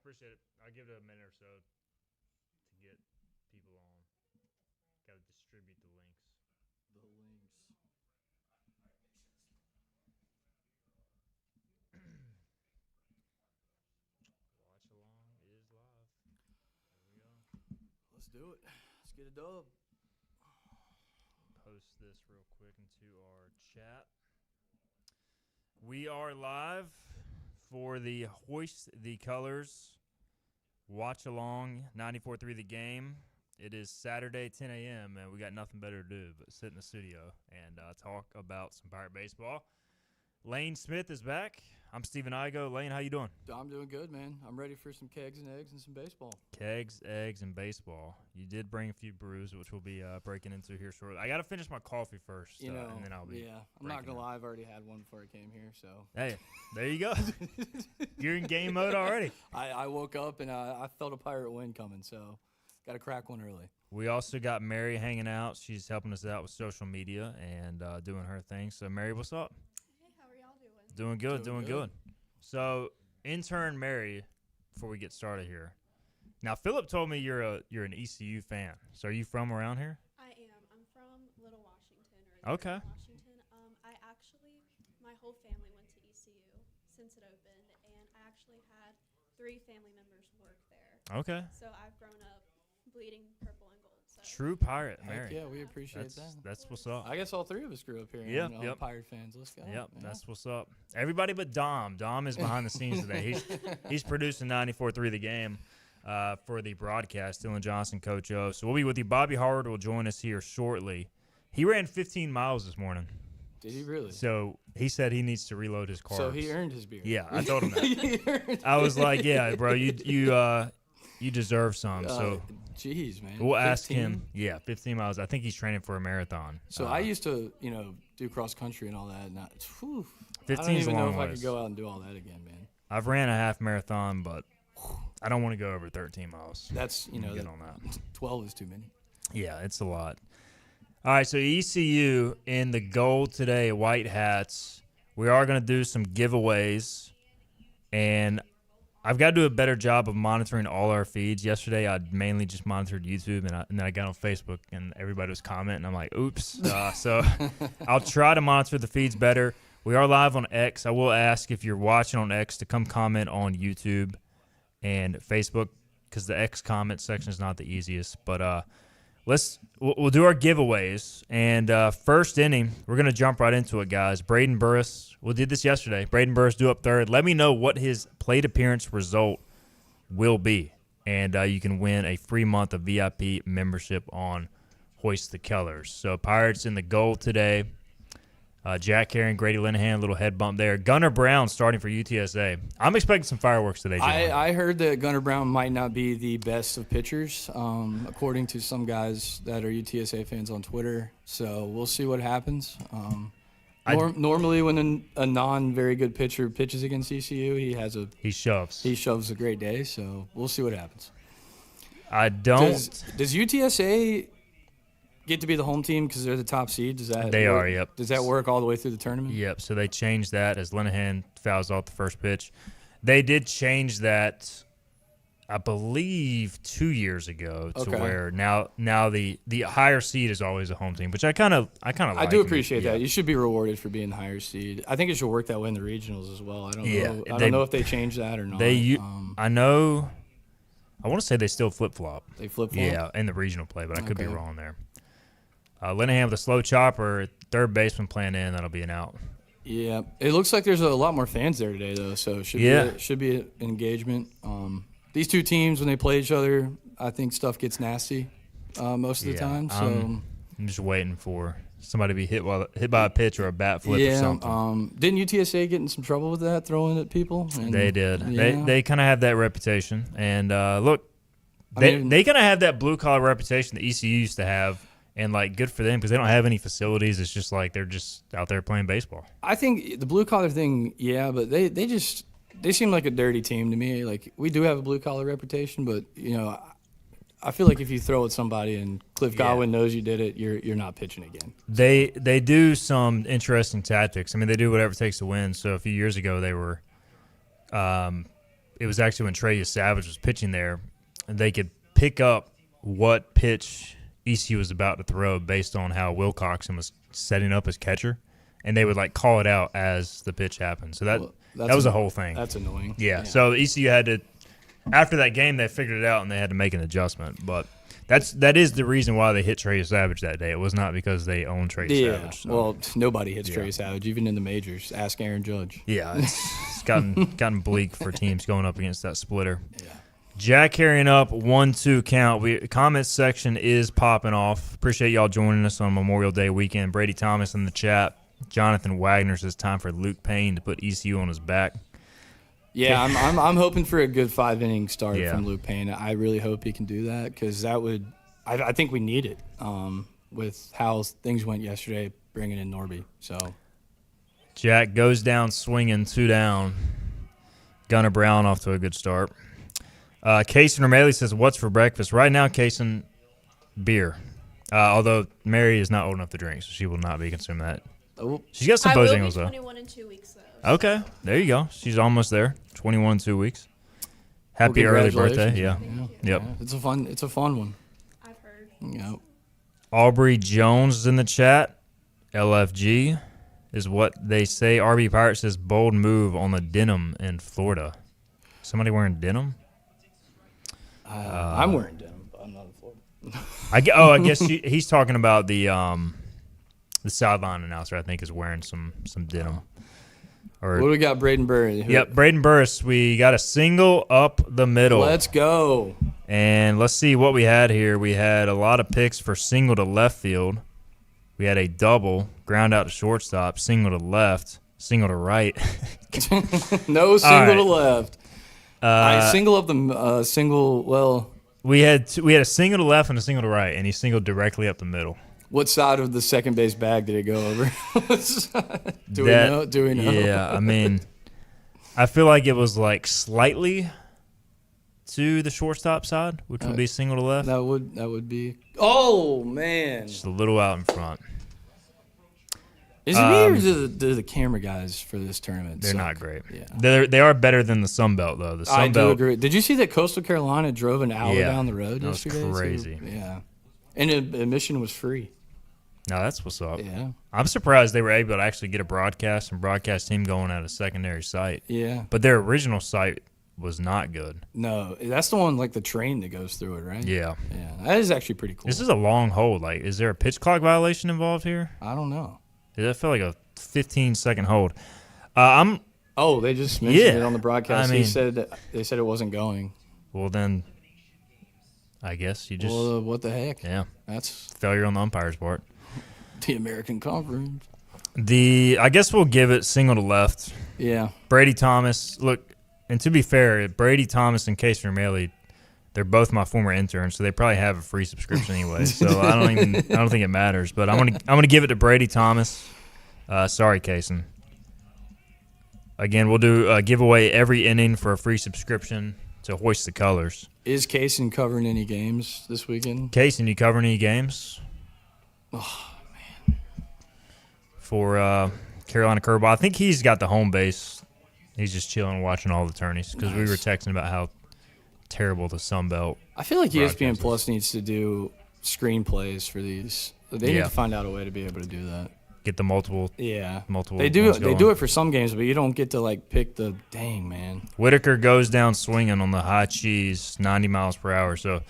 appreciate it. I'll give it a minute or so to get people on. Got to distribute the links. Watch along is live. There we go. Let's do it. Let's get a dub. Post this real quick into our chat. We are live for the Hoist the Colors watch along 94.3 The Game. It is Saturday, 10 a.m., and we got nothing better to do but sit in the studio and talk about some Pirate baseball. Lane Smith is back. I'm Steven Igo. Lane, how you doing? I'm doing good, man. I'm ready for some kegs and eggs and some baseball. Kegs, eggs, and baseball. You did bring a few brews, which we'll be breaking into here shortly. I got to finish my coffee first, and then I'll be I'm not going to lie. I've already had one before I came here, so. Hey, there you go. You're in game mode already. I woke up, and I felt a Pirate win coming, so got to crack one early. We also got Mary hanging out. She's helping us out with social media and doing her thing. So, Mary, what's up? Doing good. So, intern Mary, before we get started here. Now, Philip told me you're an ECU fan. So, are you from around here? I am. I'm from Little Washington. Okay. Washington. My whole family went to ECU since it opened, and I actually had 3 family members work there. Okay. So I've grown up bleeding purple and gold. So. True Pirate, Mary. Yeah, we appreciate that. That's what's up. I guess all 3 of us grew up here. Yep. Pirate fans. Let's go. Yep, that's what's up. Everybody but Dom. Dom is behind the scenes today. He's producing 94.3 The Game for the broadcast. Dylan Johnson, Coach O. So we'll be with you. Bobby Howard will join us here shortly. He ran 15 miles this morning. Did he really? So he said he needs to reload his carbs. So he earned his beer. Yeah, I told him that. I was like, yeah, bro, you deserve some. So jeez, man. we'll ask him. Yeah, 15 miles. I think he's training for a marathon. So I used to, do cross country and all that. And 15 I don't is even a know long if I ways. could go out and do all that again, man. I've ran a half marathon, but I don't want to go over 13 miles. That's, Get on that. 12 is too many. Yeah, it's a lot. All right, so ECU in the gold today, white hats. We are going to do some giveaways, and I've got to do a better job of monitoring all our feeds. Yesterday, I mainly just monitored YouTube, and then I got on Facebook, and everybody was commenting. I'm like, oops. So I'll try to monitor the feeds better. We are live on X. I will ask if you're watching on X to come comment on YouTube and Facebook, because the X comment section is not the easiest. But we'll do our giveaways. And first inning, we're going to jump right into it, guys. Braden Burris, we did this yesterday. Braden Burris due up third. Let me know what his plate appearance result will be. And you can win a free month of VIP membership on Hoist the Colors. So Pirates in the gold today. Jack Carey and Grady Linehan, a little head bump there. Gunnar Brown starting for UTSA. I'm expecting some fireworks today, gentlemen. I heard that Gunnar Brown might not be the best of pitchers, according to some guys that are UTSA fans on Twitter. So we'll see what happens. Normally, when a non-very good pitcher pitches against ECU, he shoves a great day. So we'll see what happens. I don't. Does UTSA get to be the home team because they're the top seed? Yep. Does that work all the way through the tournament? Yep, so they changed that as Linehan fouls off the first pitch. They did change that, I believe, 2 years ago to where now the higher seed is always a home team, which I kind of like. I do appreciate that. You should be rewarded for being the higher seed. I think it should work that way in the regionals as well. I don't know if they changed that or not. I want to say they still flip-flop. They flip-flop? Yeah, in the regional play, but I could be wrong there. Linehan with a slow chopper, third baseman playing in, that'll be an out. Yeah, it looks like there's a lot more fans there today, though, so it should be an engagement. These two teams, when they play each other, I think stuff gets nasty most of the time. So I'm just waiting for somebody to be hit by a pitch or a bat flip or something. Didn't UTSA get in some trouble with that, throwing at people? They did. Yeah. They kind of have that reputation. And, look, they kind of have that blue-collar reputation that ECU used to have. And, good for them because they don't have any facilities. It's just they're just out there playing baseball. I think the blue-collar thing, but they seem like a dirty team to me. We do have a blue-collar reputation, but, I feel like if you throw at somebody and Cliff Godwin knows you did it, you're not pitching again. They do some interesting tactics. I mean, they do whatever it takes to win. So a few years ago, they were it was actually when Trey Savage was pitching there, and they could pick up what pitch ECU was about to throw based on how Wilcoxon was setting up his catcher, and they would like call it out as the pitch happened. So that was a whole thing. That's annoying. Yeah. So ECU had to, after that game, they figured it out and they had to make an adjustment. But that is the reason why they hit Trey Savage that day. It was not because they owned Trey Savage. So. Well, nobody hits Trey Savage, even in the majors. Ask Aaron Judge. Yeah, it's gotten bleak for teams going up against that splitter. Yeah. Jack carrying up 1-2 count. Comment section is popping off. Appreciate y'all joining us on Memorial Day weekend. Brady Thomas in the chat. Jonathan Wagner says time for Luke Payne to put ECU on his back. Yeah, I'm hoping for a good 5-inning start from Luke Payne. I really hope he can do that because that would I think we need it with how things went yesterday, bringing in Norby. So Jack goes down swinging, 2 down. Gunnar Brown off to a good start. Kaysen O'Malley says, what's for breakfast? Right now, Kaysen, beer. Although Mary is not old enough to drink, so she will not be consuming that. Oh. She's got some Bojangles, though. I will be 21 in 2 weeks, though. Okay, there you go. She's almost there. 21 in 2 weeks. Happy early birthday! Yeah, yep. It's a fun one. I've heard. Yep. Aubrey Jones is in the chat. LFG is what they say. RB Pirate says bold move on the denim in Florida. Somebody wearing denim? I'm wearing denim, but I'm not in Florida. I guess he's talking about the sideline announcer. I think is wearing some denim. Or, what do we got, Braden Burris? Yep, Braden Burris. We got a single up the middle. Let's go. And let's see what we had here. We had a lot of picks for single to left field. We had a double, ground out to shortstop, single to left, single to right. No single to left. I single up the single. Well, we had a single to left and a single to right, and he singled directly up the middle. What side of the second base bag did it go over? Do we know? Yeah, I mean, I feel like it was like slightly to the shortstop side, which would be single to left. That would be. Oh man! Just a little out in front. Is it me or do the camera guys for this tournament? They're suck? not great. Yeah. They are better than the Sun Belt though. The Sun I Belt, do agree. Did you see that Coastal Carolina drove an hour down the road yesterday? That was crazy. Yeah, and admission was free. No, that's what's up. Yeah. I'm surprised they were able to actually get a broadcast team going at a secondary site. Yeah. But their original site was not good. No, that's the one like the train that goes through it, right? Yeah. Yeah, that is actually pretty cool. This is a long hold. Like, is there a pitch clock violation involved here? I don't know. That felt like a 15-second hold. They just mentioned it on the broadcast. I mean, they said it wasn't going. Well, then I guess you just. Well, what the heck? Yeah. That's failure on the umpire's part. The American Conference. I guess we'll give it single to left. Yeah. Brady Thomas. Look, and to be fair, Brady Thomas and Kaysen O'Malley, they're both my former interns, so they probably have a free subscription anyway. So I don't think it matters. But I'm gonna give it to Brady Thomas. Sorry, Kaysen. Again, we'll do a giveaway every inning for a free subscription to Hoist the Colors. Is Kaysen covering any games this weekend? Kaysen, you covering any games? Oh, for Carolina Curveball. I think he's got the home base. He's just chilling, watching all the tourneys because we were texting about how terrible the Sun Belt. I feel like ESPN Plus needs to do screenplays for these. They need to find out a way to be able to do that. Get the multiple. They do. They do it for some games, but you don't get to like pick the dang man. Whitaker goes down swinging on the high cheese, 90 miles per hour. So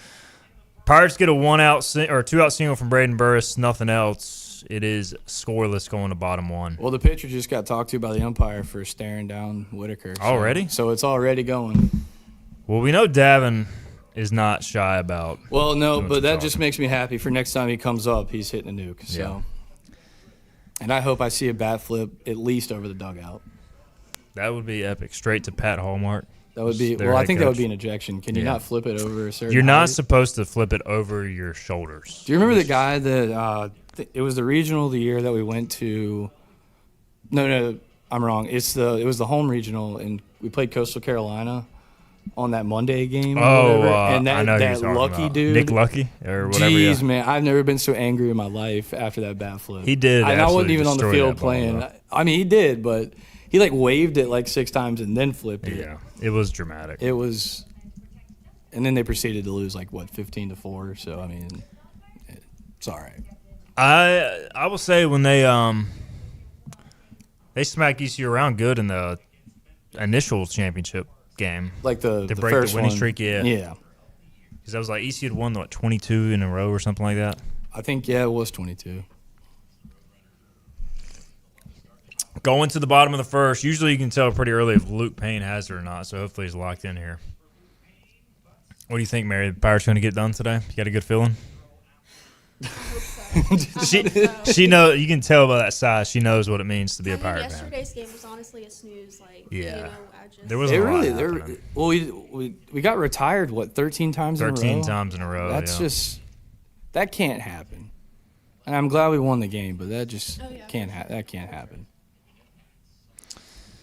Pirates get a 2-out single from Braden Burris. Nothing else. It is scoreless going to bottom one. Well, the pitcher just got talked to by the umpire for staring down Whitaker. Already? So it's already going. Well, we know Davin is not shy about. Well, no, but that just makes me happy for next time he comes up, he's hitting a nuke. So. Yeah. And I hope I see a bat flip at least over the dugout. That would be epic. Straight to Pat Hallmark. That would be. Well, I think that would be an ejection. Can you not flip it over a certain? You're not height? supposed to flip it over your shoulders. Do you remember the guy that it was the regional the year that we went to? No, I'm wrong. It was the home regional, and we played Coastal Carolina on that Monday game. And I know that Lucky dude, Nick Lucky or whatever. Jeez, man, I've never been so angry in my life after that bat flip. He did. I wasn't even on the field playing. Ball, I mean, he did, but He like waved it like 6 times and then flipped it. Yeah, it was dramatic. It was, and then they proceeded to lose like what 15-4. So I mean, it's all right. I will say when they smacked ECU around good in the initial championship game. Like the break first the winning one. streak, yeah. Yeah. Because that was like ECU had won, 22 in a row or something like that. I think, yeah, it was 22. Going to the bottom of the first, usually you can tell pretty early if Luke Payne has it or not, so hopefully he's locked in here. What do you think, Mary? The Pirates going to get done today? You got a good feeling? I hope so. She knows. You can tell by that size. She knows what it means to be a Pirate fan. Yesterday's game was honestly a snooze. Like, Yeah. I just There was They a lot really, happening. well, we got retired 13 times in a row. 13 times in a row. That's yeah. just that can't happen. And I'm glad we won the game, but that just that can't happen.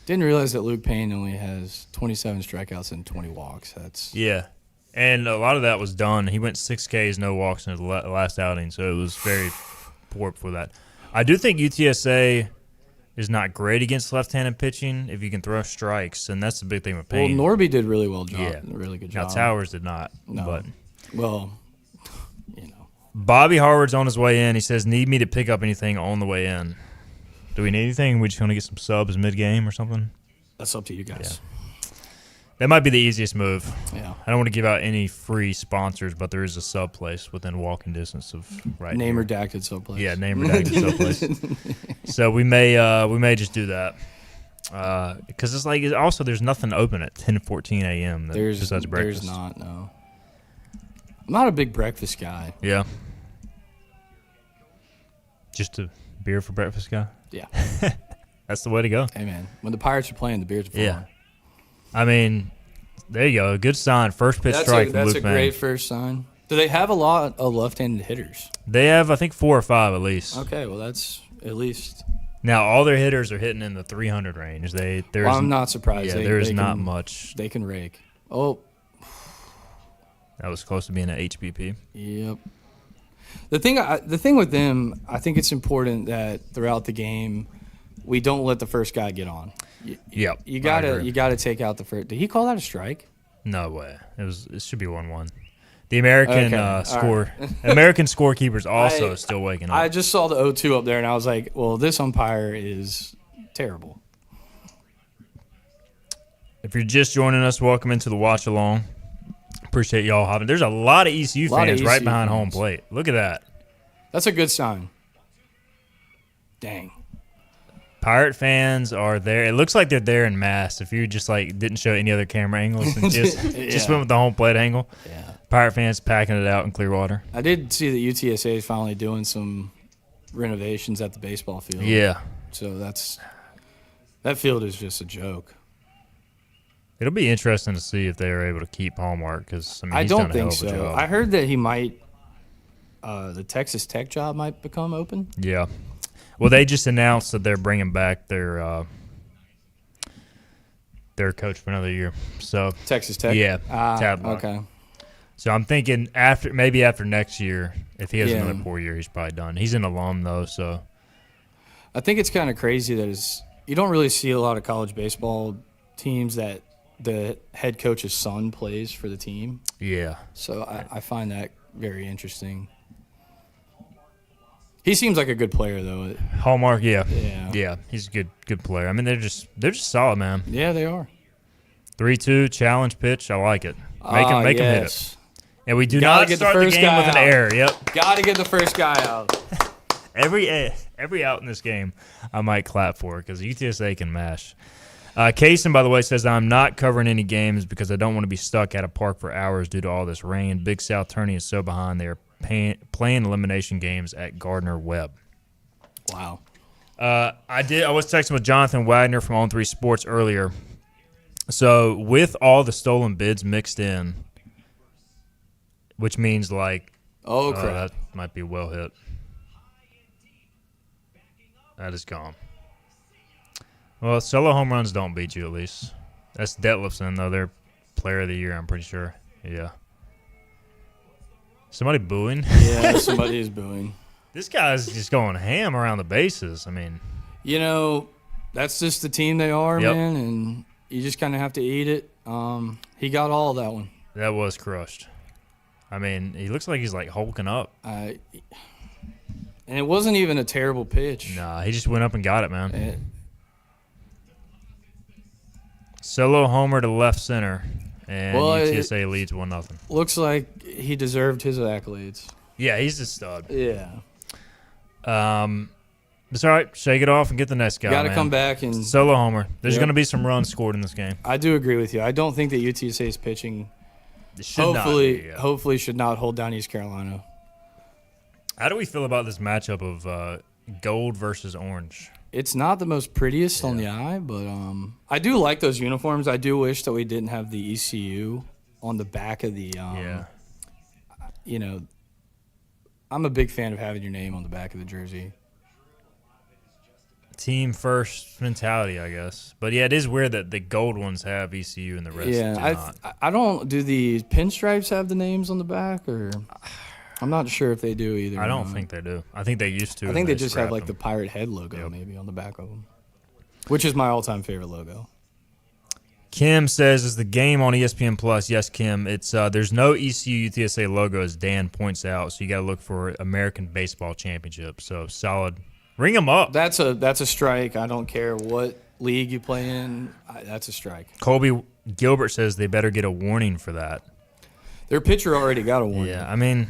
Didn't realize that Luke Payne only has 27 strikeouts and 20 walks. That's Yeah. And a lot of that was done. He went 6 Ks, no walks in his last outing, so it was very poor for that. I do think UTSA is not great against left-handed pitching if you can throw strikes, and that's the big thing with Payne. well, Norby did really well job. Yeah. Really good Now job. Towers did not. No. But Well, Bobby Harvard's on his way in. He says, need me to pick up anything on the way in. Do we need anything? We just want to get some subs mid-game or something? that's up to you guys. That might be the easiest move. Yeah. I don't want to give out any free sponsors, but there is a sub place within walking distance of Name here. redacted someplace. Yeah, name redacted sub place. So we may just do that because it's like also there's nothing open at 10:14 a.m. besides breakfast. There's not. No. I'm not a big breakfast guy. Yeah. Just a beer for breakfast guy. Yeah. That's the way to go. Hey man, when the Pirates are playing, the beers are flowing. Yeah. I mean, there you go. Good sign. First pitch strike. That's from a Luke great Payne. first sign. Do they have a lot of left-handed hitters? They have, I think, 4 or 5 at least. Okay, well that's at least. Now all their hitters are hitting in the 300 range. Well, I'm not surprised. Yeah, there's not much. They can rake. Oh, That was close to being an HBP. yep. The thing with them, I think it's important that throughout the game, we don't let the first guy get on. Yep. You I agree. gotta take out the first. Did he call that a strike? No way. It should be 1-1. The American Okay, American scorekeeper's also still waking up. I just saw the 0-2 up there, and I was like, well, this umpire is terrible. If you're just joining us, welcome into the watch along. Appreciate y'all hopping. There's a lot of ECU fans right behind home plate. Look at that. That's a good sign. Dang. Pirate fans are there. It looks like they're there in mass. If you just like didn't show any other camera angles and just went with the home plate angle. Yeah. Pirate fans packing it out in Clearwater. I did see that UTSA is finally doing some renovations at the baseball field. Yeah. So that field is just a joke. It'll be interesting to see if they are able to keep Hallmark because I he's don't done a hell think of a so. job. I heard that he might. The Texas Tech job might become open. Yeah. Well, they just announced that they're bringing back their coach for another year. So Texas Tech. Yeah. Ah, Tadlock. okay. So I'm thinking after next year, if he has Yeah. another 4 year, he's probably done. He's an alum though, so I think it's kind of crazy that you don't really see a lot of college baseball teams that the head coach's son plays for the team. yeah. So I find that very interesting. He seems like a good player, though. Hallmark, yeah. Yeah. He's a good player. I mean, they're just solid, man. Yeah, they are. 3-2 challenge pitch. I like it. Make him hit it. Yes. And we do Gotta not get the start the first game guy with an out. error. Yep. Got to get the first guy out. Every out in this game, I might clap for because UTSA can mash. Kaysen, by the way, says, I'm not covering any games because I don't want to be stuck at a park for hours due to all this rain. Big South tourney is so behind. They are playing elimination games at Gardner Webb. Wow. I was texting with Jonathan Wagner from On 3 Sports earlier. So with all the stolen bids mixed in, which means like, Oh, crap. that might be well hit. That is gone. Well, solo home runs don't beat you at least. That's Detlefson, though. They're player of the year, I'm pretty sure. Yeah. Somebody booing? Yeah, somebody is booing. This guy's just going ham around the bases. I mean, You know, That's just the team they are, Yep. man, and you just kind of have to eat it. He got all of that one. That was crushed. I mean, he looks like he's like hulking up. And it wasn't even a terrible pitch. Nah, he just went up and got it, man. It- Solo homer to left center, and Well, UTSA leads 1-0. looks like he deserved his accolades. Yeah, he's a stud. Yeah. It's all right. Shake it off and get the next guy. Got to man. come back and Solo homer. There's Yep. going to be some runs scored in this game. I do agree with you. I don't think that UTSA's pitching It should not be, yeah. hopefully should not hold down East Carolina. How do we feel about this matchup of gold versus orange? It's not the most prettiest on the eye, but I do like those uniforms. I do wish that we didn't have the ECU on the back of the you know, I'm a big fan of having your name on the back of the jersey. Team first mentality, I guess. But yeah, it is weird that the gold ones have ECU and the rest do not. I don't. Do the pinstripes have the names on the back, or I'm not sure if they do either. I don't think they do. I think they used to. I think they just have like the pirate head logo maybe on the back of them, which is my all-time favorite logo. Kim says, "Is the game on ESPN Plus?" Yes, Kim. It's there's no ECU UTSA logo, as Dan points out. So you got to look for American Baseball Championship. So solid. Ring them up. That's a strike. I don't care what league you play in. That's a strike. Colby Gilbert says they better get a warning for that. Their pitcher already got a warning. Yeah, I mean,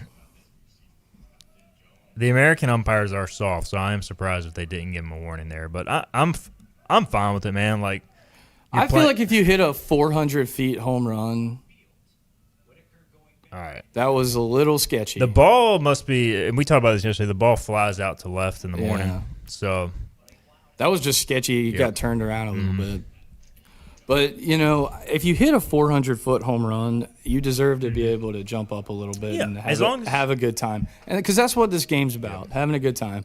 the American umpires are soft, so I am surprised if they didn't give him a warning there. But I'm fine with it, man. Like, I feel like if you hit a 400 feet home run, all right, that was a little sketchy. the ball must be, and we talked about this yesterday, the ball flies out to left in the Yeah. morning. So that was just sketchy. He Yep. got turned around a little bit. But, you know, if you hit a 400-foot home run, you deserve to be able to jump up a little bit Yeah, and as long as- have a good time. And because that's what this game's about, having a good time.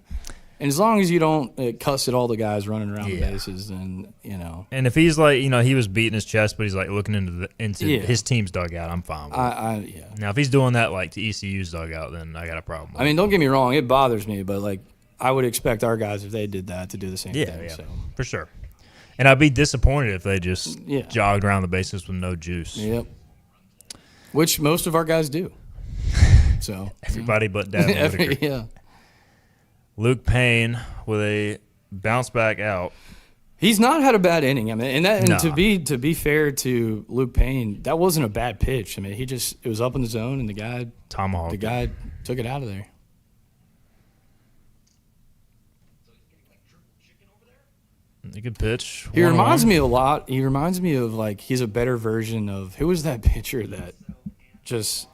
And as long as you don't cuss at all the guys running around the Yeah. bases, then, you know. and if he's like, he was beating his chest, but he's like looking into Yeah. his team's dugout, I'm fine with it. Yeah. Now, if he's doing that like to ECU's dugout, then I got a problem with I mean, don't get me wrong, it bothers me, but, like, I would expect our guys, if they did that, to do the same it. thing. Yeah, So. for sure. And I'd be disappointed if they just Yeah. jogged around the bases with no juice. Yep. Which most of our guys do. So Everybody but Davin Whitaker. yeah. Luke Payne with a bounce back out. He's not had a bad inning. I mean, and Nah. to be fair to Luke Payne, that wasn't a bad pitch. I mean, it was up in the zone, and the guy Tomahawk. took it out of there. A good pitch. He reminds me a lot. He reminds me of, like, he's a better version of, who was that pitcher that just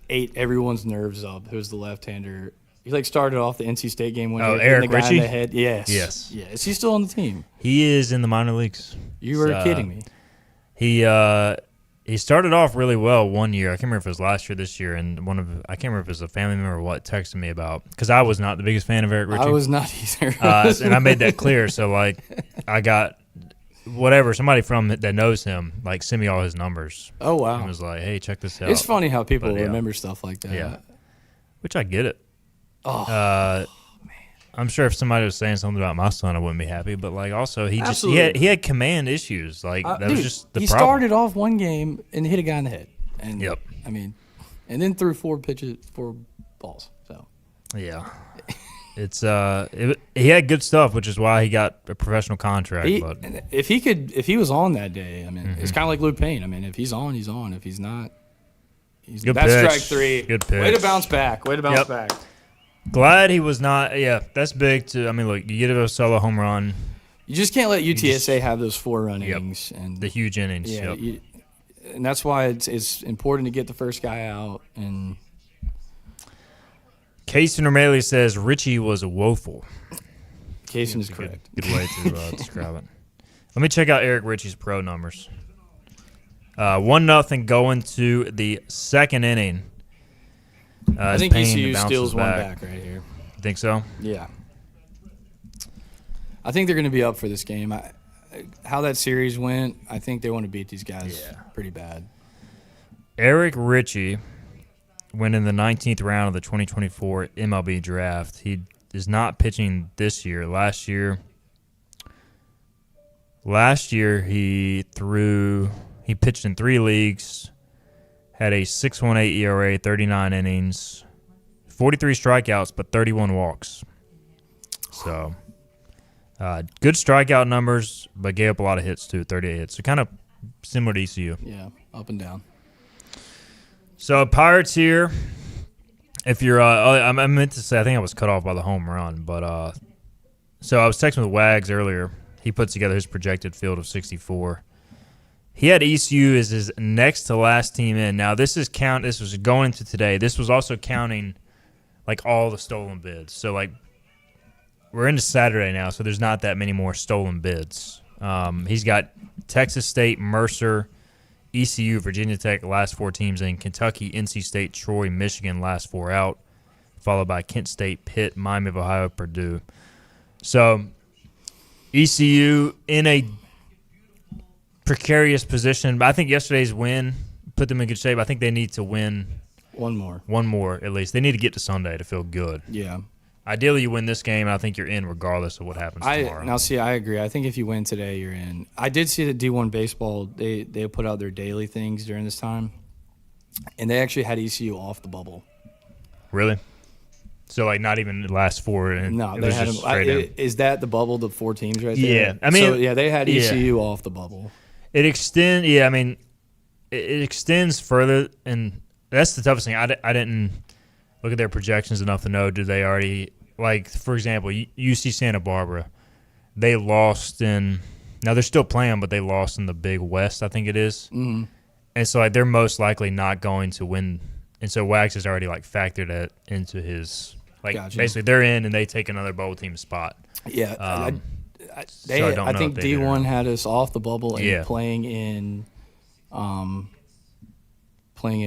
ate everyone's nerves up? Who was the left-hander? He, like, started off the NC State game when he hit Eric the guy Ritchie? in the head. Yes. Yes. Yeah. Is he still on the team? He is in the minor leagues. You were kidding me. He started off really well one year. I can't remember if it was last year, this year, and I can't remember if it was a family member or what texted me about, because I was not the biggest fan of Eric Ritchie. I was not either. And I made that clear. So like, I got somebody from that knows him, like, send me all his numbers. Oh, wow. And was like, hey, check this out. It's funny how people But, yeah. remember stuff like that. Yeah. Which I get it. Oh, Man. I'm sure if somebody was saying something about my son, I wouldn't be happy. But like, also he Absolutely. had command issues. Like that dude, was just the he problem. started off one game and hit a guy in the head. And Yep. I mean, and then threw four balls. So Yeah. It's he had good stuff, which is why he got a professional contract. But if he was on that day, I mean, Mm-hmm. it's kind of like Luke Payne. I mean, if he's on, he's on. If he's not, he's Good that's pitch. strike three. Good pitch. Way to bounce back. Yep. Glad he was not. Yeah, that's big too. I mean, look, you get a solo home run, You just can't let UTSA have those 4-run Yep. innings and the huge innings. yeah, Yep. and that's why it's important to get the first guy out. And Casey O'Malley says Richie was woeful. Kaysen is Good- correct. Good way to describe it. Let me check out Eric Ritchie's pro numbers. 1-0 going to the second inning. I think ECU steals one back right here. Think so? Yeah. I think they're going to be up for this game. How that series went, I think they want to beat these guys pretty bad. Eric Ritchie went in the 19th round of the 2024 MLB draft. He is not pitching this year. Last year, Last year he pitched in 3 leagues, had a 6.18 ERA, 39 innings, 43 strikeouts, but 31 walks. So good strikeout numbers, but gave up a lot of hits too, 38 hits. So kind of similar to ECU. Yeah, up and down. So Pirates here. If you're, I meant to say, I think I was cut off by the home run, but so I was texting with Wags earlier. He puts together his projected field of 64. He had ECU as his next to last team in. Now this was going into today. This was also counting like all the stolen bids. So like we're into Saturday now, so there's not that many more stolen bids. He's got Texas State, Mercer, ECU, Virginia Tech, last 4 teams in. Kentucky, NC State, Troy, Michigan, last 4 out, followed by Kent State, Pitt, Miami of Ohio, Purdue. So ECU in a precarious position. But I think yesterday's win put them in good shape. I think they need to win one more at least. They need to get to Sunday to feel good. Yeah. Ideally, you win this game, and I think you're in regardless of what happens tomorrow. Now, see, I agree. I think if you win today, you're in. I did see that D1 Baseball, they put out their daily things during this time, and they actually had ECU off the bubble. Really? So, like, not even the last 4? And no, it they was had just them. Is that the bubble, the 4 teams right there? Yeah. I mean, so, yeah, they had ECU off the bubble. It extends further, and that's the toughest thing. I didn't look at their projections enough to know, do they already, like, for example, UC Santa Barbara, they lost in, now they're still playing, but they lost in the Big West, I think it is. Mm-hmm. And so, like, they're most likely not going to win. And so Wags has already, like, factored that into his, like, Gotcha. Basically they're in and they take another bowl team spot. Yeah. I think D1 had us off the bubble and playing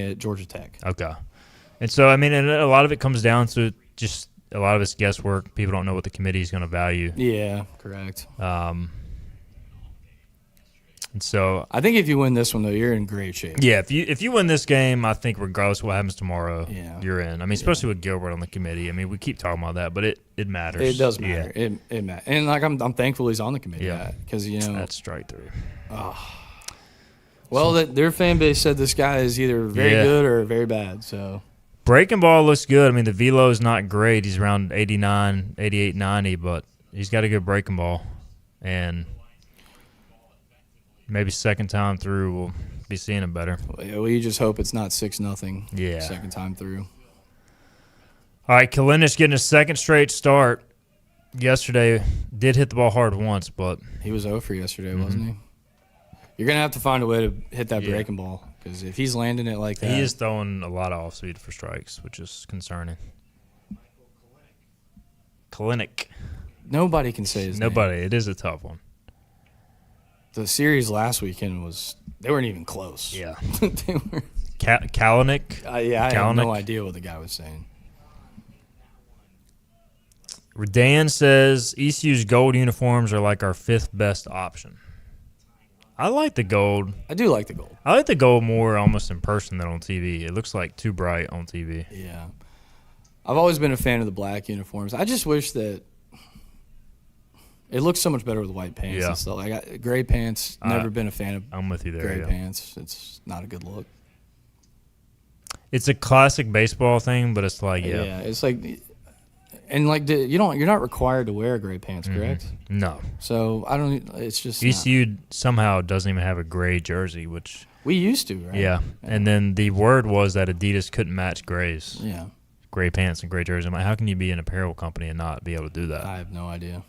at Georgia Tech. Okay. And so, I mean, and a lot of it comes down to just a lot of it's guesswork. People don't know what the committee is going to value. Yeah, correct. And so I think if you win this one, though, you're in great shape. Yeah, if you win this game, I think regardless of what happens tomorrow, you're in. I mean, especially with Gilbert on the committee. I mean, we keep talking about that, but it matters. It does matter. Yeah. It matters. And, like, I'm thankful he's on the committee. Yeah. Because, you know. That's strike 3. Well, their fan base said this guy is either very good or very bad, so. Breaking ball looks good. I mean, the velo is not great. He's around 89, 88, 90, but he's got a good breaking ball. And maybe second time through we'll be seeing him better. Well, you just hope it's not 6-0. Yeah. Second time through. All right, Kalinic getting a second straight start. Yesterday did hit the ball hard once, but he was 0 for yesterday, wasn't he? You're going to have to find a way to hit that breaking ball, because if he's landing it like that. He is throwing a lot of off speed for strikes, which is concerning. Kalinic. Nobody can say his name. Nobody. It is a tough one. The series last weekend they weren't even close. Yeah. They were. Kalinic? I have no idea what the guy was saying. Dan says ECU's gold uniforms are like our 5th best option. I like the gold. I do like the gold. I like the gold more almost in person than on TV. It looks like too bright on TV. Yeah. I've always been a fan of the black uniforms. I just wish that it looks so much better with white pants and stuff. Like gray pants, never been a fan of I'm with you there, gray pants. It's not a good look. It's a classic baseball thing, but it's like, Yeah, it's like – and, like, you're not required to wear gray pants, correct? No. So, it's just ECU somehow doesn't even have a gray jersey, which – we used to, right? Yeah. And then the word was that Adidas couldn't match grays. Yeah. Gray pants and gray jersey. I'm like, how can you be an apparel company and not be able to do that? I have no idea.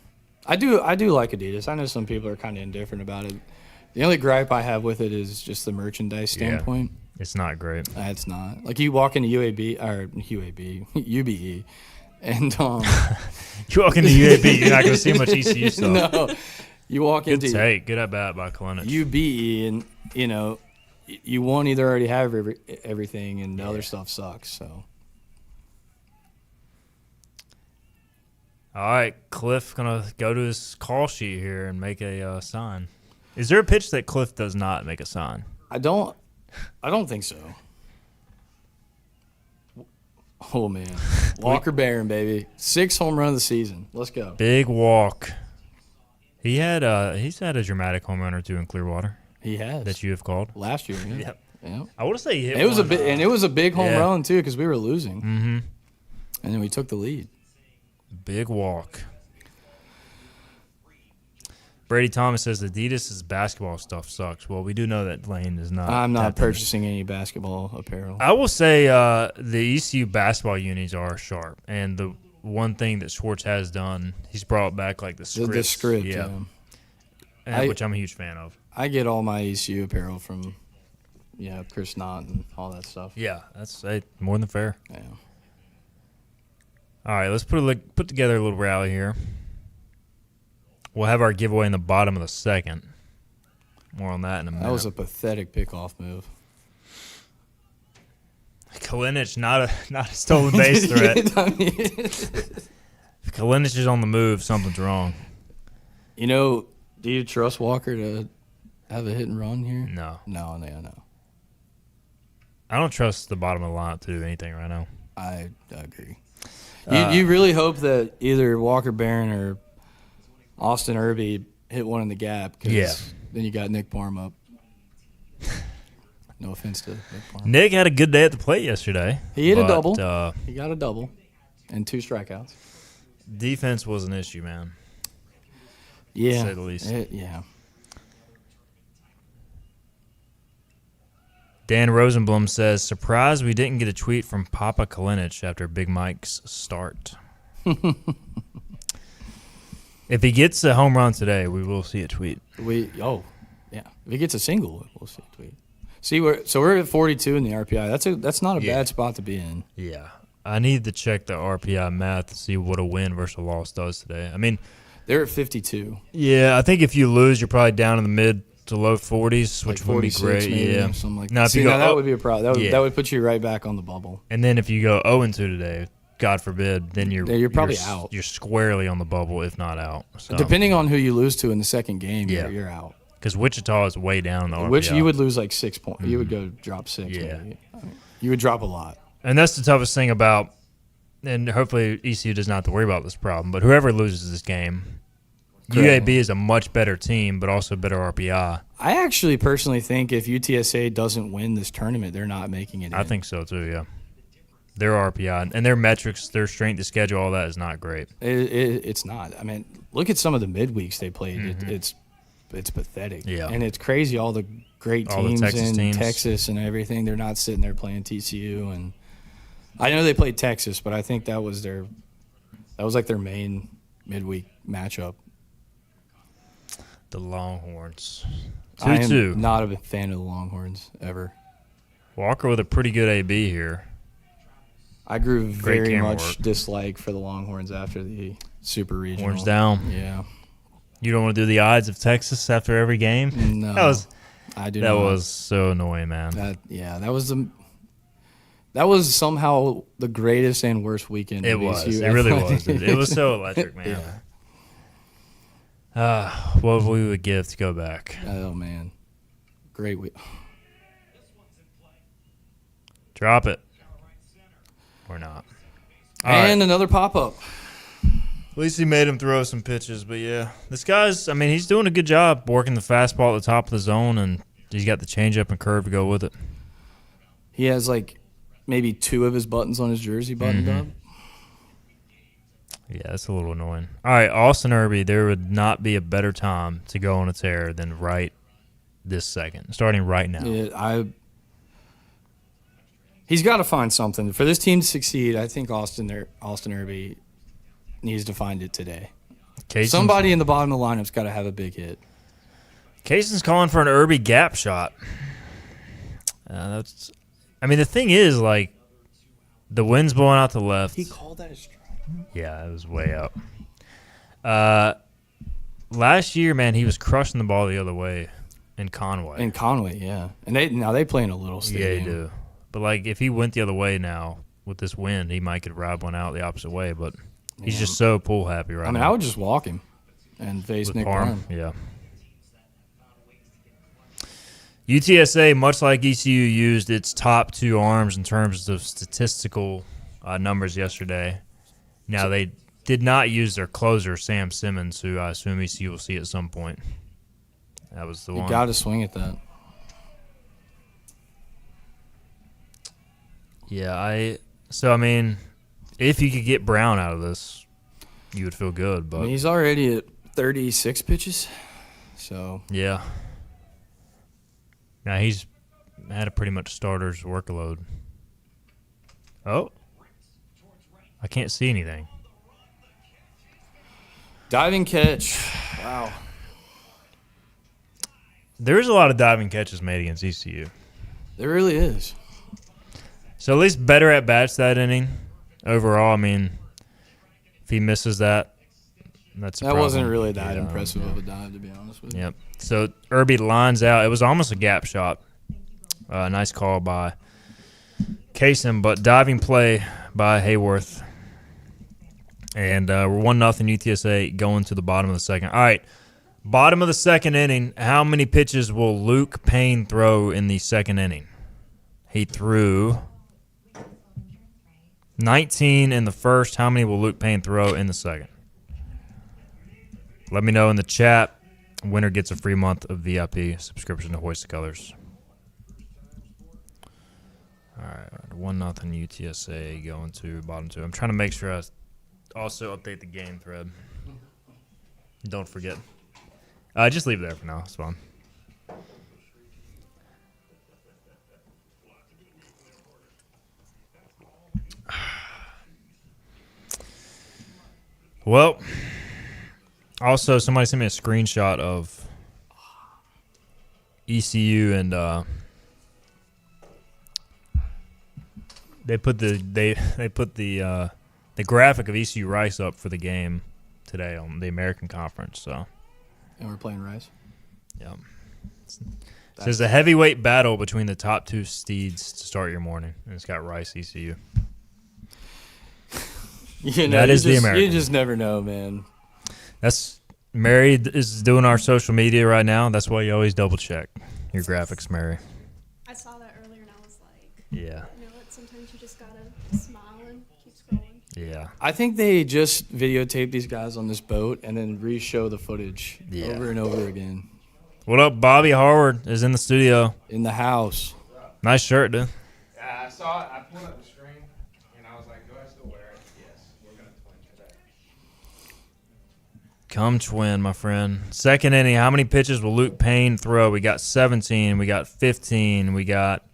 I do like Adidas. I know some people are kind of indifferent about it. The only gripe I have with it is just the merchandise standpoint. Yeah. It's not great. It's not. Like, you walk into UBE, and you walk into UAB, you're not going to see much ECU stuff. No, you walk into good at bat by Kalinic. UBE, and you won't either already have everything, and the other stuff sucks. So, all right, Cliff gonna go to his call sheet here and make a sign. Is there a pitch that Cliff does not make a sign? I don't think so. Oh, man. Walker Barron, baby. 6th home run of the season. Let's go. Big walk. He's had a dramatic home run or two in Clearwater He has. that you have called. Last year, yeah. Yep. Yeah. I want to say he hit It was one, a big, and it was a big home yeah. run too because we were losing, Mm-hmm. and then we took the lead. Big walk. Brady Thomas says Adidas' basketball stuff sucks. Well, we do know that Lane is not. I'm not that thing. purchasing any basketball apparel. I will say the ECU basketball unis are sharp, and the one thing that Schwartz has done, he's brought back like the script. The script, yeah. Which I'm a huge fan of. I get all my ECU apparel from, Chris Knott and all that stuff. Yeah, that's more than fair. Yeah. All right, let's put together a little rally here. We'll have our giveaway in the bottom of the second. More on that in a minute. That was a pathetic pickoff move. Kalinic, not a stolen base threat. If Kalinic is on the move, something's wrong. Do you trust Walker to have a hit and run here? No. No. I don't trust the bottom of the lineup to do anything right now. I agree. You really hope that either Walker Barron or Austin Irby hit one in the gap. Yeah. Then you got Nick Parham up. No offense to Nick Parham. Nick had a good day at the plate yesterday. He hit a double. He got a double and 2 strikeouts. Defense was an issue, man. Yeah. To say the least. Yeah. Dan Rosenblum says, surprised we didn't get a tweet from Papa Kalinic after Big Mike's start. If he gets a home run today, we will see a tweet. Yeah. If he gets a single, we'll see a tweet. See, we're at 42 in the RPI. That's not a bad spot to be in. Yeah. I need to check the RPI math to see what a win versus a loss does today. I mean, they're at 52. Yeah, I think if you lose, you're probably down in the mid to low 40s, which like would be great. Maybe, yeah, something like now, that. if you go, that would be a problem. yeah. That would put you right back on the bubble. And then if you go 0-2 today, God forbid, then you're probably out. You're squarely on the bubble, if not out. So. Depending on who you lose to in the second game, Yeah. you're out. Because Wichita is way down in the RPI. Which you would lose like 6 points. Mm-hmm. You would go drop 6. Yeah. Maybe. You would drop a lot. And that's the toughest thing about, and hopefully ECU does not have to worry about this problem, but whoever loses this game, Correct. UAB is a much better team, but also better RPI. I actually personally think if UTSA doesn't win this tournament, they're not making it in. I think so too, yeah. Their RPI and their metrics, their strength of schedule, all that is not great. It's not. I mean, look at some of the midweeks they played. Mm-hmm. It's pathetic. Yeah. And it's crazy all the great All the teams Texas in teams. Texas and everything. They're not sitting there playing TCU. And I know they played Texas, but I think that was like their main midweek matchup. The Longhorns. I 2-2. am not a big fan of the Longhorns ever. Walker with a pretty good AB here. I grew Great very camera much work. dislike for the Longhorns after the Super Regional. Horns down. Yeah. You don't want to do the odds of Texas after every game? No. I do that not. was so annoying, man. That was somehow the greatest and worst weekend. It of was. ECU It really ever. was. It was so electric, man. What we would give to go back. Oh man, great week. Drop it. Or not. All And right. another pop up. At least he made him throw some pitches. But, yeah, this guy's, I mean, he's doing a good job working the fastball at the top of the zone, and he's got the changeup and curve to go with it. He has like maybe 2 of his buttons on his jersey buttoned Mm-hmm. up. Yeah, that's a little annoying. All right, Austin Irby, there would not be a better time to go on a tear than right this second, starting right now. Yeah, he's got to find something for this team to succeed. I think Austin Irby needs to find it today. Somebody in the bottom of the lineup's got to have a big hit. Cason's calling for an Irby gap shot. I mean, the thing is, like, the wind's blowing out to the left. He called that a strike. Yeah, it was way up. Last year, man, he was crushing the ball the other way in Conway. In Conway, yeah. And they play in a little stadium. Yeah, they do. But, like, if he went the other way now with this wind, he might could ride one out the opposite way. But he's just so pool happy right now. I would just walk him and face with Nick Parham. Parham. Yeah. UTSA, much like ECU, used its top 2 arms in terms of statistical numbers yesterday. Now, they did not use their closer, Sam Simmons, who I assume ECU will see at some point. That was the You one. got to swing at that. Yeah, if you could get Brown out of this, you would feel good. But He's already at 36 pitches, so yeah. Now he's had a pretty much starter's workload. Oh, I can't see anything. diving catch. Wow. There's a lot of diving catches made against ECU. There really is. So at least better at bats that inning. Overall, if he misses that, that's a That problem. wasn't really that Yeah, impressive yeah. of a dive, to be honest with you. Yep. So Irby lines out. It was almost a gap shot. Nice call by Kaysen, but diving play by Hayworth. And we're 1-0 UTSA going to the bottom of the second. All right, bottom of the second inning. How many pitches will Luke Payne throw in the second inning? He threw 19 in the first. How many will Luke Payne throw in the second? Let me know in the chat. Winner gets a free month of VIP subscription to Hoist the Colors. All right, 1-0 UTSA going to bottom two. I'm trying to make sure I also update the game thread. Don't forget. Just leave it there for now. It's fine. Well, also somebody sent me a screenshot of ECU and they put the graphic of ECU Rice up for the game today on the American Conference. So, And we're playing Rice. yeah, it says a heavyweight battle between the top two steeds to start your morning, and it's got Rice ECU. That is the American. You just never know, man. That's Mary is doing our social media right now. That's why you always double check your graphics, Mary. I saw that earlier and I was like, Yeah, you know what? Sometimes you just gotta smile and keep scrolling. yeah. I think they just videotaped these guys on this boat and then re-show the footage Yeah. over and over again. What up, Bobby Harward is in the studio. In the house. Nice shirt, dude. Yeah, I saw it. I pulled up the string, and I was like, do I still wear it? Yes, we're going to twin today. Come twin, my friend. Second inning, how many pitches will Luke Payne throw? We got 17, we got 15, we got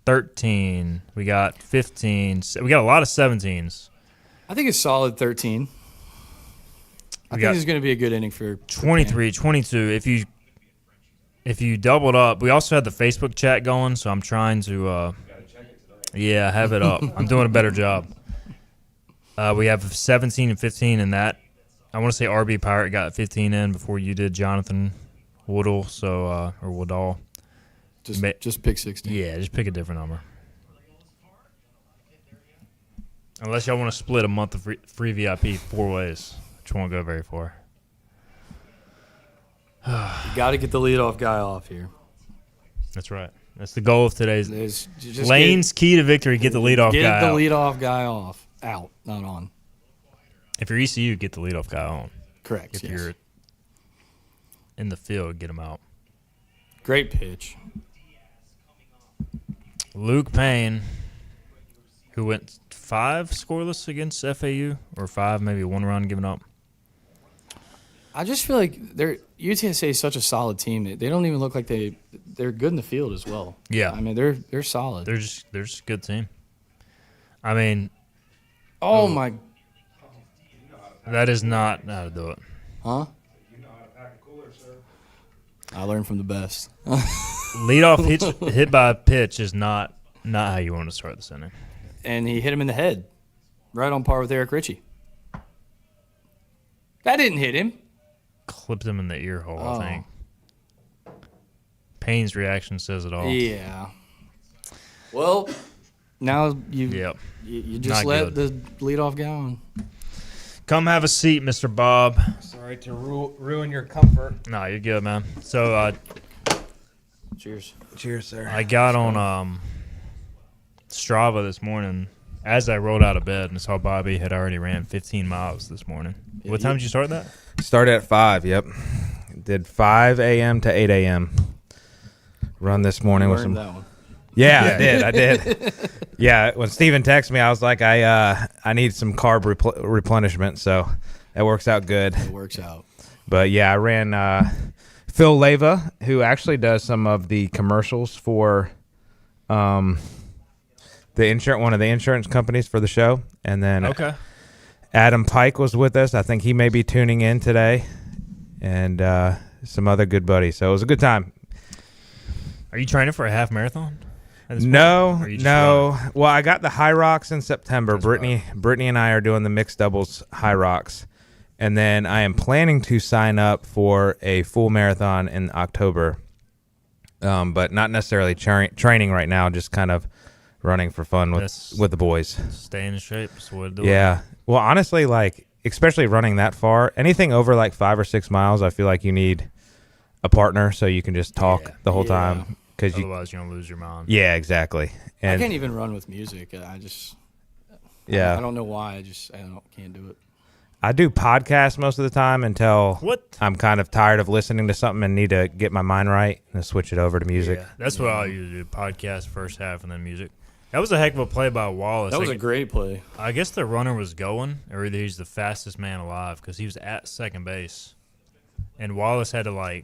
13, we got 15. We got a lot of 17s. I think it's solid 13. I We think got it's going to be a good inning for 23, 22. If you doubled up, we also had the Facebook chat going, so I'm trying to have it up. I'm doing a better job. We have 17 and 15 in that. I want to say RB Pirate got 15 in before you did, Jonathan Woodall, or Woodall. Just pick 16. Yeah, just pick a different number. Unless y'all want to split a month of free VIP 4 ways, which won't go very far. You got to get the leadoff guy off here. That's right. That's the goal of today's. Just Lane's key to victory, get the leadoff guy Get the out. leadoff guy off. Out, not on. If you're ECU, get the leadoff guy on. Correct. If yes. you're in the field, get him out. Great pitch. Luke Payne, who went 5 scoreless against FAU, or 5, maybe 1 run given up. I just feel like UTSA is such a solid team. They don't even look like they're good in the field as well. Yeah. I mean, they're solid. They're just a good team. I mean, oh my, that is not how to do it. huh? You know how to pack a cooler, sir. I learned from the best. Leadoff hit by a pitch is not how you want to start this inning. And he hit him in the head, right on par with Eric Ritchie. That didn't hit him. Clipped him in the ear hole, Oh. I think. Payne's reaction says it all. Yeah. Well, now you Yep. you just Not let good. the leadoff guy on. Come have a seat, Mr. Bob. Sorry to ruin your comfort. No, you're good, man. So Cheers. Cheers, sir. I got on Strava this morning as I rolled out of bed and saw Bobby had already ran 15 miles this morning. Yeah, What time did you start that? Started at 5, yep. Did 5 a.m. to 8 a.m. Run this morning with some. that one. Yeah, I did. Yeah, when Steven texted me, I was like, I need some carb replenishment, so that works out good. It works out. But yeah, I ran Phil Leva, who actually does some of the commercials for one of the insurance companies for the show, and then Okay. Adam Pike was with us. I think he may be tuning in today, and some other good buddies. So it was a good time. Are you training for a half marathon? No. Or you just run? Well, I got the High Rocks in September. That's Brittany and I are doing the mixed doubles High Rocks, and then I am planning to sign up for a full marathon in October, but not necessarily training right now. Just kind of running for fun with the boys. Staying in shape is what I do. Yeah. Well, honestly, like especially running that far, anything over like 5 or 6 miles, I feel like you need a partner so you can just talk the whole time. Because otherwise you're gonna lose your mind. Yeah, exactly. And I can't even run with music. I don't know why. I can't do it. I do podcasts most of the time until What? I'm kind of tired of listening to something and need to get my mind right and switch it over to music. Yeah, that's what I usually do. Podcast first half and then music. That was a heck of a play by Wallace. That was a great play. I guess the runner was going, or either he's the fastest man alive because he was at second base, and Wallace had to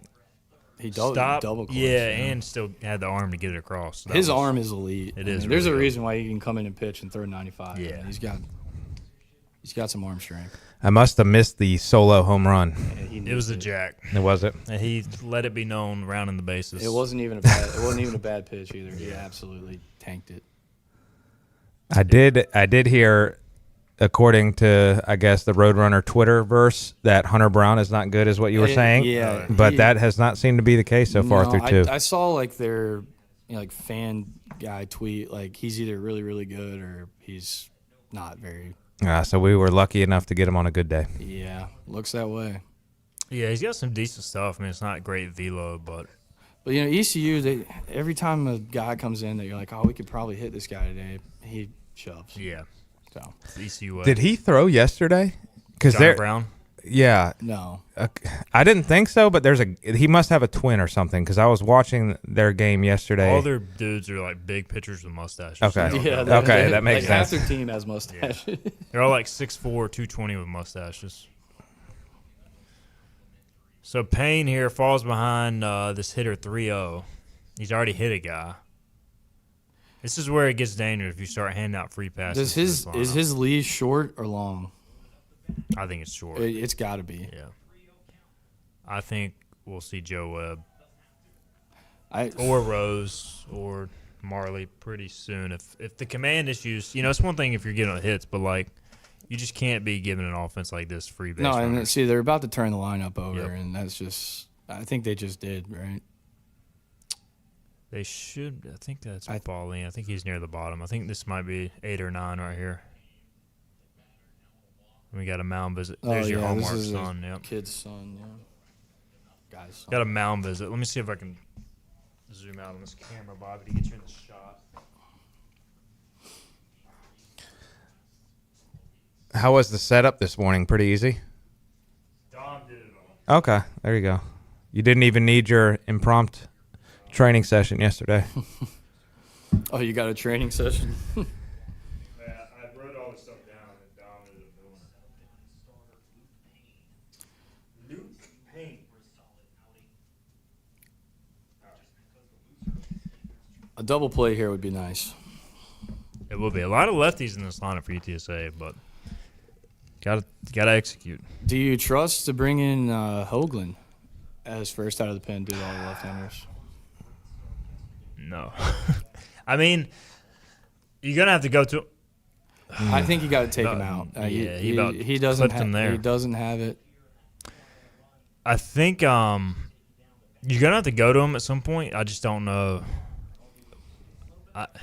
stop. Double clutch, and still had the arm to get it across. So his arm is elite. It is There's really a good. reason why he can come in and pitch and throw 95. Yeah. He's got some arm strength. I must have missed the solo home run. It was a jack. Was it? And he let it be known rounding the bases. It wasn't even a bad pitch either. He absolutely tanked it. I did hear, according to I guess the Roadrunner Twitterverse, that Hunter Brown is not good, is what you were saying. Yeah, but that has not seemed to be the case so far through two. I saw their fan guy tweet he's either really really good or he's not very. So we were lucky enough to get him on a good day. Yeah, looks that way. Yeah, he's got some decent stuff. I mean, it's not great velo, but ECU, every time a guy comes in that you're like, oh, we could probably hit this guy today, he shoves. yeah, So it's the ECU way. Did he throw yesterday? Because John Brown? Yeah, no, I didn't think so, but he must have a twin or something because I was watching their game yesterday. All their dudes are big pitchers with mustaches. Okay. yeah, that makes half sense. their team has mustache. Yeah. They're all 6'4", 220 with mustaches. So Payne here falls behind this hitter 3-0. He's already hit a guy. This is where it gets dangerous if you start handing out free passes. Is his leash short or long? I think it's short. It's got to be. Yeah. I think we'll see Joe Webb Or or Rose or Marley pretty soon. If the command issues, it's one thing if you're getting hits, but you just can't be giving an offense like this free base. no, runners. and see, they're about to turn the lineup over, Yep. and that's just. I think they just did, right? They should. I think that's Pauline. I think he's near the bottom. I think this might be 8 or 9 right here. We got a mound visit. There's your Hallmark this is son. Yep. Kid's son, yeah. Guy's son. Got a mound visit. Let me see if I can zoom out on this camera, Bobby, to get you in the shot. How was the setup this morning? Pretty easy? Dom did it all. Okay, there you go. You didn't even need your impromptu training session yesterday. Oh, you got a training session? Yeah, I wrote all this stuff down and Dom ended up doing it. Luke Payne. A double play here would be nice. It will be a lot of lefties in this lineup for UTSA, but gotta execute. Do you trust to bring in Hoagland as first out of the pen due to all the left-handers? No, I mean you're gonna have to go to. I think you got to take him out. Yeah, he doesn't clipped him there. He doesn't have it. I think you're gonna have to go to him at some point. I just don't know.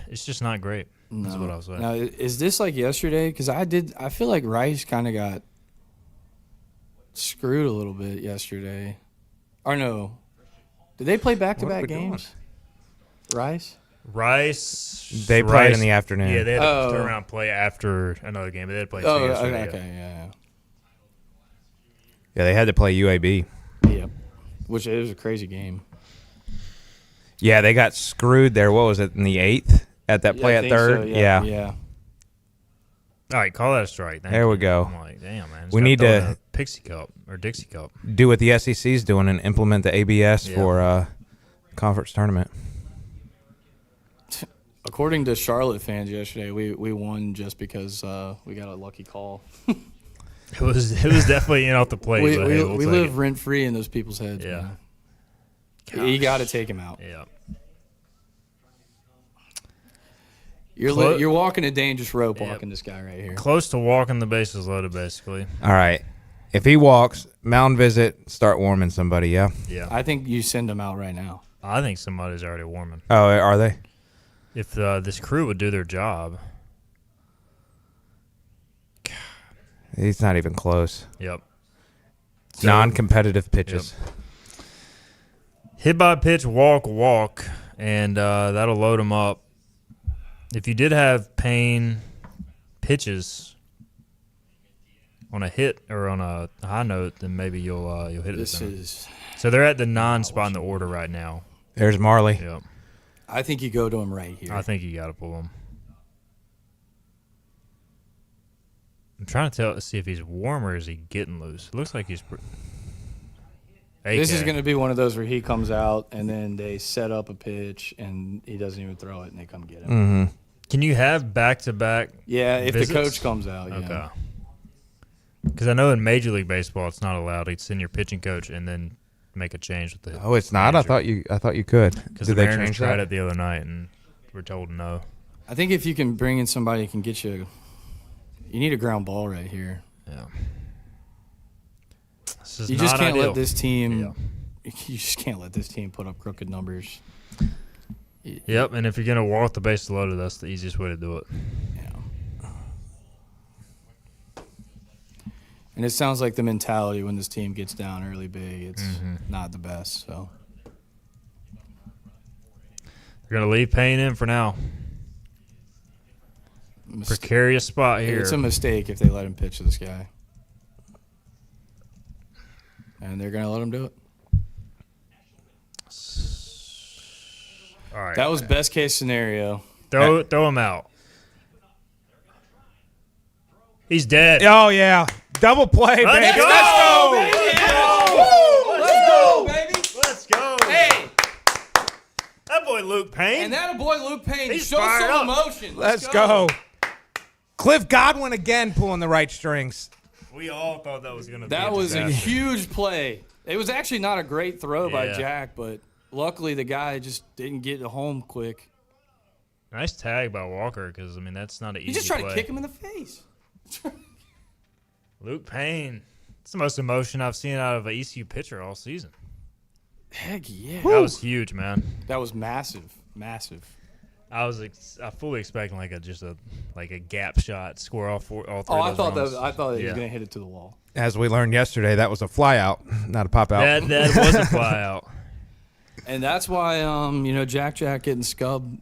It's just not great. That's what I'll say. Now, is this like yesterday? Because I feel like Rice kind of got screwed a little bit yesterday. Or no. Did they play back-to-back we doing? games? Rice? Rice. They played in the afternoon. Yeah, they had to turn around and play after another game, but they had to play 2 yesterday. Okay, yeah. Yeah, they had to play UAB. Yeah, which it was a crazy game. Yeah, they got screwed there. What was it, in the 8th at that play I at think third? so, yeah. All right, call that a strike. Thank There we you. go. I'm like, damn, man. We need to Pixie Cup or Dixie Cup. do what the SEC's doing and implement the ABS for conference tournament. According to Charlotte fans yesterday, we won just because we got a lucky call. It was definitely in off the plate. we but hey, we'll we take live it. rent free in those people's heads. Yeah. Man. You got to take him out. Yeah. You're walking a dangerous rope Yep. walking this guy right here. Close to walking the bases loaded, basically. All right. If he walks, mound visit, start warming somebody, yeah? Yeah. I think you send him out right now. I think somebody's already warming. Oh, are they? If this crew would do their job. He's not even close. Yep. Non-competitive pitches. Hit by pitch, walk, and that'll load them up. If you did have Payne pitches on a hit or on a high note, then maybe you'll hit This it. is. So they're at the 9 spot in the order right now. There's Marley. Yep. I think you go to him right here. I think you got to pull him. I'm trying to see if he's warm or is he getting loose. It looks like he's. This is going to be one of those where he comes out and then they set up a pitch and he doesn't even throw it and they come get him. Mm-hmm. Can you have back-to-back? Yeah, if visits? the coach comes out. Yeah. Okay. Because I know in Major League Baseball it's not allowed to send your pitching coach and then make a change with the. Oh, it's not. I thought you could. Because Did the they Mariners change tried that? it the other night and we're told no. I think if you can bring in somebody who can get you, you need a ground ball right here. Yeah. This is You just not can't ideal. let this team. Yeah. You just can't let this team put up crooked numbers. Yep, and if you're gonna walk the bases loaded, that's the easiest way to do it. Yeah. And it sounds like the mentality when this team gets down early big, it's not the best. So They're gonna leave Payne in for now. Precarious spot here. It's a mistake if they let him pitch to this guy. And they're going to let him do it. All right. That was best case scenario. Throw him out. He's dead. Oh, yeah. Double play, Let's baby. go! Let's go! Let's go, baby. Let's go. Hey. That boy Luke Payne. And that boy Luke Payne He's shows fired some up. emotion. Let's go. Cliff Godwin again pulling the right strings. We all thought that was going to be That was a disaster. huge play. It was actually not a great throw by Yeah. Jack, but luckily the guy just didn't get home quick. Nice tag by Walker because, I mean, that's not an easy He just tried play. to kick him in the face. Luke Payne. It's the most emotion I've seen out of an ECU pitcher all season. Heck yeah. That was huge, man. That was massive. Massive. I fully expecting like a gap shot, score all three. Oh, of I those thought runs. that he Yeah. was going to hit it to the wall. As we learned yesterday, that was a fly out, not a pop out. That was a fly out. And that's why Jack getting scubbed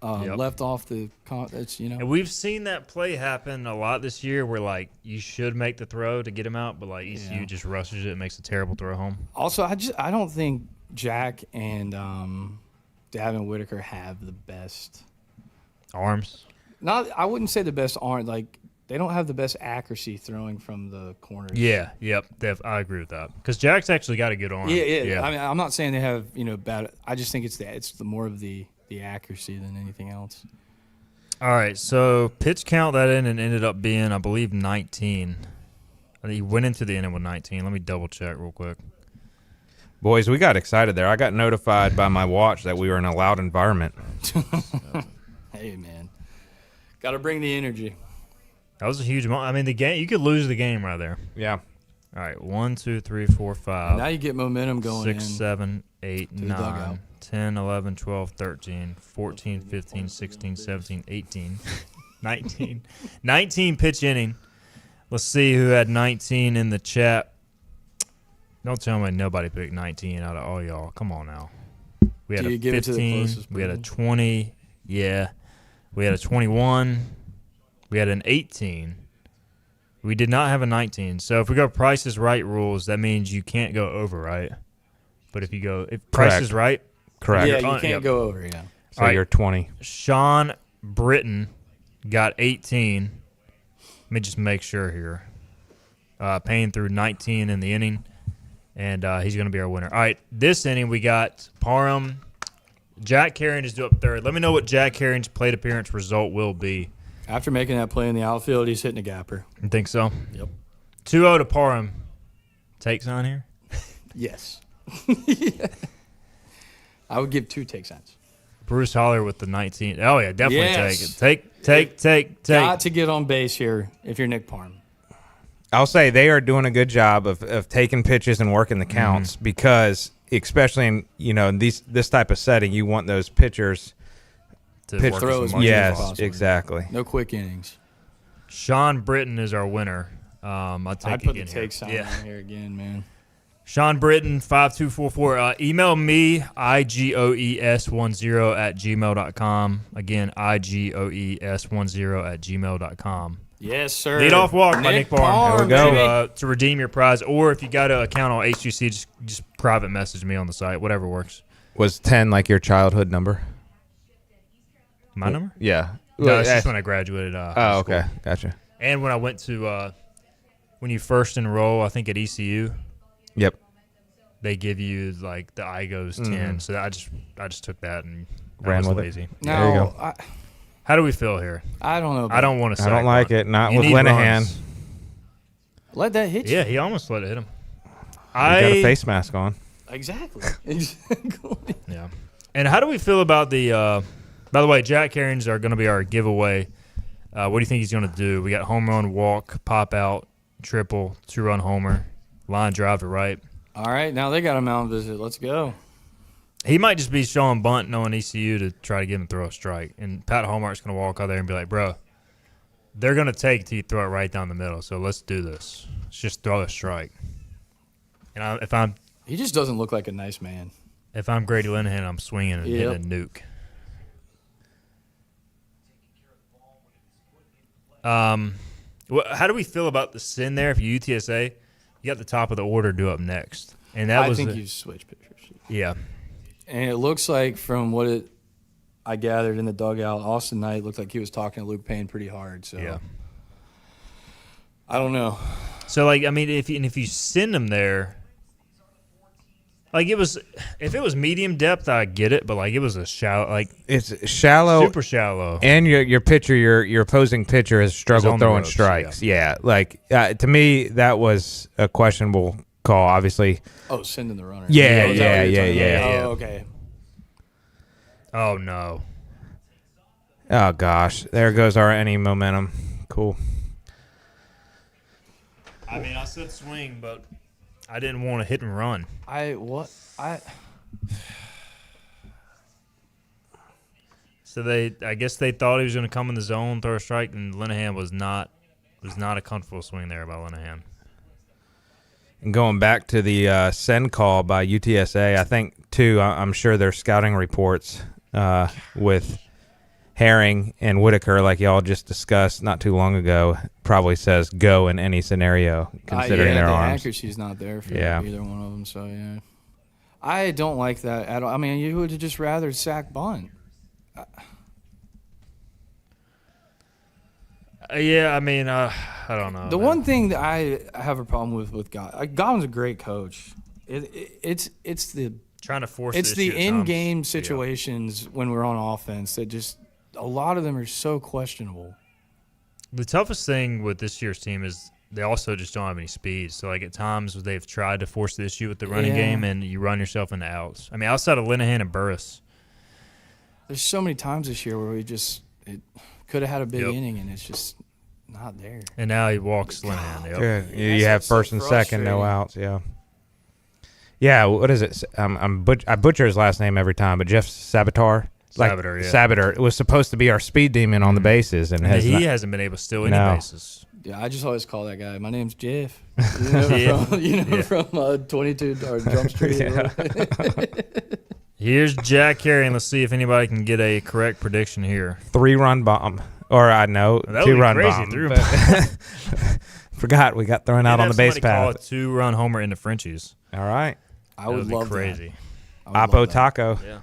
Yep. left off the it's And we've seen that play happen a lot this year where, like, you should make the throw to get him out, but, like, ECU just rushes it and makes a terrible throw home. Also, I don't think Jack and Davin Whitaker have the best. Arms. I wouldn't say the best arm. Like, they don't have the best accuracy throwing from the corners. Yeah, yep. I agree with that. Because Jack's actually got a good arm. Yeah. I mean, I'm not saying they have bad. I just think it's the more of the accuracy than anything else. All right, so pitch count that in and ended up being, I believe, 19. I think he went into the inning with 19. Let me double check real quick. Boys, we got excited there. I got notified by my watch that we were in a loud environment. Hey, man. Got to bring the energy. That was a huge moment. I mean, the game, you could lose the game right there. Yeah. All right, 1, 2, 3, 4, 5. Now you get momentum going 6, in. 7, 8, the dugout. 9, 10, 11, 12, 13, 14, 15, 16, 17, 18, 19. 19 pitch inning. Let's see who had 19 in the chat. Don't tell me nobody picked 19 out of all y'all. Come on now. We had Do a you give it to the 15. closest We had a person? 20. Yeah. We had a 21. We had an 18. We did not have a 19. So if we go Price is Right rules, that means you can't go over, right? But if Price Correct. is Right, Correct. Yeah, you Yep. can't go over. Yeah. So All right. you're 20. Sean Britton got 18. Let me just make sure here. Paying through 19 in the inning, and he's going to be our winner. All right, this inning we got Parham. Jack Carrion is due up third. Let me know what Jack Carrion's plate appearance result will be. After making that play in the outfield, he's hitting a gapper. You think so? Yep. 2-0 to Parham. Takes on here? Yes. I would give 2 take signs. Bruce Holler with the 19. Oh, yeah, definitely Yes. take it. Take. Got to get on base here if you're Nick Parham. I'll say they are doing a good job of taking pitches and working the counts because, especially in this type of setting, you want those pitchers. To Pitch work throw as as much much as Yes, possible. exactly. No quick innings. Sean Britton is our winner. I'll take I'd put the again take here. sign Yeah. on here again, man. Sean Britton, 5244. Email me, igoes10@gmail.com. Again, igoes10@gmail.com. Yes, sir. Lead off walk by Nick Parham. There we baby. To redeem your prize. Or if you got an account on HGC, just private message me on the site. Whatever works. Was 10 like your childhood number? My number? Yeah. No, it's just when I graduated. High Oh, school. okay. Gotcha. And when I went to, when you first enroll, I think at ECU, Yep. they give you like the IGOS 10. So I just took that and I Ran was with it. lazy. There you Now, go. How do we feel here? I don't know. I don't want to. I don't like it. Not with Linehan. Let that hit you. Yeah, he almost let it hit him. You got a face mask on. Exactly. Exactly. Yeah. And how do we feel about the? By the way, Jack Carrion's are going to be our giveaway. What do you think he's going to do? We got home run, walk, pop out, triple, 2-run homer, line drive to right. All right, now they got a mound visit. Let's go. He might just be showing bunt, knowing ECU to try to get him to throw a strike. And Pat Hallmark's going to walk out there and be like, bro, they're going to take till you throw it right down the middle. So let's do this. Let's just throw a strike. And He just doesn't look like a nice man. if I'm Grady Linehan, I'm swinging and hitting a nuke. How do we feel about the sin there? If you UTSA, you got the top of the order due up next, and that I was think you switch pitchers. yeah. And it looks like from what I gathered in the dugout, Austin Knight looked like he was talking to Luke Payne pretty hard. So Yeah. I don't know. So like, I mean, if you send them there, like if it was medium depth, I get it, but like it was a shallow, like It's shallow, super shallow. and your pitcher, your opposing pitcher has on struggled the throwing ropes, strikes. Yeah, like to me that was a questionable call. Obviously, Oh, sending the runner. Yeah, Oh, is that what you're talking yeah. about? Yeah. Oh, okay. Oh no. oh gosh, there goes our any momentum. Cool. I mean, I said swing, but I didn't want to hit and run. So I guess they thought he was going to come in the zone, throw a strike, and Linehan was not a comfortable swing there by Linehan. And going back to the send call by UTSA, I think too. I'm sure their scouting reports with Herring and Whitaker, like y'all just discussed not too long ago, probably says go in any scenario considering their the arms. accuracy's not there for Yeah. either one of them. So yeah, I don't like that at all. I mean, you would have just rather sack bunt. Yeah, I mean, I don't know. The man. one thing that I have a problem with Godwin's a great coach. It's the trying to force it's the the issue at times. in-game Yeah. situations when we're on offense that just a lot of them are so questionable. The toughest thing with this year's team is they also just don't have any speed. So, like, at times they've tried to force the issue with the running Yeah. game, and you run yourself into outs. I mean, outside of Linehan and Burris. There's so many times this year where it could have had a big Yep. inning and it's just not there. And now he walks Linehan. Yep. Yeah, you That's have so first and second, no frustrating. outs. Yeah. Yeah, what is it? I butcher his last name every time, but Jeff Sabatar. Sabater, yeah. Sabater. It was supposed to be our speed demon on the bases, and has He not- hasn't been able to steal any No. bases. Yeah, I just always call that guy. My name's Jeff. You know, Yeah. from 22 or Jump Street. Yeah. Here's Jack Carey. Let's see if anybody can get a correct prediction here. 3-run bomb. Or I know, That would be 2-run crazy, bomb. 3-run but- Forgot we got thrown out on the base Call a path. 2-run homer into Frenchies. All right. I would That love be crazy. that. I would Oppo love that. Taco. Yeah.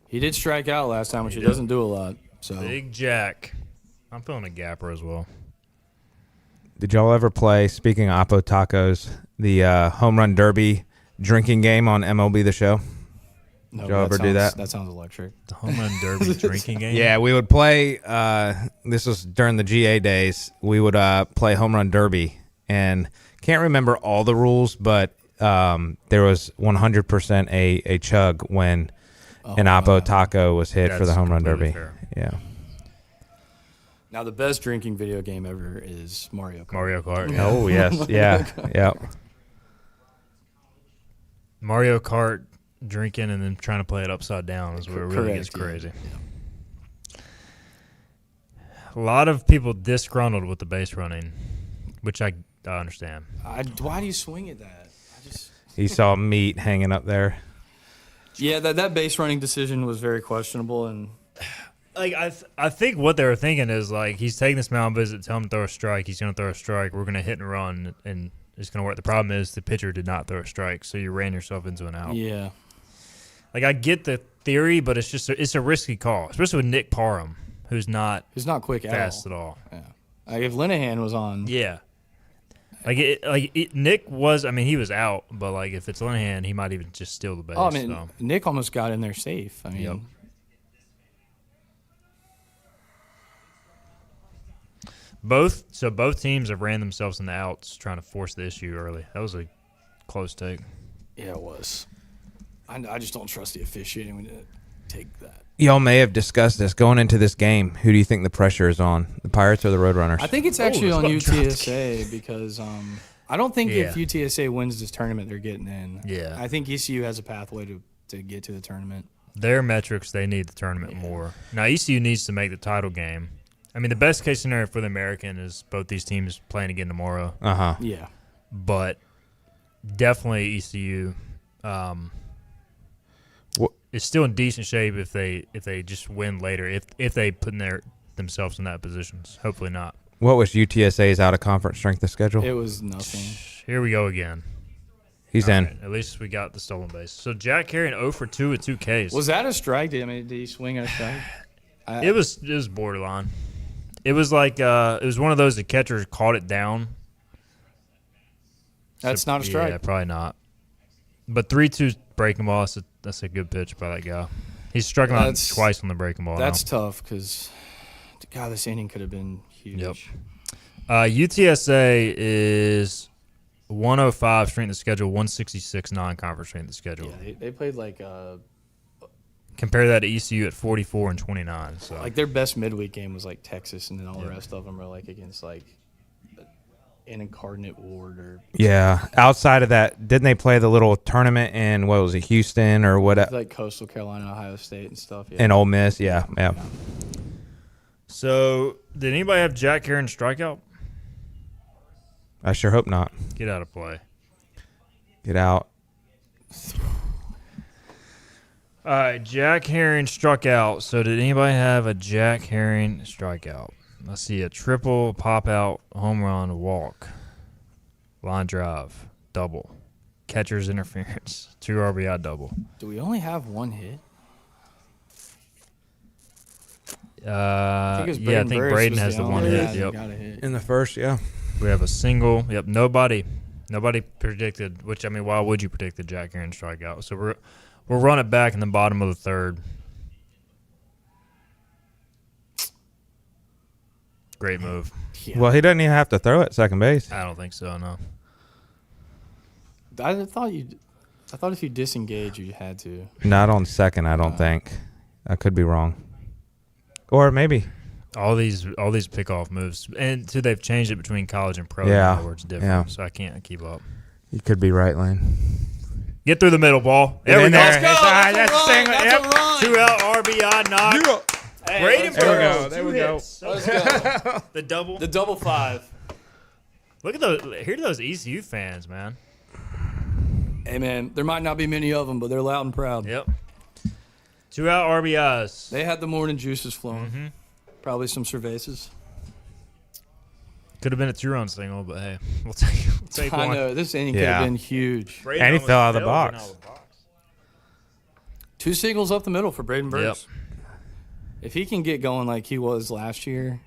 He did strike out last time, which he did. doesn't do a lot. So Big Jack. I'm feeling a gapper as well. Did y'all ever play, speaking of Oppo Tacos, the home run derby drinking game on MLB The Show? no, Did y'all ever do that? That sounds electric. The home run derby drinking game? Yeah, we would play. This was during the GA days. We would play home run derby, and can't remember all the rules, but there was 100% a chug when an Oppo Taco was hit for That's the home run completely derby. fair. Yeah, Now the best drinking video game ever is Mario Kart. Mario Kart. Oh yes, yeah, yeah. Mario Kart drinking and then trying to play it upside down is where it really gets Correct, yeah. crazy. A lot of people disgruntled with the base running, which I understand. Why do you swing at that? He saw meat hanging up there. Yeah, that base running decision was very questionable, and Like I think what they were thinking is like he's taking this mound visit, tell him to throw a strike. He's going to throw a strike. We're going to hit and run, and it's going to work. The problem is the pitcher did not throw a strike, so you ran yourself into an out. yeah, Like I get the theory, but it's a risky call, especially with Nick Parham, who's not he's not quick fast at at all. Yeah, like if Linehan was on, Yeah. Nick was. I mean, he was out, but like if it's Linehan, he might even just steal the base. oh, I mean, so. Nick almost got in there safe. I mean, Yep. Both teams have ran themselves in the outs trying to force the issue early. That was a close take. yeah, it was. I just don't trust the officiating when to take that. Y'all may have discussed this going into this game. Who do you think the pressure is on, the Pirates or the Roadrunners? I think it's actually it's on about to drop the UTSA because I don't think if Yeah. UTSA wins this tournament, they're getting in. Yeah. I think ECU has a pathway to get to the tournament. Their metrics, they need the tournament more. Now ECU needs to make the title game. I mean, the best case scenario for the American is both these teams playing again tomorrow. Uh-huh. Yeah. But definitely ECU is still in decent shape if they just win later. If they put themselves in that positions. Hopefully not. What was UTSA's out-of-conference strength of schedule? It was nothing. Here we go again. He's All in. right, at least we got the stolen base. So Jack carrying 0 for 2 with 2 Ks. Was that a strike? Did he swing at a strike? It was borderline. It was like it was one of those the catcher caught it down. That's not a strike. Yeah, probably not. But 3-2 breaking ball. That's a good pitch by that guy. He's struck him out twice on the breaking ball. That's tough because, God, this inning could have been huge. Yep. UTSA is 105 strength of schedule, 166 non-conference strength of schedule. Yeah, they played like Compare that to ECU at 44 and 29. So like their best midweek game was like Texas, and then all the rest of them are like against like an Incarnate Ward or Yeah. Outside of that, didn't they play the little tournament in, what was it, Houston or what? like Coastal Carolina, Ohio State, and stuff. Yeah. In Ole Miss? Yeah. So did anybody have Jack Heron strikeout? I sure hope not. Get out of play. Get out. All right, Jack Herring struck out. So did anybody have a Jack Herring strikeout? I see a triple, pop out, home run, walk, line drive, double, catcher's interference, 2 RBI double. Do we only have one hit? I think Braden Burris Braden was has the only one guy hit. that Yep. got a hit. In the first, yeah. We have a single. Yep. Nobody predicted. Which I mean, why would you predict the Jack Herring strikeout? So we'll run it back in the bottom of the third. Great move. Yeah. Well, he doesn't even have to throw it second base. I don't think so. No. I thought if you disengage, you had to. Not on second, I don't think. I could be wrong. Or maybe. All these pickoff moves, and too, they've changed it between college and pro. Yeah. Where it's different, Yeah. so I can't keep up. You could be right, Lane. Get through the middle, ball. There Get we in go. there. Let's go. It's all right. That's a That's run. single. That's Yep. a run. 2 out RBI knock. Braden let's There we Burris, go. There we 2 go. hits. Let's go. The double. The double 5. Look at those. Here are those ECU fans, man. Hey, man, there might not be many of them, but they're loud and proud. Yep. 2 out RBIs. They had the morning juices flowing. Probably some cervezas. Could have been a 2-run single, but hey, we'll take I one. know. This inning could have been huge. Braden And he almost fell out of the fell getting box. out of the box. 2 singles up the middle for Braden Burris. If he can get going like he was last year,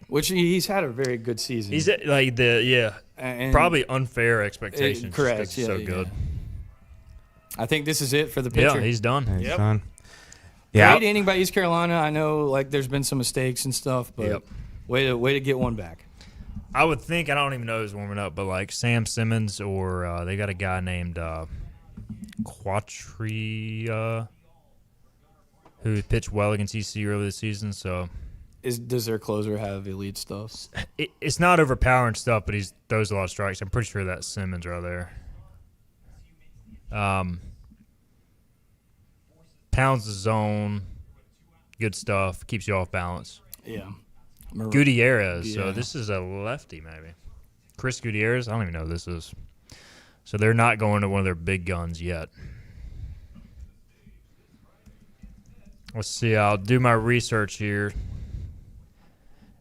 which he's had a very good season. He's at, like And probably unfair expectations. correct, Just 'cause he's so yeah, good. I think this is it for the pitcher. Yeah, he's done. He's done. Yeah. Great inning by East Carolina. I know like there's been some mistakes and stuff, but way to get one back. I would think, I don't even know who's warming up, but like Sam Simmons or they got a guy named Quattri who pitched well against ECU earlier this season. So Does their closer have elite stuff? it's not overpowering stuff, but he throws a lot of strikes. I'm pretty sure that's Simmons right there. Pounds the zone, good stuff, keeps you off balance. Yeah. Gutierrez, so Yeah. this is a lefty maybe. Chris Gutierrez, I don't even know who this is. So they're not going to one of their big guns yet. Let's see, I'll do my research here.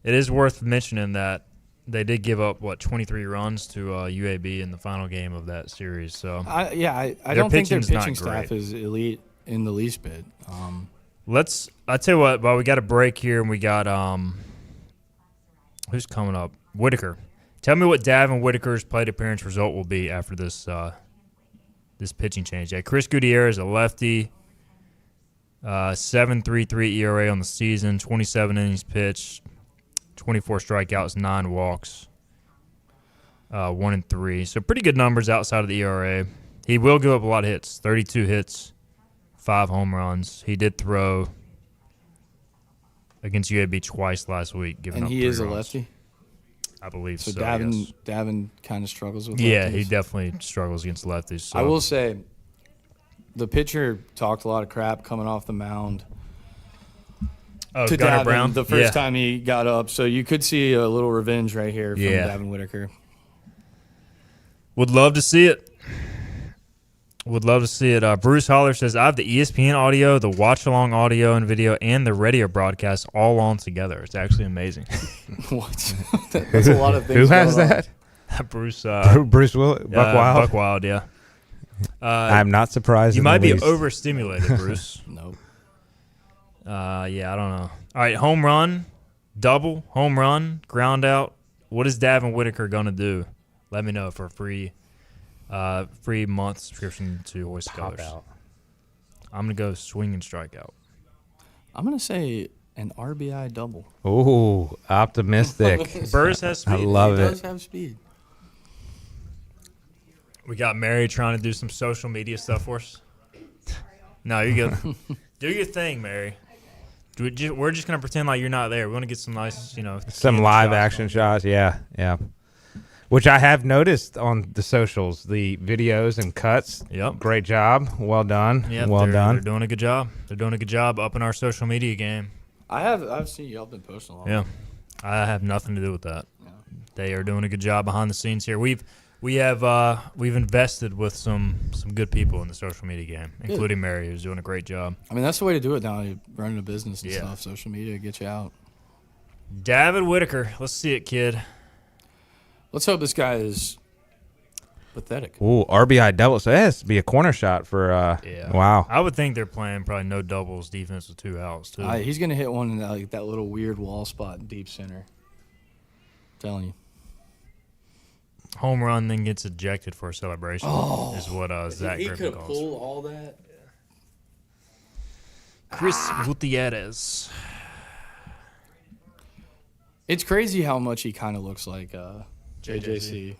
It is worth mentioning that they did give up, 23 runs to UAB in the final game of that series. So I Their don't think their pitching's not pitching staff great. is elite in the least bit. I tell you what, we got a break here, and we got who's coming up? Whitaker. Tell me what Davin Whitaker's plate appearance result will be after this this pitching change. Yeah, Chris Gutierrez, a lefty, 7.33 ERA on the season, 27 innings pitched, 24 strikeouts, 9 walks, 1-3. So pretty good numbers outside of the ERA. He will give up a lot of hits, 32 hits, 5 home runs. He did throw against UAB twice last week, giving And up he 3 is a runs. lefty. I believe so. So yes. Davin kind of struggles with Yeah, lefties. he definitely struggles against lefties. So. I will say the pitcher talked a lot of crap coming off the mound to Gunnar Davin Brown the first time he got up. So you could see a little revenge right here from Davin Whitaker. Would love to see it. Would love to see it. Bruce Holler says, I have the ESPN audio, the watch-along audio and video, and the radio broadcast all on together. It's actually amazing. What? That's a lot of things. Who has going on. that? Bruce Bruce Buck Wild. Buck Wild, yeah. I'm not surprised. You in might the be least. overstimulated, Bruce. Nope. Yeah, I don't know. All right, home run, double, home run, ground out. What is Davin Whitaker going to do? Let me know for a free month subscription to Hoist Pop Scholars. out. I'm going to go swing and strikeout. I'm going to say an RBI double. Ooh, optimistic. Burris has speed. I love He it. does have speed. We got Mary trying to do some social media stuff for us. No, you're good. Do your thing, Mary. We're just going to pretend like you're not there. We want to get some nice, Some candid live shots action on. shots. Yeah. Which I have noticed on the socials, the videos and cuts. Yep. Great job. Well done. Yep, well they're done. doing a good job. They're doing a good job upping our social media game. I've seen y'all been posting a lot. Yeah. I have nothing to do with that. Yeah. They are doing a good job behind the scenes here. We've invested with some good people in the social media game, including Mary, who's doing a great job. I mean, that's the way to do it now. You're running a business and Yeah. stuff. Social media get you out. Davin Whitaker, let's see it, kid. Let's hope this guy is pathetic. Ooh, RBI double. So it has to be a corner shot for. Yeah. Wow. I would think they're playing probably no doubles defense with 2 outs too. He's going to hit one in that little weird wall spot in deep center. telling you. Home run, then gets ejected for a celebration. Is what Zach he Griffin could have calls. pulled all that. Chris Gutierrez. It's crazy how much he kind of looks like JJC.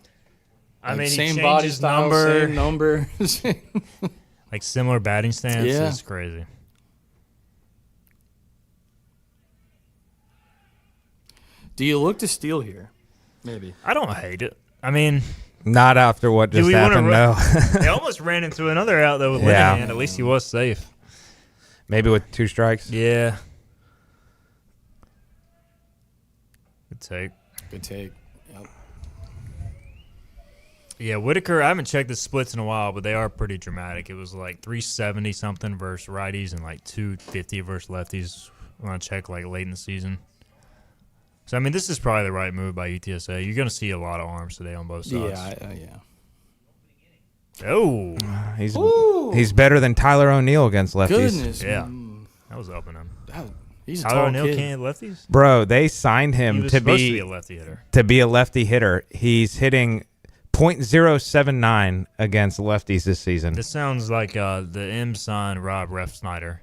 I Like, mean, same he changed body his style, number, same number. like similar batting stance. Yeah. It's crazy. Do you look to steal here? Maybe. I don't hate it. I mean, Not after what do just we want to happened, no. They almost ran into another out though with Yeah. Linehan. At least he was safe. Maybe with 2 strikes. Yeah. Good take. Good take. Yep. Yeah, Whitaker, I haven't checked the splits in a while, but they are pretty dramatic. It was like 370 something versus righties and like 250 versus lefties when I checked like late in the season. So, I mean, this is probably the right move by UTSA. You're going to see a lot of arms today on both sides. Yeah. Oh. He's better than Tyler O'Neill against lefties. Goodness. Yeah. That was up in him. He's a Tyler tall O'Neill kid. can't hit lefties? Bro, they signed He him was to supposed to be be a lefty hitter. lefty hitter. He's hitting .079 against lefties this season. This sounds like the M signed Rob Ref Snyder,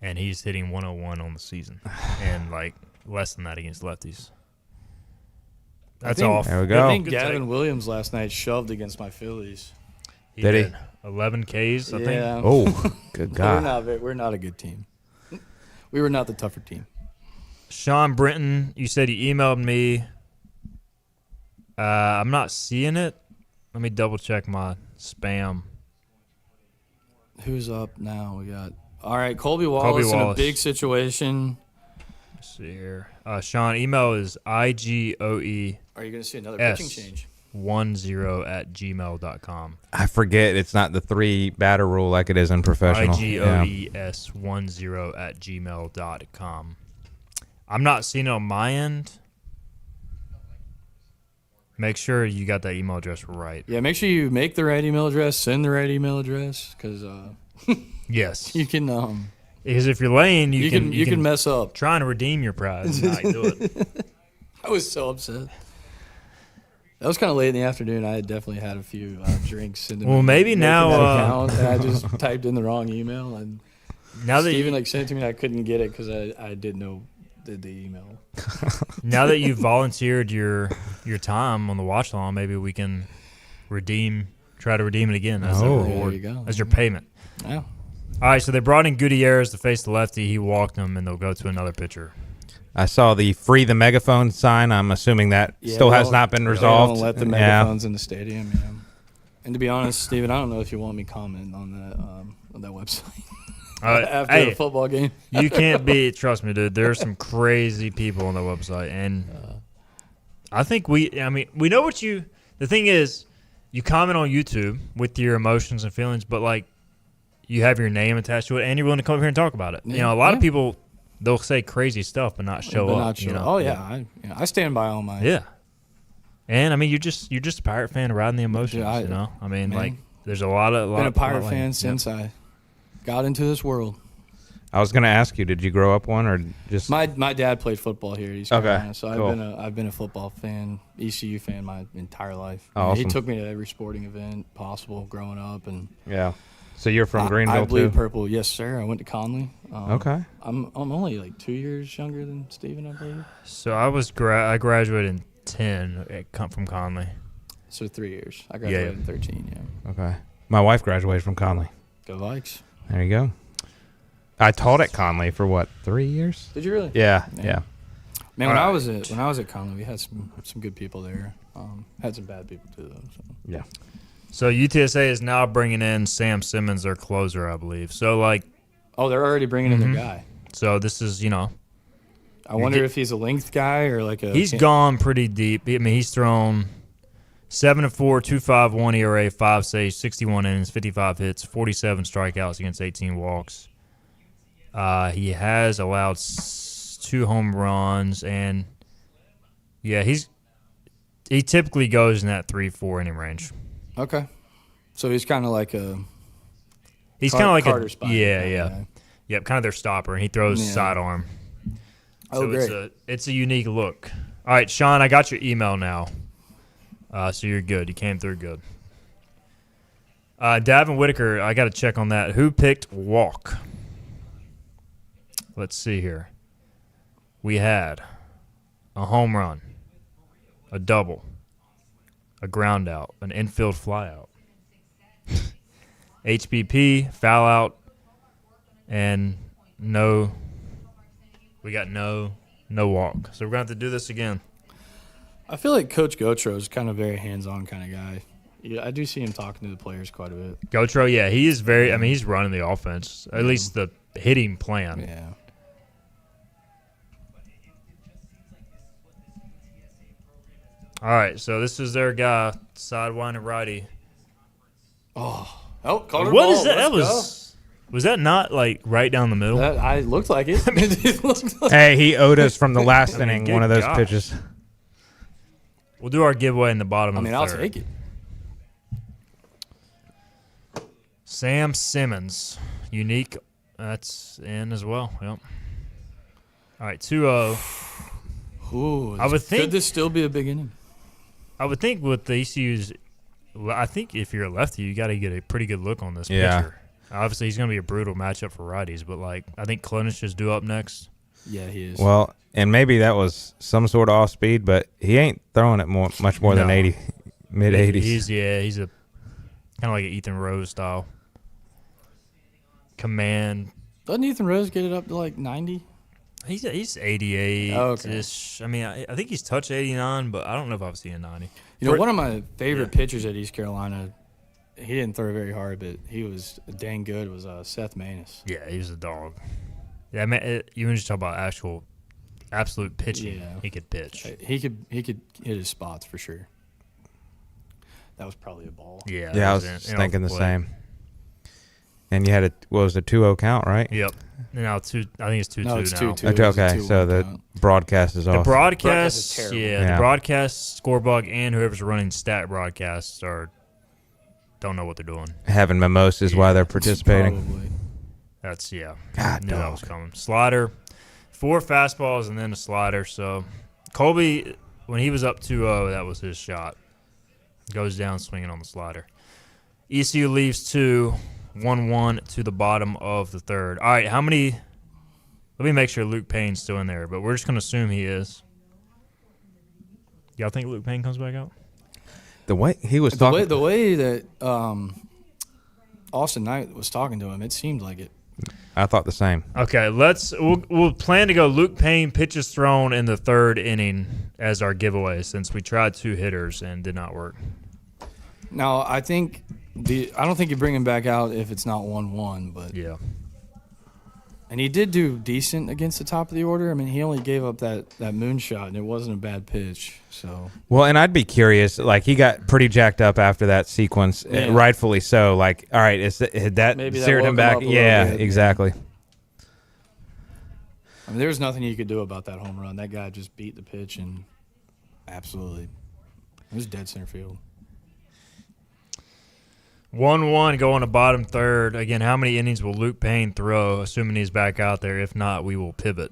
and he's hitting 101 on the season, and like less than that against lefties. That's off. There we go. I think Good Gavin take. Williams last night shoved against my Phillies. Did he? 11 Ks, I think. Yeah. Oh, good God. We're not a good team. We were not the tougher team. Sean Brinton, you said you emailed me. I'm not seeing it. Let me double check my spam. Who's up now? We got all right. Colby Wallace in a big situation. Let's see here. Sean, email is IGOE10 Are you going to see another pitching change? @gmail.com. I forget it's not the 3 batter rule like it is in professional. IGOES10 @gmail.com. I'm not seeing it on my end. Make sure you got that email address right. Yeah, make sure you make the right email address, send the right email address, because Yes. you can Because if you're lame, you can mess up. try and redeem your prize. And not do it. I was so upset. That was kind of late in the afternoon. I had definitely had a few drinks. In the Well, maybe now, account, and I just typed in the wrong email, and Now that Steven sent it to me. I couldn't get it because I didn't know the email. now that you volunteered your time on the watch along, maybe we can try to redeem it again as a Oh. reward, There you go. as your payment. Yeah. All right, so they brought in Gutierrez to face the lefty. He walked him, and they'll go to another pitcher. I saw the free the megaphone sign. I'm assuming that still has not been resolved. Don't let the megaphones in the stadium. Yeah. And to be honest, Steven, I don't know if you want me commenting on that website after the football game. You can't beat. Trust me, dude. There's some crazy people on the website, and I think we know what you. The thing is, you comment on YouTube with your emotions and feelings, but like you have your name attached to it, and you're willing to come up here and talk about it. You know, a lot of people they'll say crazy stuff but not show up. You know? Oh yeah, I stand by all my. Yeah. And I mean, you're just a Pirate fan riding the emotions. Yeah, you know, I mean, man. like there's a lot. Been a Pirate fan since I got into this world. I was going to ask you, did you grow up one or just? My dad played football here. He's Okay, so cool. I've been a football fan, ECU fan my entire life. Oh, He awesome. took me to every sporting event possible growing up, and Yeah. So you're from Greenville I blew too? purple. Yes, sir. I went to Conley. Okay. I'm only like 2 years younger than Steven, I believe. So I graduated in 10 from Conley. So 3 years. I graduated in 13. Yeah. Okay. My wife graduated from Conley. Go Vikes. There you go. I taught at Conley for what, 3 years? Did you really? Yeah. Yeah. Yeah. Man, All when I right. was at Conley, we had some good people there. Had some bad people too, though. So. Yeah. So UTSA is now bringing in Sam Simmons, their closer, I believe. So like, Oh, they're already bringing in their guy. so this is I wonder if he's a length guy or like a. he's gone pretty deep. I mean, he's thrown 7-4, 2.51 ERA, 5 saves, 61 innings, 55 hits, 47 strikeouts against 18 walks. He has allowed 2 home runs, and yeah, he typically goes in that 3-4 inning range. Okay. So he's kind of like a. He's kind of like Carter a spot. yeah. Yep, kind of their stopper, and he throws Yeah. sidearm. Oh, So great. it's a unique look. All right, Sean, I got your email now. So you're good. You came through good. Davin Whitaker, I got to check on that. Who picked walk? Let's see here. We had a home run, a double, a ground out, an infield fly out, HBP, foul out, and we got no walk. So we're going to have to do this again. I feel like Coach Gotro is kind of a very hands-on kind of guy. Yeah, I do see him talking to the players quite a bit. Gotro, yeah, he is very – I mean, he's running the offense, at least the hitting plan. Yeah. All right, so this is their guy, sidewinder righty. Oh, caught her What ball. is that? Let's Was that not like right down the middle? go. I looked like it. It looked like Hey, he owed us from the last I mean, inning good one of those gosh. pitches. We'll do our giveaway in the bottom of the I'll third. take it. Sam Simmons, unique. That's in as well. Yep. All right, 2-0. Ooh, I would think- could this still be a big inning? I would think with the ECU's, I think if you're a lefty, you got to get a pretty good look on this Yeah. pitcher. Obviously, he's going to be a brutal matchup for righties, but like I think Klinisch is due up next. Yeah, he is. Well, and maybe that was some sort of off speed, but he ain't throwing it much more than No. 80, mid 80s. He's a kind of like an Ethan Rose style command. Doesn't Ethan Rose get it up to like 90? He's 88. Oh, okay. I mean, I think he's touched 89, but I don't know if I've seen a 90. You know, one of my favorite pitchers at East Carolina, he didn't throw very hard, but he was dang good, was Seth Maness. Yeah, he's a dog. Yeah, man, you when you talk about absolute pitching, Yeah. he could pitch. He could hit his spots for sure. That was probably a ball. Yeah, Yeah, I was thinking the same. And you had a 2-0 count, right? Yep. Now I think it's 2-2 No, it's now. 2-2. It was a Okay, so 2-1 the count. broadcast is The off. broadcast, is terrible. Yeah. the broadcast, scorebug, and whoever's running stat broadcasts don't know what they're doing. Having mimosas while they're participating. Probably. That's God, knew that dog. was coming. Slider, 4 fastballs and then a slider. So Colby, when he was up 2-0, that was his shot. Goes down swinging on the slider. ECU leaves 1-1 to the bottom of the third. All right, how many? Let me make sure Luke Payne's still in there, but we're just going to assume he is. Y'all think Luke Payne comes back out? The way he was The talking. way that Austin Knight was talking to him, it seemed like it. I thought the same. Okay, we'll plan to go Luke Payne pitches thrown in the third inning as our giveaway since we tried 2 hitters and did not work. Now, I don't think you bring him back out if it's not 1-1, but Yeah. and he did do decent against the top of the order. I mean, he only gave up that moonshot, and it wasn't a bad pitch. So Well, and I'd be curious. Like, he got pretty jacked up after that sequence, Yeah. rightfully so. Like, all right, had that Maybe that seared woke him him back? up a little Yeah, bit. exactly. I mean, there was nothing you could do about that home run. That guy just beat the pitch and absolutely, it was dead center field. 1-1 going to bottom third. Again, how many innings will Luke Payne throw, assuming he's back out there? If not, we will pivot.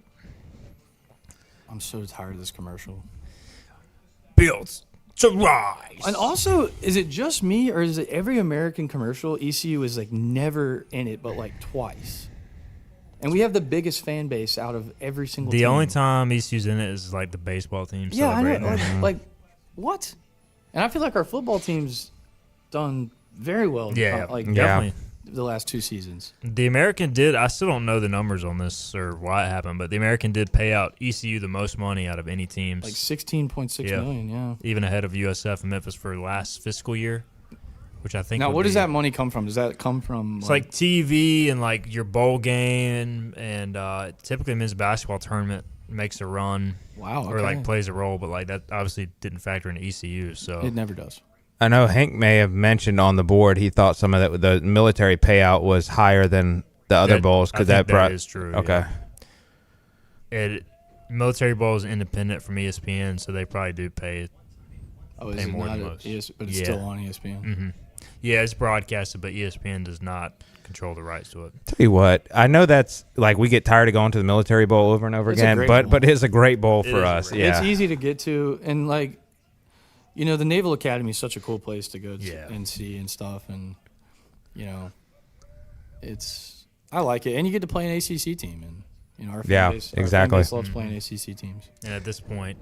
I'm so tired of this commercial. Built to rise. And also, is it just me, or is it every American commercial, ECU is like never in it, but like twice? And we have the biggest fan base out of every single team. The only time ECU's in it is like the baseball team Yeah, I celebrating. know. Like, what? And I feel like our football team's done very well. Yeah, like definitely. the last 2 seasons. The American did, I still don't know the numbers on this or why it happened, but the American did pay out ECU the most money out of any teams. Like 16.6 Yeah. million, yeah. Even ahead of USF and Memphis for last fiscal year, which I think Now, would where does be- that money come from? Does that come from? It's like TV and like your bowl game, and typically men's basketball tournament makes a run wow, or okay. like plays a role, but like that obviously didn't factor into ECU. So It never does. I know Hank may have mentioned on the board he thought some of the military payout was higher than the other That- bowls I because think that brought. that is true. Okay. yeah. Military Bowl is independent from ESPN, so they probably do pay. Oh, Pay is it more not? than most. But it's Yeah. still on ESPN. Mm-hmm. Yeah, it's broadcasted, but ESPN does not control the rights to it. Tell you what, I know that's like we get tired of going to the military bowl over and over It's a again, great but bowl. but it's a great bowl It for is a us. great Yeah. It's easy to get to, and like, you know, the Naval Academy is such a cool place to go to Yeah. and see and stuff, and you know, I like it, and you get to play an ACC team, and you know, our fan Yeah, base, our exactly. fan base loves playing ACC teams. And at this point,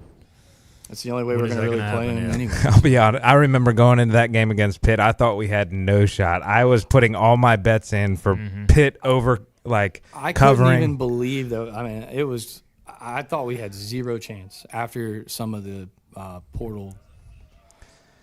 That's the only way When we're is going to that really gonna play happen? them Yeah. anyway. I'll be honest. I remember going into that game against Pitt. I thought we had no shot. I was putting all my bets in for Pitt over like I covering. couldn't even believe though. I mean, it was. I thought we had zero chance after some of the portal.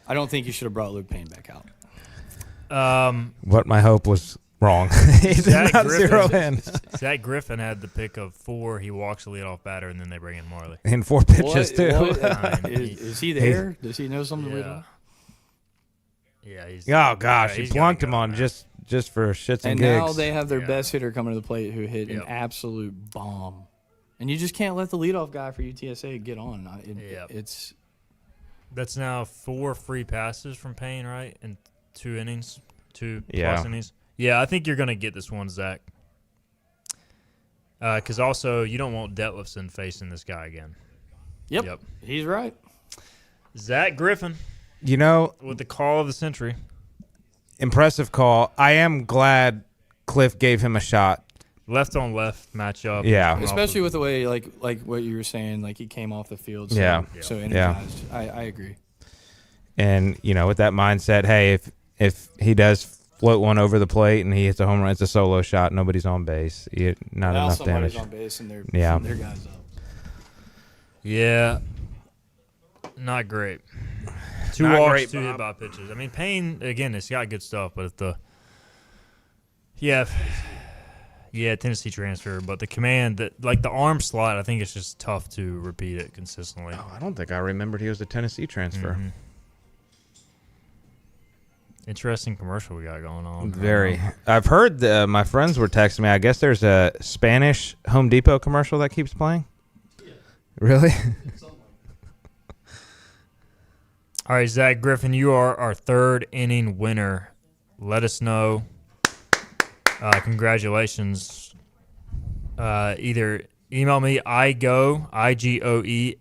I don't think you should have brought Luke Payne back out. What my hope was Wrong. He did Zach not zero Griffin. in. Zach Griffin had the pick of 4. He walks the leadoff batter, and then they bring in Marley. In 4 pitches, too. I mean, Is he there? Does he know something? Yeah. Yeah, he's. Oh, gosh. yeah, He he's plunked gotta him go, on man. just for shits and And gigs. now they have their Yeah. best hitter coming to the plate who hit an Yep. absolute bomb. And you just can't let the leadoff guy for UTSA get on. Yep. It's That's now 4 free passes from Payne, right? In 2 innings, 2 Yeah. plus innings. Yeah, I think you're gonna get this one, Zach. Because also you don't want Detlefson facing this guy again. yep. He's right. Zach Griffin You know, with the call of the century. impressive call. I am glad Cliff gave him a shot. Left on left matchup. Yeah. Especially with the way like what you were saying, like he came off the field so, Yeah. so Yeah. energized. I agree. And, you know, with that mindset, hey, if he does float one over the plate and he hits a home run, it's a solo shot, nobody's on base. Not Now enough somebody's damage. on base and they're Yeah. their guys up. Yeah. Not great. 2 Not walks, great, 2 hit Bob. by pitches. I mean, Payne, again, it's got good stuff, but if the yeah, Tennessee transfer, but the command, that like the arm slot, I think it's just tough to repeat it consistently. Oh, I don't think I remembered he was a Tennessee transfer. Mhm. Interesting commercial we got going on. Very. I've heard my friends were texting me. I guess there's a Spanish Home Depot commercial that keeps playing. Yeah. Really? All right, Zach Griffin, you are our 3rd inning winner. Let us know. Congratulations. Either email me IGOES10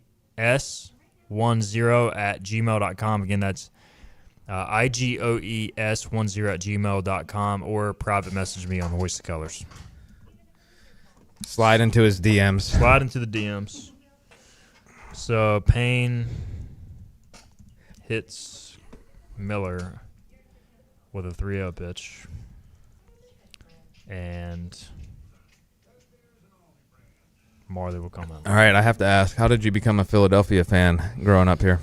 @gmail.com. Again, that's IGOES10 @gmail.com, or private message me on Voice of Colors. Slide into his DMs. Slide into the DMs. So Payne hits Miller with a 3-0 pitch. And Marley will come out. All right, I have to ask, how did you become a Philadelphia fan growing up here?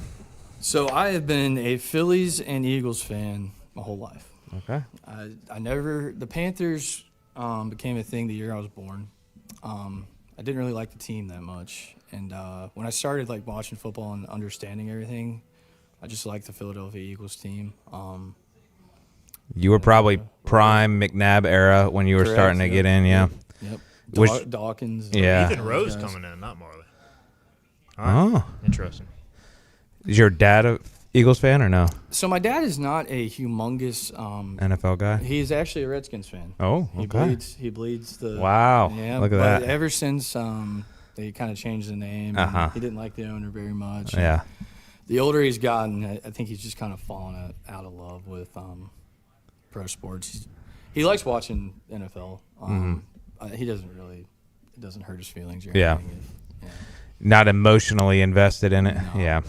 So I have been a Phillies and Eagles fan my whole life. Okay. The Panthers became a thing the year I was born. I didn't really like the team that much, and when I started like watching football and understanding everything, I just liked the Philadelphia Eagles team. You were probably prime McNabb era when you were Correct, starting to yeah. get in, yeah. Yep. Which- Dawkins. Yeah. Ethan Rose Guys. coming in, not Marley. All right. Oh. Interesting. Is your dad a Eagles fan or no? So my dad is not a humongous. NFL guy? He's actually a Redskins fan. Oh, He okay. bleeds. He bleeds the. Wow. Yeah, Look at but that. ever since they kind of changed the name, and Uh-huh. he didn't like the owner very much. Yeah. The older he's gotten, I think he's just kind of fallen out of love with pro sports. He likes watching NFL. He doesn't really. It doesn't hurt his feelings. Or Yeah. anything if- Not emotionally invested in it. No. Yeah.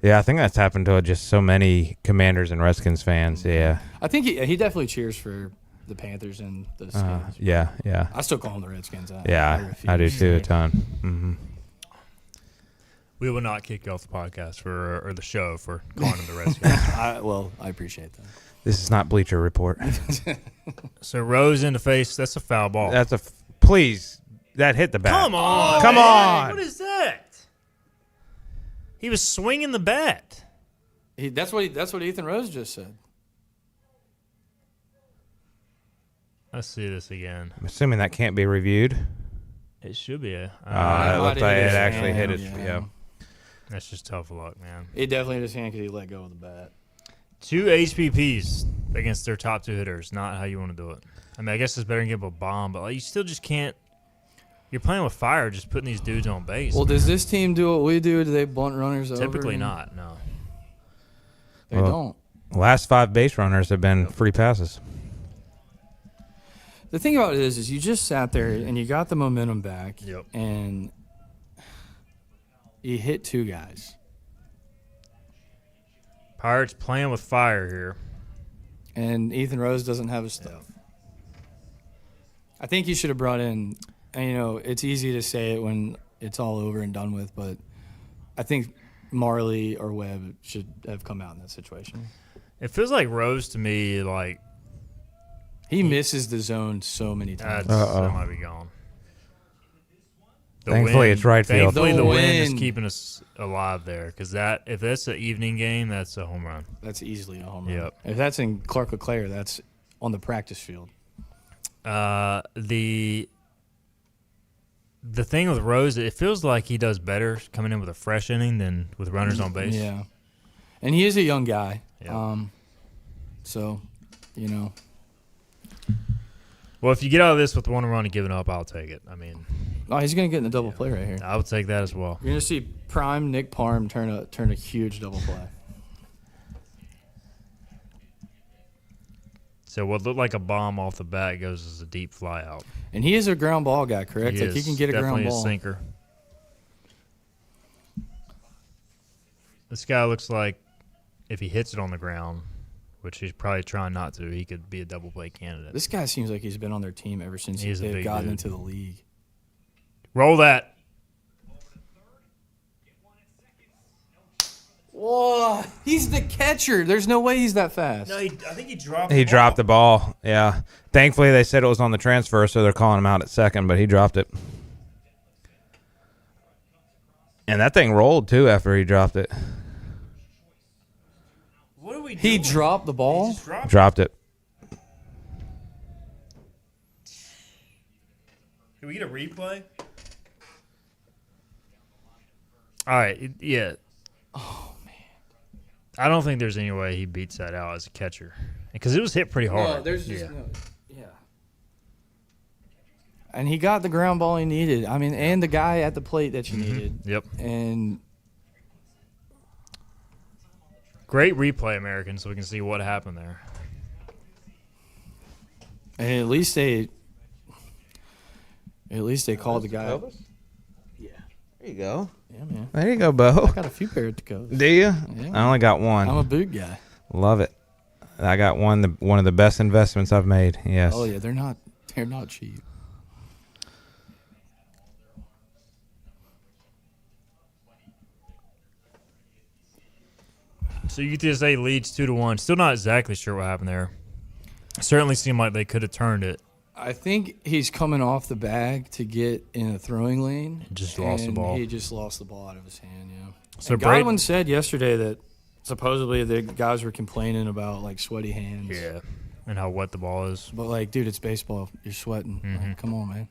Yeah, I think that's happened to just so many Commanders and Redskins fans. Yeah. I think he definitely cheers for the Panthers and the Skins. Yeah, yeah. I still call them the Redskins. Yeah, I do refuse. too a ton. Mm-hmm. We will not kick off the podcast or the show for calling them the Redskins. I appreciate that. This is not Bleacher Report. So Rose in the face, that's a foul ball. That's please, that hit the bat. Come on. Come man. on. What is that? He was swinging the bat. That's what Ethan Rose just said. Let's see this again. I'm assuming that can't be reviewed. It should be a. It might looked have like hit it his actually hit hand, his. yeah. Yeah. That's just tough luck, man. It definitely hit his hand because he let go of the bat. 2 HPPs against their top 2 hitters. Not how you want to do it. I mean, I guess it's better than give up a bomb, but like, you still just can't. You're playing with fire, just putting these dudes on base. Well, does this team do what we do? Do they bunt runners over? Typically not. No. They Well, don't. Last 5 base runners have been free passes. The thing about it is you just sat there and you got the momentum back. Yep. And you hit 2 guys. Pirates playing with fire here. And Ethan Rose doesn't have his stuff. I think you should have brought in, and it's easy to say it when it's all over and done with, but I think Marley or Webb should have come out in that situation. It feels like Rose to me, like He misses the zone so many times. That might be gone. Thankfully, it's right field. Thankfully, the wind is wind. keeping us alive there because if that's an evening game, that's a home run. That's easily a home run. Yep. If that's in Clark LeClaire, that's on the practice field. The thing with Rose, it feels like he does better coming in with a fresh inning than with runners on base. Yeah. And he is a young guy. Yep. So, you know. Well, if you get out of this with one run and giving up, I'll take it. I mean, Oh, he's going to get in a double play right here. I would take that as well. You're going to see prime Nick Parham turn a huge double play. So what looked like a bomb off the bat goes as a deep fly out. And he is a ground ball guy, correct? Like he can get a ground Definitely ball. a sinker. This guy looks like if he hits it on the ground, which he's probably trying not to, he could be a double play candidate. This guy seems like he's been on their team ever since He's a they've big gotten dude. into the league. Roll that. Whoa, he's the catcher. There's no way he's that fast. No, I think he dropped. He dropped the ball. Yeah. Thankfully, they said it was on the transfer, so they're calling him out at second, but he dropped it. And that thing rolled, too, after he dropped it. What are we doing? He dropped the ball? He just dropped it. Dropped it. Can we get a replay? All right. Yeah. Oh, man. I don't think there's any way he beats that out as a catcher because it was hit pretty hard. No, there's just no. Yeah. And he got the ground ball he needed. I mean, and the guy at the plate that you needed. Yep. And Great replay, American, so we can see what happened there. at least they called the guy. Yeah. There you go. Yeah, man. There you go, Bo. I got a few pair of Tacos. Do you? Yeah. I only got one. I'm a boot guy. Love it. I got one of the best investments I've made. Yes. Oh yeah, they're not cheap. So UTSA leads 2-1. Still not exactly sure what happened there. Certainly seemed like they could have turned it. I think he's coming off the bag to get in a throwing lane. Just lost the and ball. He just lost the ball out of his hand, yeah. So And Godwin said yesterday that supposedly the guys were complaining about, like, sweaty hands. Yeah, and how wet the ball is. But, like, dude, it's baseball. You're sweating. Like, come on, man.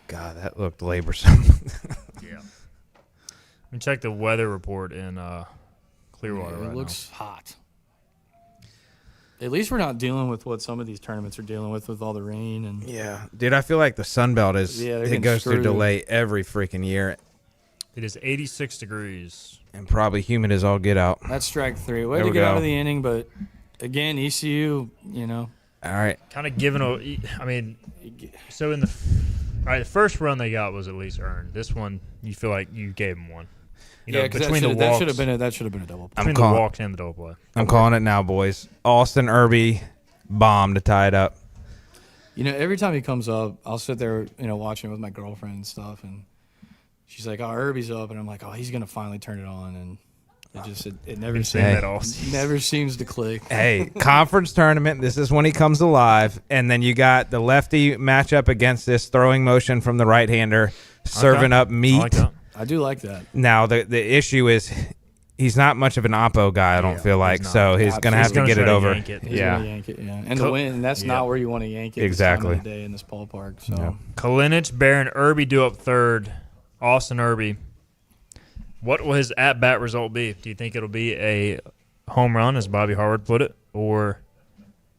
God, that looked laborsome. Yeah. Let me check the weather report in Clearwater Yeah, right it looks hot. At least we're not dealing with what some of these tournaments are dealing with all the rain and Yeah. Dude, I feel like the Sun Belt is Yeah, they're it getting goes through screwed. delay every freaking year now. It is 86 degrees. and probably humid as all get out. that's strike three. Way There to we get out go. of the inning, but again, ECU, you know, All right. Kind of giving a. I mean, so in the. All right, the first run they got was at least earned. This one, you feel like you gave them one. You know, because between the walks, that should have been a double play. between the calling- walks and the double play. I'm calling it now, boys. Austin Irby bomb to tie it up. You know, every time he comes up, I'll sit there, you know, watching with my girlfriend and stuff, and she's like, "Oh, Irby's up," and I'm like, "Oh, he's gonna finally turn it on," and it never Been seems, saying Hey. that all season. never seems to click. Hey, conference tournament. This is when he comes alive. And then you got the lefty matchup against this throwing motion from the right-hander, serving up meat. I like that. I do like that. Now, the issue is he's not much of an oppo guy, I don't Yeah, feel like. he's not. So he's going to have He's to gonna get it try to over. yank it. He's Yeah. gonna yank it, yeah. And Co- the win, that's yeah. not where you want to yank it. Exactly. This time of the day in this ballpark. So. Yeah. Kalinich, Barron, Irby do up third. Austin Irby. What will his at-bat result be? Do you think it'll be a home run, as Bobby Harvard put it, or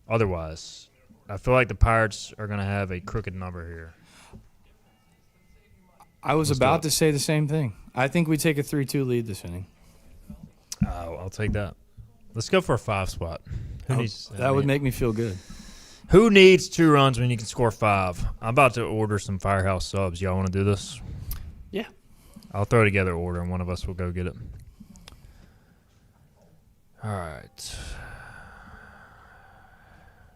otherwise? I feel like the Pirates are going to have a crooked number here. I was Let's do about it. to say the same thing. I think we take a 3-2 lead this inning. I'll take that. Let's go for a 5 spot. That would make me feel good. Who needs 2 runs when you can score 5? I'm about to order some Firehouse subs. Y'all want to do this? Yeah. I'll throw together an order, and one of us will go get it. All right.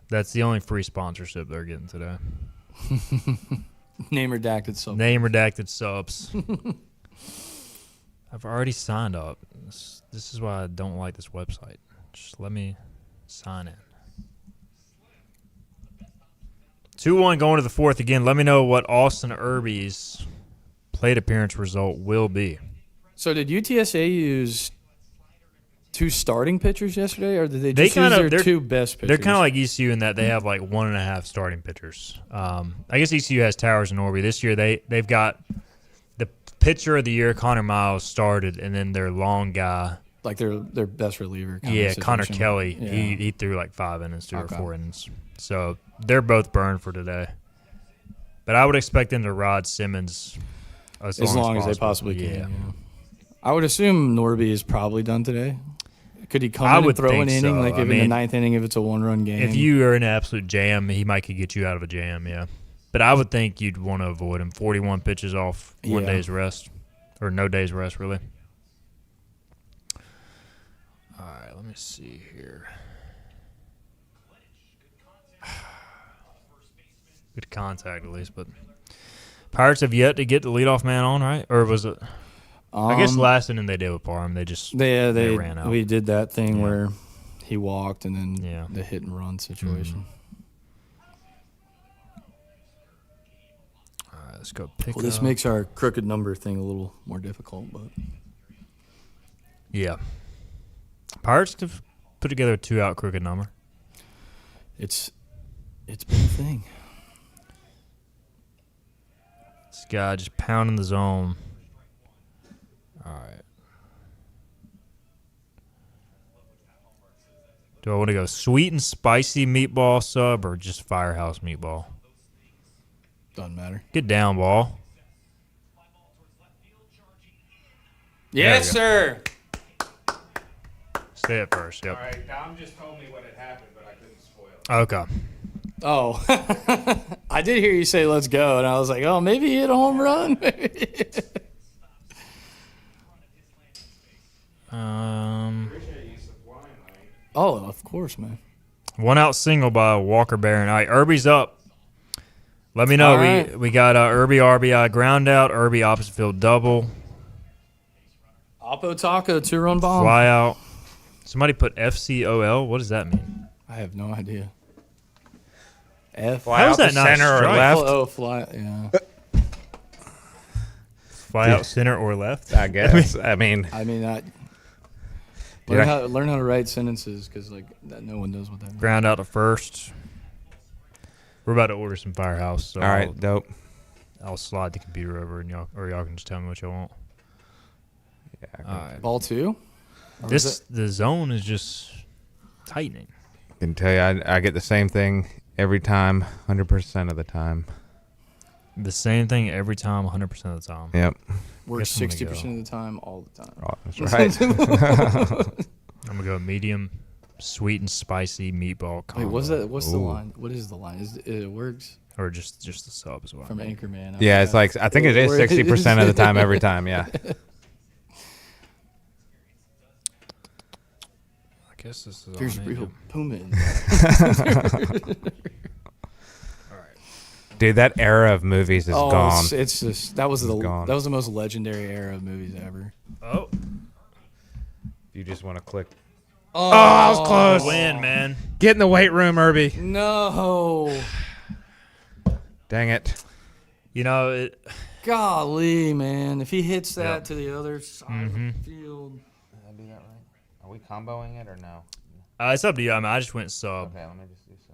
That's the only free sponsorship they're getting today. Name redacted. So Name redacted subs. I've already signed up. This is why I don't like this website. Just let me Sign in. 2-1 going to the fourth again. Let me know what Austin Irby's plate appearance result will be. So did UTSA use 2 starting pitchers yesterday, or did they just use their 2 best pitchers? They're kind of like ECU in that they have like 1.5 starting pitchers. I guess ECU has Towers and Orby. This year they've got the pitcher of the year, Connor Miles, started, and then their long guy. Like their best reliever. Connor Kelly. Yeah. He threw like 5 innings, 2 or 4 innings. So they're both burned for today. But I would expect them to rod Simmons as long as they possibly Yeah. can. Yeah. I would assume Norby is probably done today. Could he come I in would and throw an think inning, so. like in the 9th inning if it's a 1-run game? If you are in an absolute jam, he might could get you out of a jam, yeah. But I would think you'd want to avoid him. 41 pitches off 1 day's rest. Or no day's rest, really. All right, let me see here. Good contact, at least. But Pirates have yet to get the leadoff man on, right? Or was it? I guess last inning they did with Parham. They just they ran out. We did that thing where he walked and then the hit and run situation. All right, let's go pick This up. makes our crooked number thing a little more difficult, but Yeah. Pirates have put together a 2-out crooked number. it's been a thing. This guy just pounding the zone. All right. Do I want to go sweet and spicy meatball sub or just firehouse meatball? Doesn't matter. Get down, ball. Yes, sir. Stay at first, yep. All right, Dom just told me what had happened, but I couldn't spoil it. Okay. Oh, I did hear you say "let's go," and I was like, "Oh, maybe he hit a home run." Appreciate you supplying, Mike. Oh, of course, man. 1-out single by Walker Barron. All right, Irby's up. Let me know. All right. We got Irby RBI ground out, Irby opposite field double, Oppo Taco 2-run bomb. fly out. Somebody put FCOL. What does that mean? I have no idea. F. Fly How out is that to not a center or strike? left? Oh, fly. Yeah. Fly out center or left? I guess. I mean, I mean, Dude, learn how to write sentences because like that, no one knows what that means. Ground out to first. We're about to order some Firehouse, so all right, dope. I'll slide the computer over and y'all can just tell me what y'all want. Yeah, All right. Ball 2. The zone is just tightening. I can tell you, I get the same thing every time, 100% of the time. The same thing every time, 100% of the time. Yep. Works Guess I'm gonna 60% of the time, all the time. Oh, that's right. I'm gonna go medium, sweet and spicy meatball combo. Wait, what's the Ooh. line? What is the line? It works Or just the sub as well. from Anchorman. Yeah, it's like, I think it is 60% of the time every time, yeah. I guess this is Here's on real medium. Puma. In there. Dude, that era of movies is gone. It's just that was gone. the most legendary era of movies ever. Oh, You just want to click. Oh, I was close. win, man. Get in the weight room, Irby. No. Dang it. You know, Golly, man. If he hits that Yep. to the other side of the field. Did I do that right? Are we comboing it or no? it's up to you. I mean, I just went sub. Okay, let me just do so.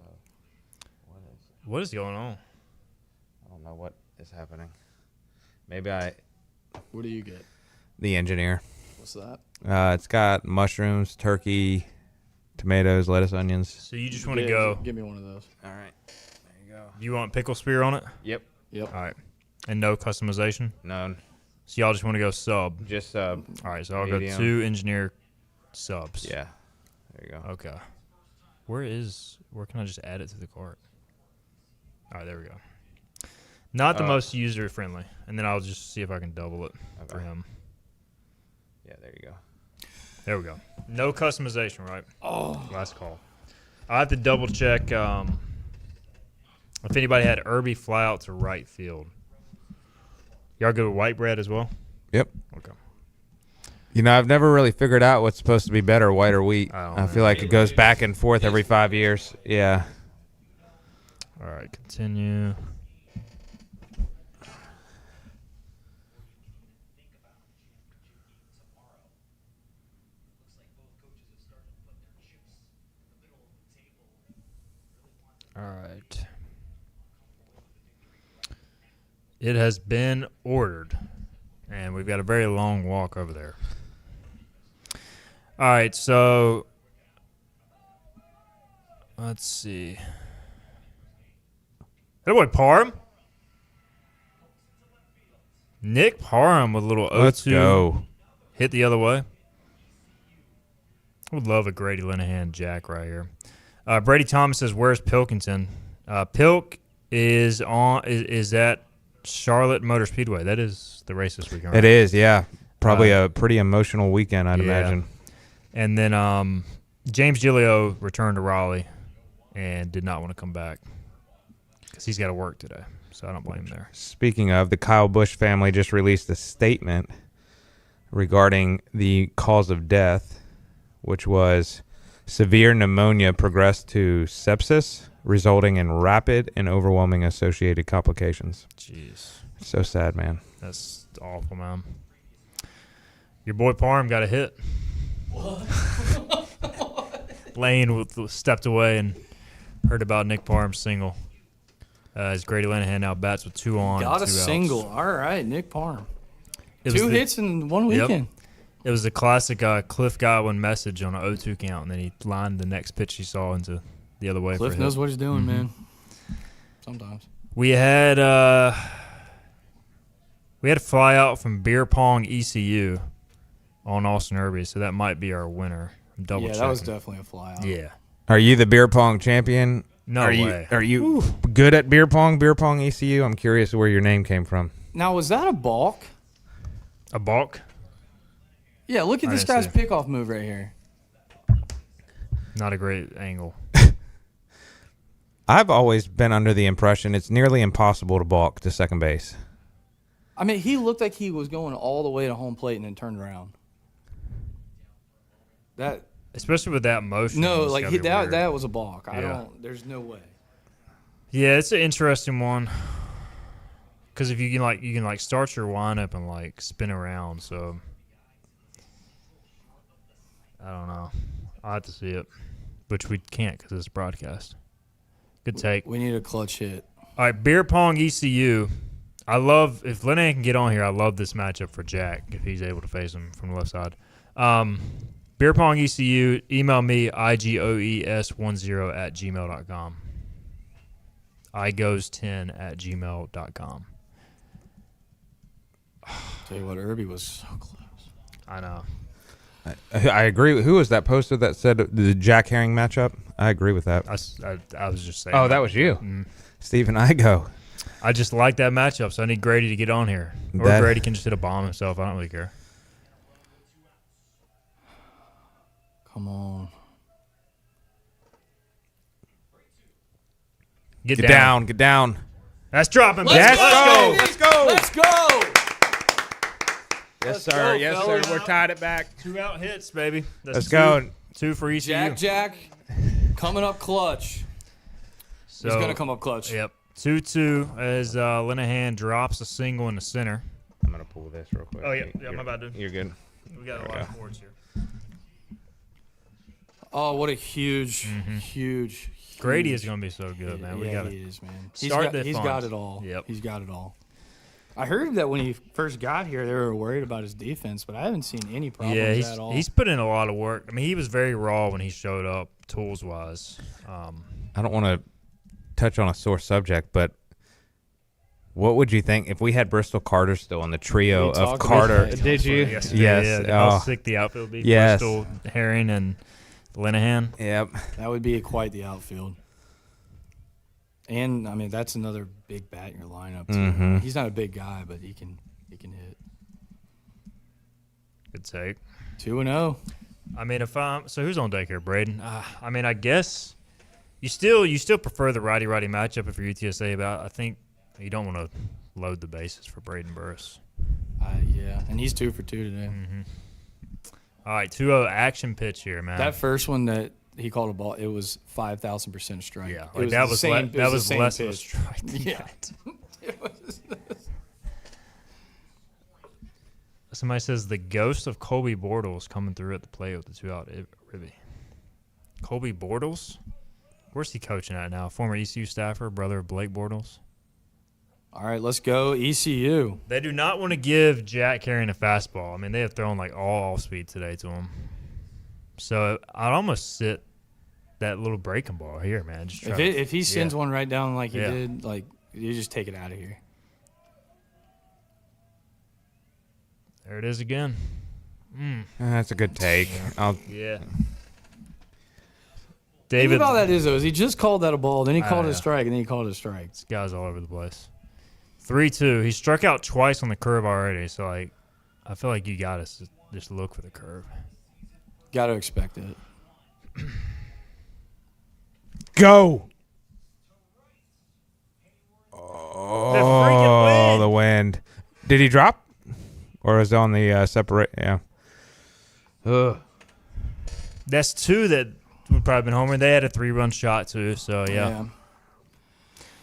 What is going on? I don't know what is happening. Maybe What do you get? the engineer. What's that? It's got mushrooms, turkey, tomatoes, lettuce, onions. So you just want to go? Give me one of those. All right. There you go. You want pickle spear on it? Yep. Yep. All right, and no customization. None. So y'all just want to go sub. Just All right, so I'll Medium. go 2 engineer subs. yeah. There you go. Okay. Where can I just add it to the cart? All right, there we go. Not the most user friendly, and then I'll just see if I can double it for Okay. him. Yeah, there you go. There we go. No customization, right? Oh, last call. I have to double check if anybody had Irby fly out to right field. Y'all go to white bread as well? Yep. Okay. You know, I've never really figured out what's supposed to be better, white or wheat. I feel like it goes back and forth every 5 years. Yeah. All right, continue. All right. It has been ordered, and we've got a very long walk over there. All right, so let's see. That boy Parham. Nick Parham with a little 0-2. Let's go. Hit the other way. I would love a Grady Linehan jack right here. Brady Thomas says, "Where's Pilkington?" Pilk is at Charlotte Motor Speedway. That is the race this weekend. Right? It is, yeah. Probably a pretty emotional weekend, I'd imagine. And then James Giglio returned to Raleigh and did not want to come back because he's got to work today. So I don't blame him there. Speaking of, the Kyle Busch family just released a statement regarding the cause of death, which was severe pneumonia progressed to sepsis, resulting in rapid and overwhelming associated complications. Jeez. So sad, man. That's awful, man. Your boy Parham got a hit. Lane stepped away and heard about Nick Parham's single. As Grady Linehan now bats with 2 on. Got and a 2 single. outs. All right, Nick Parham. It was 2 hits in one weekend. It was the classic Cliff Godwin message on an 0-2 count, and then he lined the next pitch he saw into the other way. Cliff for knows hit. what he's doing, man. Sometimes. We had fly out from Beer Pong ECU on Austin Irby, so that might be our winner. I'm double checking. That was definitely a fly out. Yeah. Are you the beer pong champion? No way. Are you good at beer pong? Beer pong ECU? I'm curious where your name came from. Now, was that a balk? A balk? Yeah, look at this guy's pickoff move right here. Not a great angle. I've always been under the impression it's nearly impossible to balk to second base. I mean, he looked like he was going all the way to home plate and then turned around. That Especially with that motion. no, it's like gotta be weird. that was a balk. I Yeah. don't. There's no way. Yeah, it's an interesting one. Because if you can start your windup and spin around. So I don't know. I'll have to see it, which we can't because it's broadcast. Good take. We need a clutch hit. All right, Beer Pong ECU. I love if Linehan can get on here. I love this matchup for Jack if he's able to face him from the left side. Beer Pong ECU. Email me igoes10@gmail.com. igoes10@gmail.com. Tell you what, Irby was so close. I know. I agree. Who was that poster that said the Jack Herring matchup? I agree with that. I was just saying. Oh, that was you. Mm. Stephen Igo. I just like that matchup, so I need Grady to get on here. Or Grady can just hit a bomb himself. I don't really care. Come on. Get down. Get down. That's dropping. Let's go. Let's go. Let's go. Yes, Let's sir. go, Yes, fellas. sir. We're tied it back. 2 out hits, baby. That's Let's two, go. 2 for ECU. Jack, coming up clutch. So, He's gonna come up clutch. Yep. 2-2 as Linehan drops a single in the center. I'm going to pull this real quick. Oh, yeah. Yeah, my bad, dude. You're good. We got a lot of boards here. Oh, what a huge. Grady is going to be so good, man. Yeah, he is, man. He's start got, the he's fun. got it all. Yep. He's got it all. I heard that when he first got here, they were worried about his defense, but I haven't seen any problems at all. He's put in a lot of work. I mean, he was very raw when he showed up, tools-wise. I don't want to touch on a sore subject, but what would you think if we had Bristol Carter still in the trio We of talked Carter? about that. Did you? Yes. Yes. How Oh, sick the outfield would be. Yes. Bristol, Herring, and Linehan. yep. That would be quite the outfield. And I mean, that's another big bat in your lineup too. Mhm. He's not a big guy, but he can hit. Good take. 2-0. I mean, so who's on deck here, Braden? I mean, I guess you still prefer the righty-righty matchup if you're UTSA, but I think you don't want to load the bases for Braden Burris. Yeah, and he's 2 for 2 today. Mm-hmm. All right, 2-0 action pitch here, man. That first one that he called a ball, it was 5,000% strike. Yeah, It that the was same, that it was the less same of a pitch. strike. than Yeah. that. It was- Somebody says the ghost of Colby Bortles coming through at the plate with the 2-out ribby. Colby Bortles? Where's he coaching at now? Former ECU staffer, brother of Blake Bortles. All right, let's go ECU. They do not want to give Jack Carrion a fastball. I mean, they have thrown like all off speed today to him. So I'd almost sit that little breaking ball here, man. Just try If he sends one right down like he Yeah. did, like you just take it out of here. There it is again. That's a good take. Yeah. David, David, all that is though is he just called that a ball, then he called it know. a strike, and then he called it a strike. this guy's all over the place. 3-2. He struck out twice on the curve already, so like, I feel like you got to just look for the curve. Got to expect it. Go. freaking Oh, wind. the wind. Did he drop? Or is it on the separate? Yeah. Ugh. That's 2 that would probably been homer. They had a 3-run shot too, so yeah.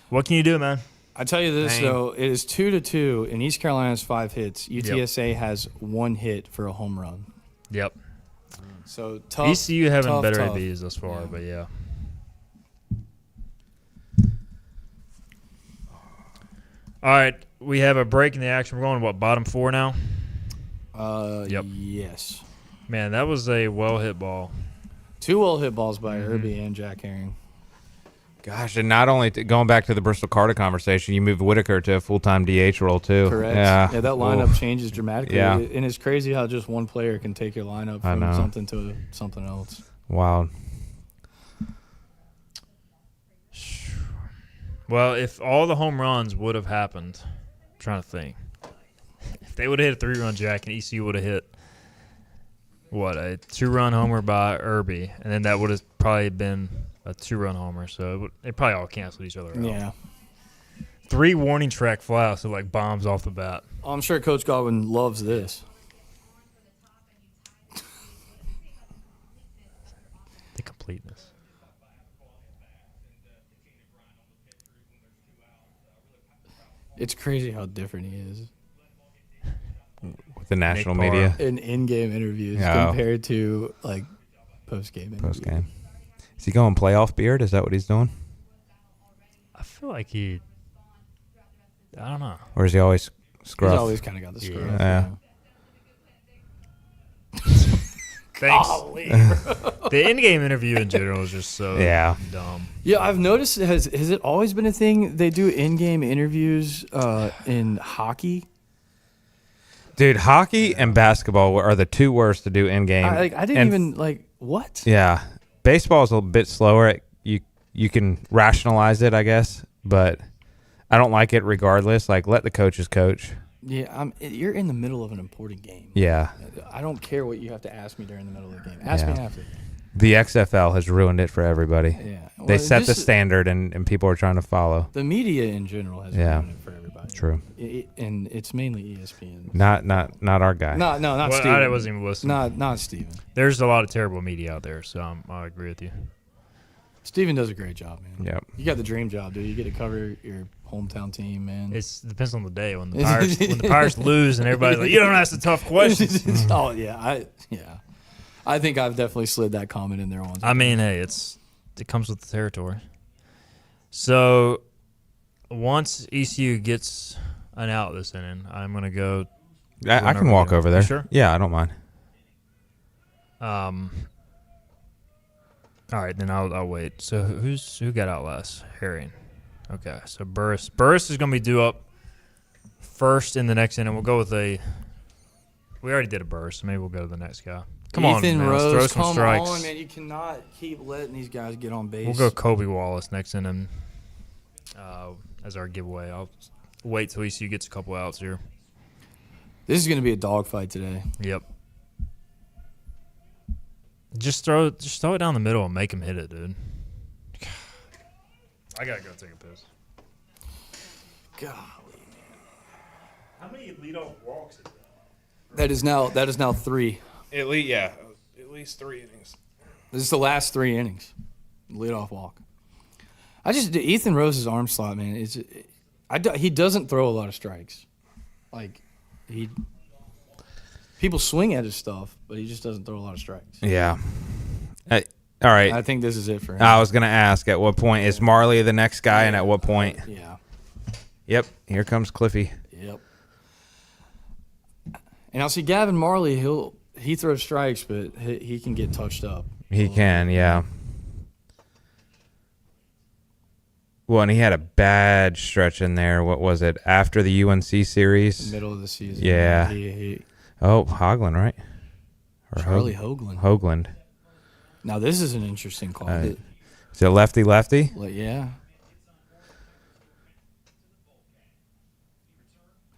What can you do, man? I tell you this Dang. though, it is 2-2, and East Carolina has 5 hits. UTSA has 1 hit for a home run. Yep. So tough. ECU having tough, better tough. ABs thus far, Yeah. but yeah. All right, we have a break in the action. We're going to what, bottom 4 now? Yep. Yes. Man, that was a well hit ball. 2 well hit balls by Mm-hmm. Irby and Jack Herring. Gosh, and not only going back to the Bristol Carter conversation, you moved Whitaker to a full-time DH role too. Correct. Yeah. that lineup Oof. changes dramatically. Yeah. And it's crazy how just one player can take your lineup I from know. something to something else. Wow. Well, if all the home runs would have happened, I'm trying to think. If they would have hit a 3-run jack and ECU would have hit, what, a 2-run homer by Irby, and then that would have probably been a 2-run homer. So they probably all canceled each other out. Yeah. 3 warning track flyouts, so like bombs off the bat. I'm sure Coach Godwin loves this. The completeness. It's crazy how different he is With the national Nick media in in-game interviews Yeah. compared to like post-game interviews. post game. Is he going playoff beard? Is that what he's doing? I feel like I don't know. Or is he always scruff? He's always kind of got the screw. Yeah. Thanks. The in-game interview in general is just so dumb. Yeah, I've noticed. Has it always been a thing? They do in-game interviews in hockey. Dude, hockey and basketball are the 2 worst to do in game. I didn't even like what. Yeah, baseball is a little bit slower. You can rationalize it, I guess, but I don't like it regardless. Like, let the coaches coach. Yeah, you're in the middle of an important game. Yeah, I don't care what you have to ask me during the middle of the game. Ask me Yeah. after. the XFL has ruined it for everybody. Yeah, They Well, set the this- standard, and people are trying to follow. The media in general has Yeah. ruined it for everybody. True. And it's mainly ESPN. Not our guy. No, not Well, Steven. I wasn't even listening. Not Steven. There's a lot of terrible media out there, so I agree with you. Steven does a great job, man. Yep. You got the dream job, dude. You get to cover your hometown team, man. It depends on the day. When the Pirates lose and everybody's like, you don't ask the tough questions. Oh yeah, I think I've definitely slid that comment in there once. I mean, hey, it comes with the territory. So once ECU gets an out this inning, I'm gonna go. I can walk over there. You sure? Yeah, I don't mind. All right, then I'll wait. So who got out last? Herring. Okay, so Burris is gonna be due up first in the next inning. We'll go with a. We already did a Burris, so maybe we'll go to the next guy. Come on, Ethan man. Let's Rose, throw some come strikes. on, man. You cannot keep letting these guys get on base. We'll go Kobe Wallace next inning as our giveaway. I'll wait till ECU gets a couple outs here. This is going to be a dogfight today. Yep. Just throw it down the middle and make him hit it, dude. I gotta go take a piss. Golly. How many leadoff walks is that? That is now 3. At least 3 innings. This is the last 3 innings. Leadoff walk. Ethan Rose's arm slot, man. He doesn't throw a lot of strikes. Like people swing at his stuff, but he just doesn't throw a lot of strikes. Yeah. All right. I think this is it for him. I was gonna ask at what point is Marley the next guy, and at what point? Yeah. Yep. Here comes Cliffy. Yep. And I'll see Gavin Marley. He throws strikes, but he can get touched up. He can, yeah. Well, and he had a bad stretch in there. What was it? After the UNC series? Middle of the season. Yeah. Hoagland, right? Or Charlie Hoagland. Hoagland. Now, this is an interesting call. Is it lefty-lefty? Yeah.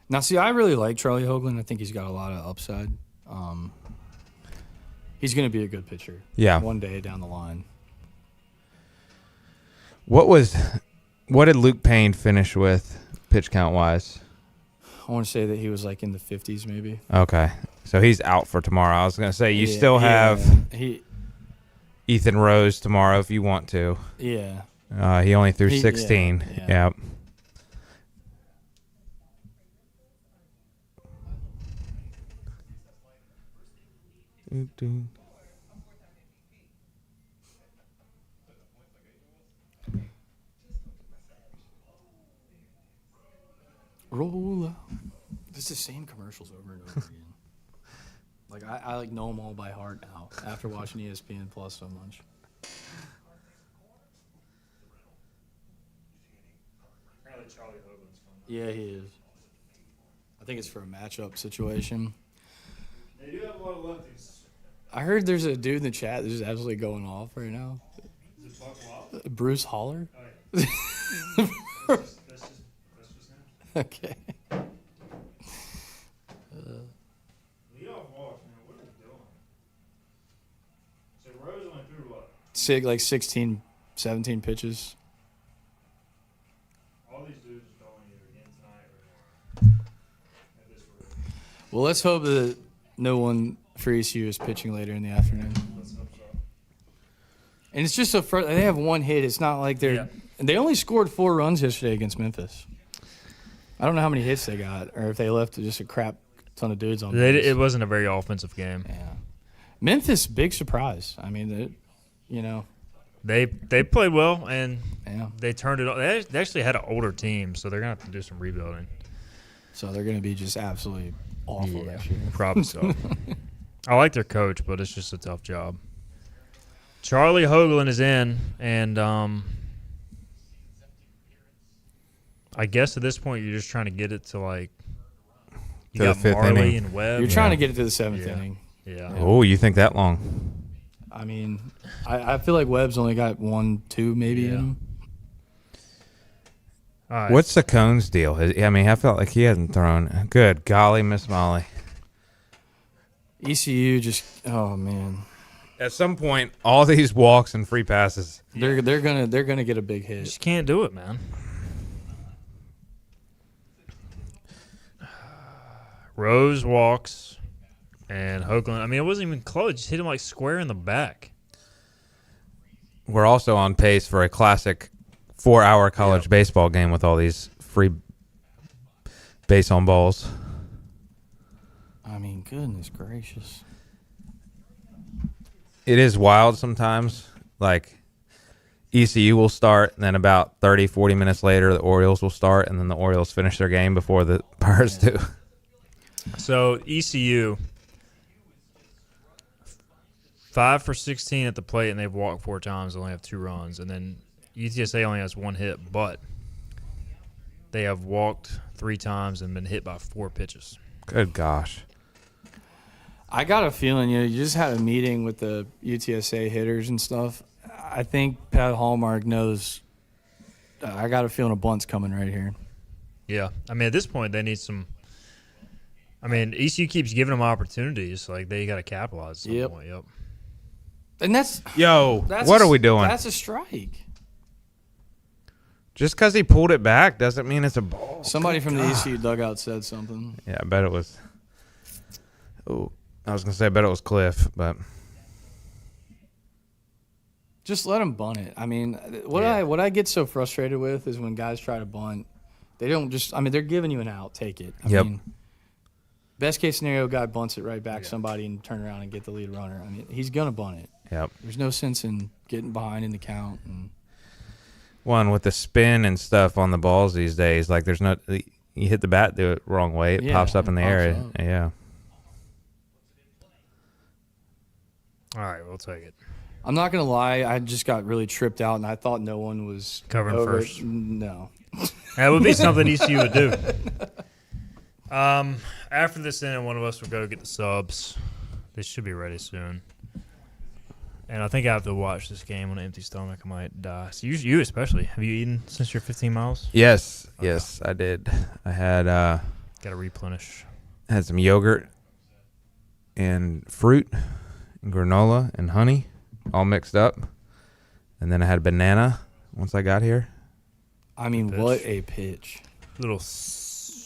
Now, see, I really like Charlie Hoagland. I think he's got a lot of upside. He's going to be a good pitcher. Yeah. One day down the line. What did Luke Payne finish with pitch count wise? I want to say that he was like in the 50s maybe. Okay. So he's out for tomorrow. I was going to say you still have Ethan Rose tomorrow if you want to. Yeah. He only threw 16. Yeah. Yep. Roll out. It's the same commercials over and over again. Like I like know them all by heart now after watching ESPN Plus so much. Apparently Charlie Hoagland's fun. Yeah, he is. I think it's for a matchup situation. They do have a lot of lefties. I heard there's a dude in the chat that's just absolutely going off right now. Is it Buck Wild? Bruce Holler? Oh, yeah. that's just him. Okay. Leadoff walk, man. What are we doing? So Rose only threw what? 16, 17 pitches. All these dudes are going either again tonight or tomorrow. At this rate. Well, let's hope that no one for ECU is pitching later in the afternoon. Let's hope so. And it's just they have one hit. It's not like they only scored 4 runs yesterday against Memphis. I don't know how many hits they got, or if they left just a crap ton of dudes on base. It wasn't a very offensive game. Yeah, Memphis, big surprise. I mean, They played well, and yeah. they turned it on. They actually had an older team, so they're going to have to do some rebuilding. So they're going to be just absolutely awful next year. Probably so. I like their coach, but it's just a tough job. Charlie Hoagland is in, and I guess at this point you're just trying to get it to like you To the got fifth Marley inning. and Webb. You're trying to get it to the 7th Yeah. inning. Yeah. Oh, you think that long? I mean, I feel like Webb's only got 1, 2 maybe in him. All right. What's Sacone's deal? I mean, I felt like he hasn't thrown. Good golly, Miss Molly. ECU just, oh man, At some point, all these walks and free passes. they're gonna get a big hit. Just can't do it, man. Rose walks, and Hoagland. I mean, it wasn't even close. Just hit him like square in the back. We're also on pace for a classic 4-hour college baseball game with all these free base on balls. I mean, goodness gracious. It is wild sometimes. Like, ECU will start, and then about 30, 40 minutes later, the Orioles will start, and then the Orioles finish their game before the Pirates do. So ECU, 5 for 16 at the plate, and they've walked 4 times. They only have 2 runs, and then UTSA only has 1 hit, but they have walked 3 times and been hit by 4 pitches. Good gosh. I got a feeling, you just had a meeting with the UTSA hitters and stuff. I think Pat Hallmark knows. I got a feeling a bunt's coming right here. Yeah, I mean, at this point, they need some. I mean, ECU keeps giving them opportunities. Like, they got to capitalize at some point. Yep. And that's What are we doing? That's a strike. Just because he pulled it back doesn't mean it's a ball. Somebody from the ECU dugout said something. Yeah, I bet it was. Oh, I was gonna say I bet it was Cliff, but Just let them bunt it. I mean, what I get so frustrated with is when guys try to bunt, they don't just. I mean, they're giving you an out. Take it. I Yep. mean, best case scenario, guy bunts it right back somebody and turn around and get the lead runner. I mean, he's gonna bunt it. yep. There's no sense in getting behind in the count. And One with the spin and stuff on the balls these days, like there's no. You hit the bat the wrong way, it pops up in the air. pops up. Yeah. All right, we'll take it. I'm not gonna lie, I just got really tripped out, and I thought no one was Covering over first. it. No. That would be something ECU would do. After this inning, one of us will go get the subs. They should be ready soon. And I think I have to watch this game on an empty stomach. I might die. So you especially. Have you eaten since you're 15 miles? Yes, Okay. yes, I did. I had Got to replenish. had some yogurt and fruit and granola and honey all mixed up. And then I had a banana once I got here. I mean, Pitch. what a pitch! Little.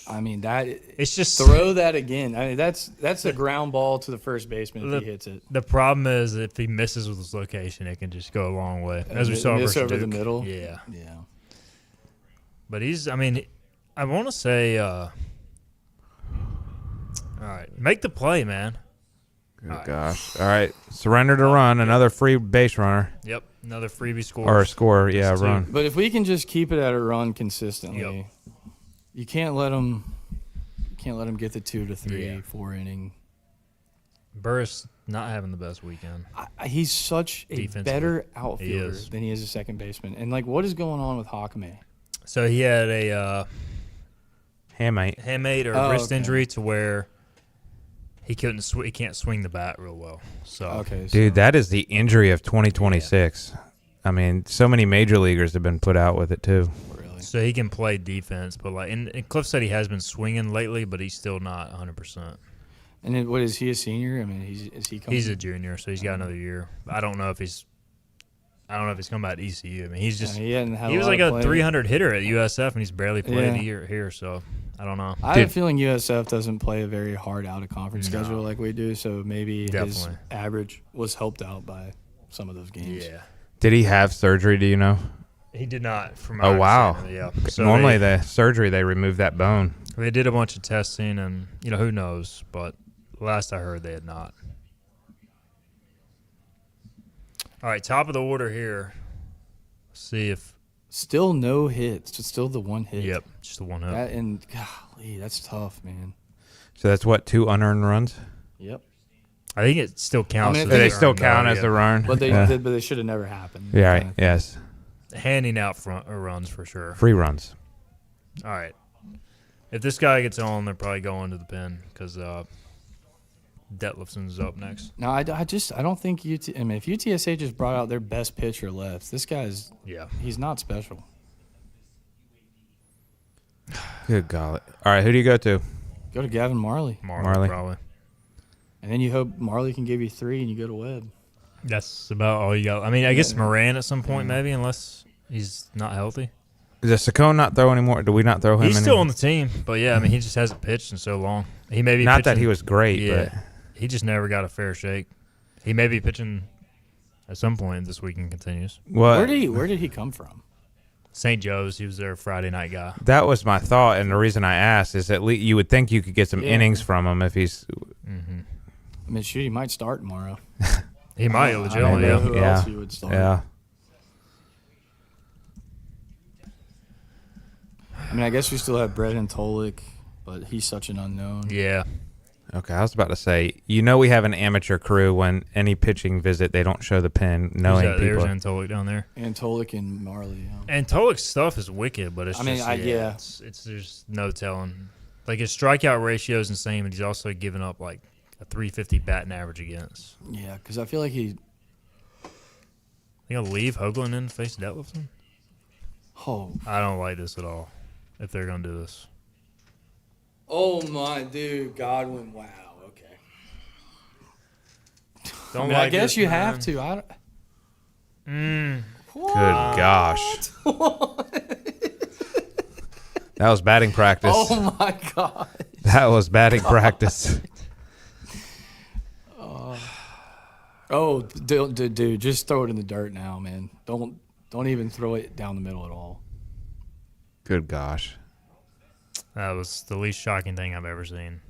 I mean, that It's just throw that again. I mean, that's a ground ball to the first baseman if he hits it. The problem is if he misses with his location, it can just go a long way. As we saw Miss versus over the Duke. middle. Yeah. Yeah. But he's, I mean, I want to say, all right, make the play, man. Good All right. gosh. All right. Surrender to run. Another free base runner. Yep, another freebie score. Or a score. Yeah, Just two. run. But if we can just keep it at a run consistently, Yep. you can't let them. Get the 2 to 3, Yeah. 4 inning. Burris not having the best weekend. He's such a Defensively. better outfielder is. than he is a second baseman. And like, what is going on with Hakame? So he had a Hamate. hamate or wrist injury to where he couldn't he can't swing the bat real well. So Okay, Dude, that is the injury of 2026. I mean, so many major leaguers have been put out with it too. really. So he can play defense, but like, and Cliff said he has been swinging lately, but he's still not 100%. And then, what is he, a senior? I mean, is he coming? He's a junior, so he's got another year. I don't know if he's coming back to ECU. I mean, he's just he hadn't had he was lot like of a play. 300 hitter at USF, and he's barely played Yeah. a year here. So I don't know. I have a Dude. feeling USF doesn't play a very hard out of conference No. schedule like we do, so maybe his Definitely. average was helped out by some of those games. Yeah, Did he have surgery? Do you know? he did not. From Oh, my wow. understanding, Yeah. So Normally, the surgery, they remove that bone. they did a bunch of testing, and who knows? But last I heard, they had not. All right, top of the order here. Let's see if Still no hits. It's still the one hit. yep, just the one hit. That and golly, that's tough, man. So that's what, 2 unearned runs? Yep. I think it still counts. I mean, as They a still run, count though, as yeah. a run. But they yeah. did, but they should have never happened. Yeah, right. Yes. handing out front runs for sure. Free runs. All right. If this guy gets on, they're probably going to the pen because Detlefson's up next. No, I don't think I mean, if UTSA just brought out their best pitcher left, this guy's Yeah. he's not special. Good golly. All right, who do you go to? Go to Gavin Marley, Marley. Probably. and then you hope Marley can give you 3, and you go to Webb. That's about all you got. I mean, I guess Moran at some point maybe, unless he's not healthy. Does Saccone not throw anymore? Do we not throw him He's any- still on the team, but yeah, I mean, he just hasn't pitched in so long. He may be Not that pitching- he was great, Yeah, but he just never got a fair shake. He may be pitching at some point this weekend continues. what? Where did he come from? St. Joe's, he was their Friday night guy. That was my thought, and the reason I asked is at least you would think you could get some Yeah. innings from him if he's. Mm-hmm. I mean, shoot, he might start tomorrow. He might I don't legitimately. know Yeah. who Yeah. else you would start. Yeah. I mean, I guess we still have Brendan Tolik, but he's such an unknown. Yeah. Okay, I was about to say, we have an amateur crew when any pitching visit they don't show the pin, knowing There's people. Antolik down there. And Tolik and Marley. Yeah. And Tolik's stuff is wicked, but it's I mean, just, yeah. it's there's no telling. Like his strikeout ratio is insane, but he's also giving up like a 350 batting average against. Yeah, because I feel like he. They gonna leave Hoagland in to face Detlefson? Oh, I don't like this at all. If they're gonna do this, oh my dude, Godwin! Wow. Okay. don't I like guess this, you man. have to. I don't. Good gosh. That was batting practice. Oh my God. That was batting practice. Oh, dude, just throw it in the dirt now, man. Don't even throw it down the middle at all. Good gosh. That was the least shocking thing I've ever seen.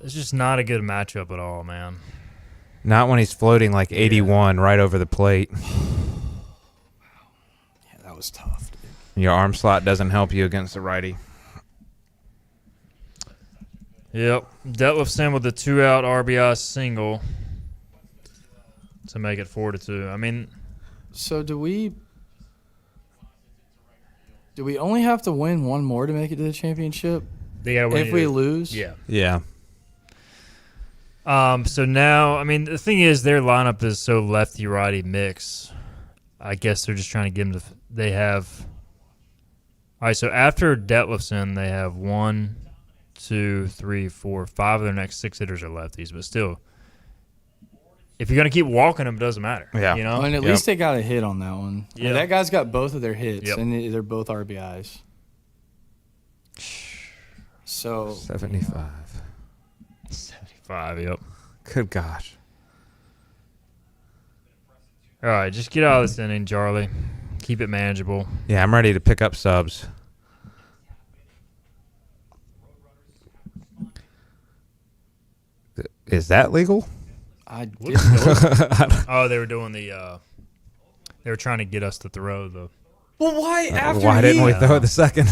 It's just not a good matchup at all, man. Not when he's floating like 81 right over the plate. Yeah, that was tough, dude. Your arm slot doesn't help you against the righty. Yep. Detlefson with the 2-out RBI single to make it 4-2. I mean, So do we only have to win one more to make it to the championship? they gotta win If we either. lose? Yeah. Yeah. So now, I mean, the thing is, their lineup is so lefty-righty mix. I guess they're just trying to get them to. They have. All right, so after Detlefson, they have 1, 2, 3, 4, 5 of their next 6 hitters are lefties, but still, if you're gonna keep walking them, it doesn't matter. Yeah. You know. Well, and at least they got a hit on that one. Yeah. Yeah. That guy's got both of their hits, Yep. and they're both RBIs. So 75. 75. Yep. Good gosh. All right, just get out of this inning, Charlie. Keep it manageable. Yeah, I'm ready to pick up subs. Is that legal? I didn't know. Oh, they were doing the. They were trying to get us to throw the. Well, why after Why didn't we he- throw the second?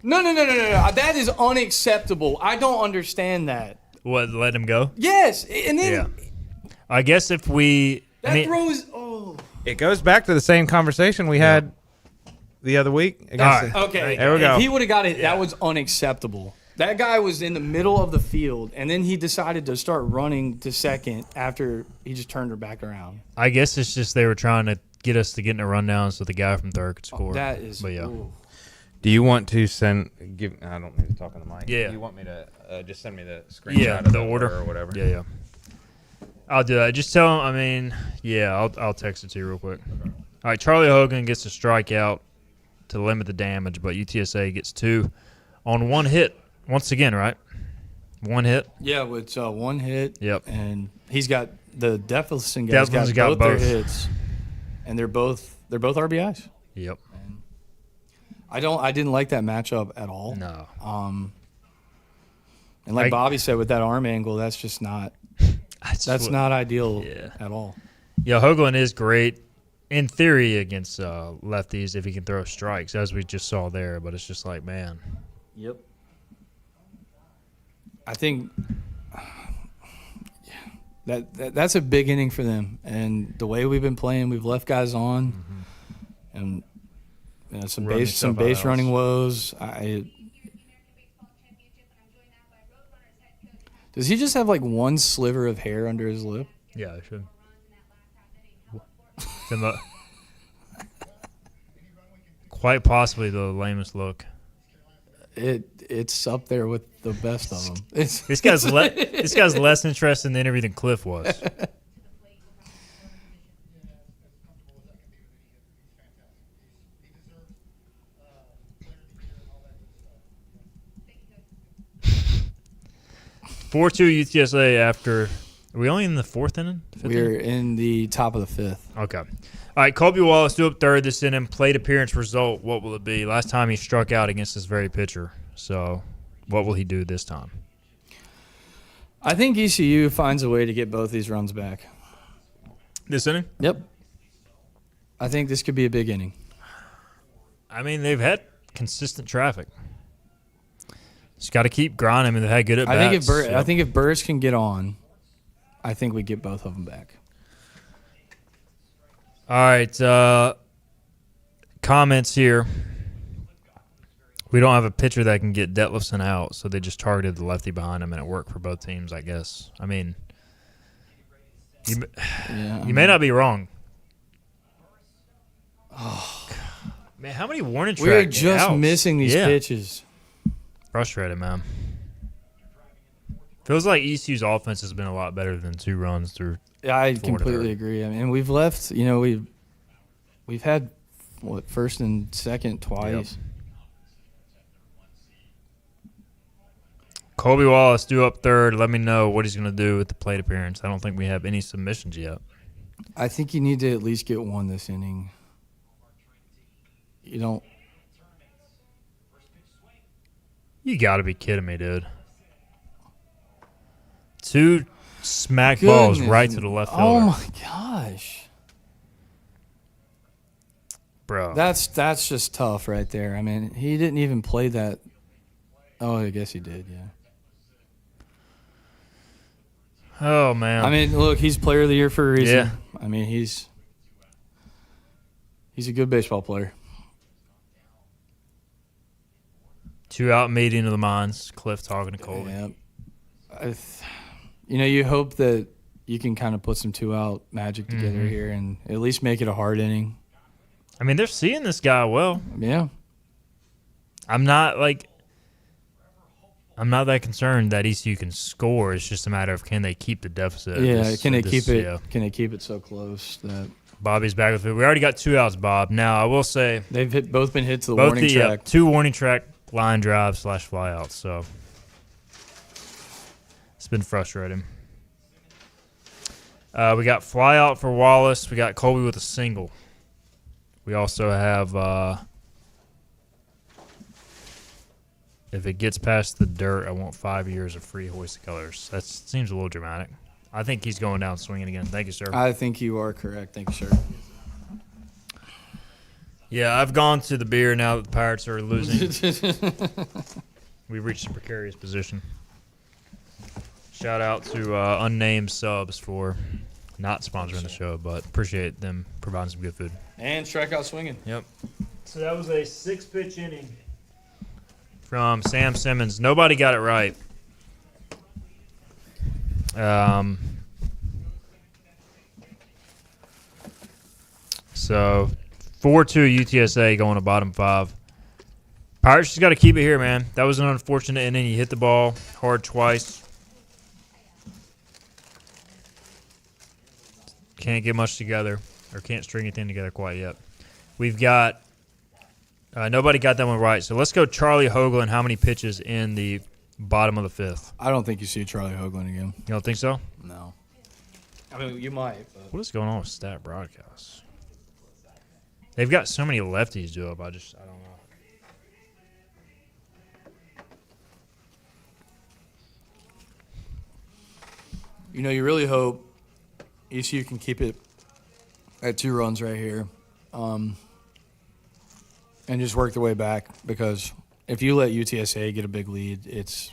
No. That is unacceptable. I don't understand that. What? Let him go. Yes, and then Yeah. I guess if we. that I mean, throws. Oh, It goes back to the same conversation we had the other week. Against All right. the- okay. There we go. If he would have got it, that was unacceptable. That guy was in the middle of the field, and then he decided to start running to second after he just turned her back around. I guess it's just they were trying to get us to get in a rundown so the guy from third could score. That is. But yeah. ooh. Do you want to send? I don't need to talk on the mic. Yeah. Do you want me to just send me the screenshot Yeah, of the order or whatever? Yeah. I'll do that. Just tell him. I mean, yeah, I'll text it to you real quick. All right, Charlie Hogan gets a strikeout to limit the damage, but UTSA gets 2 on 1 hit once again. Right, 1 hit. Yeah, with one hit. Yep. And he's got the Detlefson guys Detlefson's got got both both. their hits, and they're both RBIs. Yep. I didn't like that matchup at all. No. And like I- Bobby said, with that arm angle, that's just not that's not ideal Yeah. at all. Yeah, Hoagland is great in theory against lefties if he can throw strikes, as we just saw there. But it's just like, man. Yep. I think that's a big inning for them, and the way we've been playing, we've left guys on, and some Running base somebody else. running woes. Does he just have like one sliver of hair under his lip? Yeah, I should. Quite possibly the lamest look. It's up there with the best of them. This guy's less interested in the interview than Cliff was. Four 2 UTSA after. Are we only in the fourth inning? Fifth inning? We're in the top of the fifth. Okay. All right, Colby Wallace still up third this inning. Plate appearance result, what will it be? Last time he struck out against this very pitcher. So what will he do this time? I think ECU finds a way to get both these runs back. This inning? Yep. I think this could be a big inning. I mean, they've had consistent traffic. Just got to keep grinding. I mean, they've had good at bats. I think if Burris can get on, I think we get both of them back. All right. Comments here. We don't have a pitcher that can get Detlefson out, so they just targeted the lefty behind him, and it worked for both teams, I guess. I mean, you may not be wrong. Oh, man, how many warning tracks? We're just missing these pitches. Frustrated, man. Feels like ECU's offense has been a lot better than 2 runs through. Yeah, I 4 to completely 3. agree. I mean, we've left. We've had first and second twice. Colby Wallace due up third. Let me know what he's going to do with the plate appearance. I don't think we have any submissions yet. I think you need to at least get one this inning. You don't. You got to be kidding me, dude. 2 smack balls right to the left fielder. Oh my gosh, bro. that's just tough right there. I mean, he didn't even play that. Oh, I guess he did. Yeah. Oh man. I mean, look, he's player of the year for a reason. Yeah. I mean, he's a good baseball player. 2 out meeting of the minds. Cliff talking to Colby. Yeah. You hope that you can kind of put some 2-out magic together here and at least make it a hard inning. I mean, they're seeing this guy well. Yeah. I'm not that concerned that ECU can score. It's just a matter of can they keep the deficit. Can they keep it? Yeah. Can they keep it so close that Bobby's back with it? We already got 2 outs, Bob. Now I will say they've both been hit to the warning track. 2 warning track line drives / flyouts. So it's been frustrating. We got flyout for Wallace. We got Colby with a single. We also have. If it gets past the dirt, I want 5 years of free hoist colors. That seems a little dramatic. I think he's going down swinging again. Thank you, sir. I think you are correct. Thank you, sir. Yeah, I've gone to the beer now that the Pirates are losing. We've reached a precarious position. Shout out to unnamed subs for not sponsoring the show, but appreciate them providing some good food. And strikeout swinging. Yep. So that was a 6-pitch inning from Sam Simmons. Nobody got it right. So 4-2 UTSA going to bottom 5. Pirates just got to keep it here, man. That was an unfortunate inning. You hit the ball hard twice. Can't get much together, or can't string anything together quite yet. We've got nobody got that one right. So let's go Charlie Hoagland. How many pitches in the bottom of the 5th? I don't think you see Charlie Hoagland again. You don't think so? No. I mean, you might. But. What is going on with stat broadcasts? They've got so many lefties do up. I don't know. You really hope ECU can keep it at 2 runs right here, and just work their way back, because if you let UTSA get a big lead, it's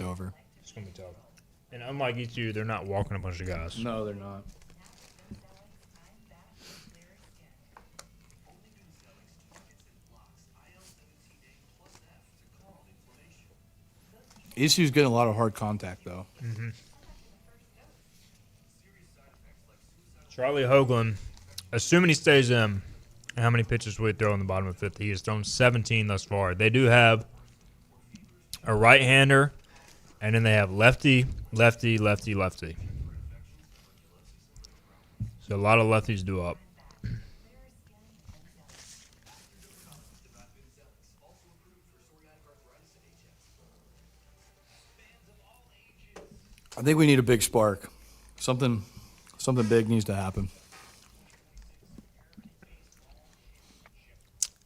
over. It's gonna be tough. And unlike ECU, they're not walking a bunch of guys. No, they're not. ECU's getting a lot of hard contact, though. Mm-hmm. Charlie Hoagland, assuming he stays in, how many pitches will he throw in the bottom of the 5th? He has thrown 17 thus far. They do have a right-hander, and then they have lefty, lefty, lefty, lefty. So a lot of lefties do up. I think we need a big spark. Something big needs to happen.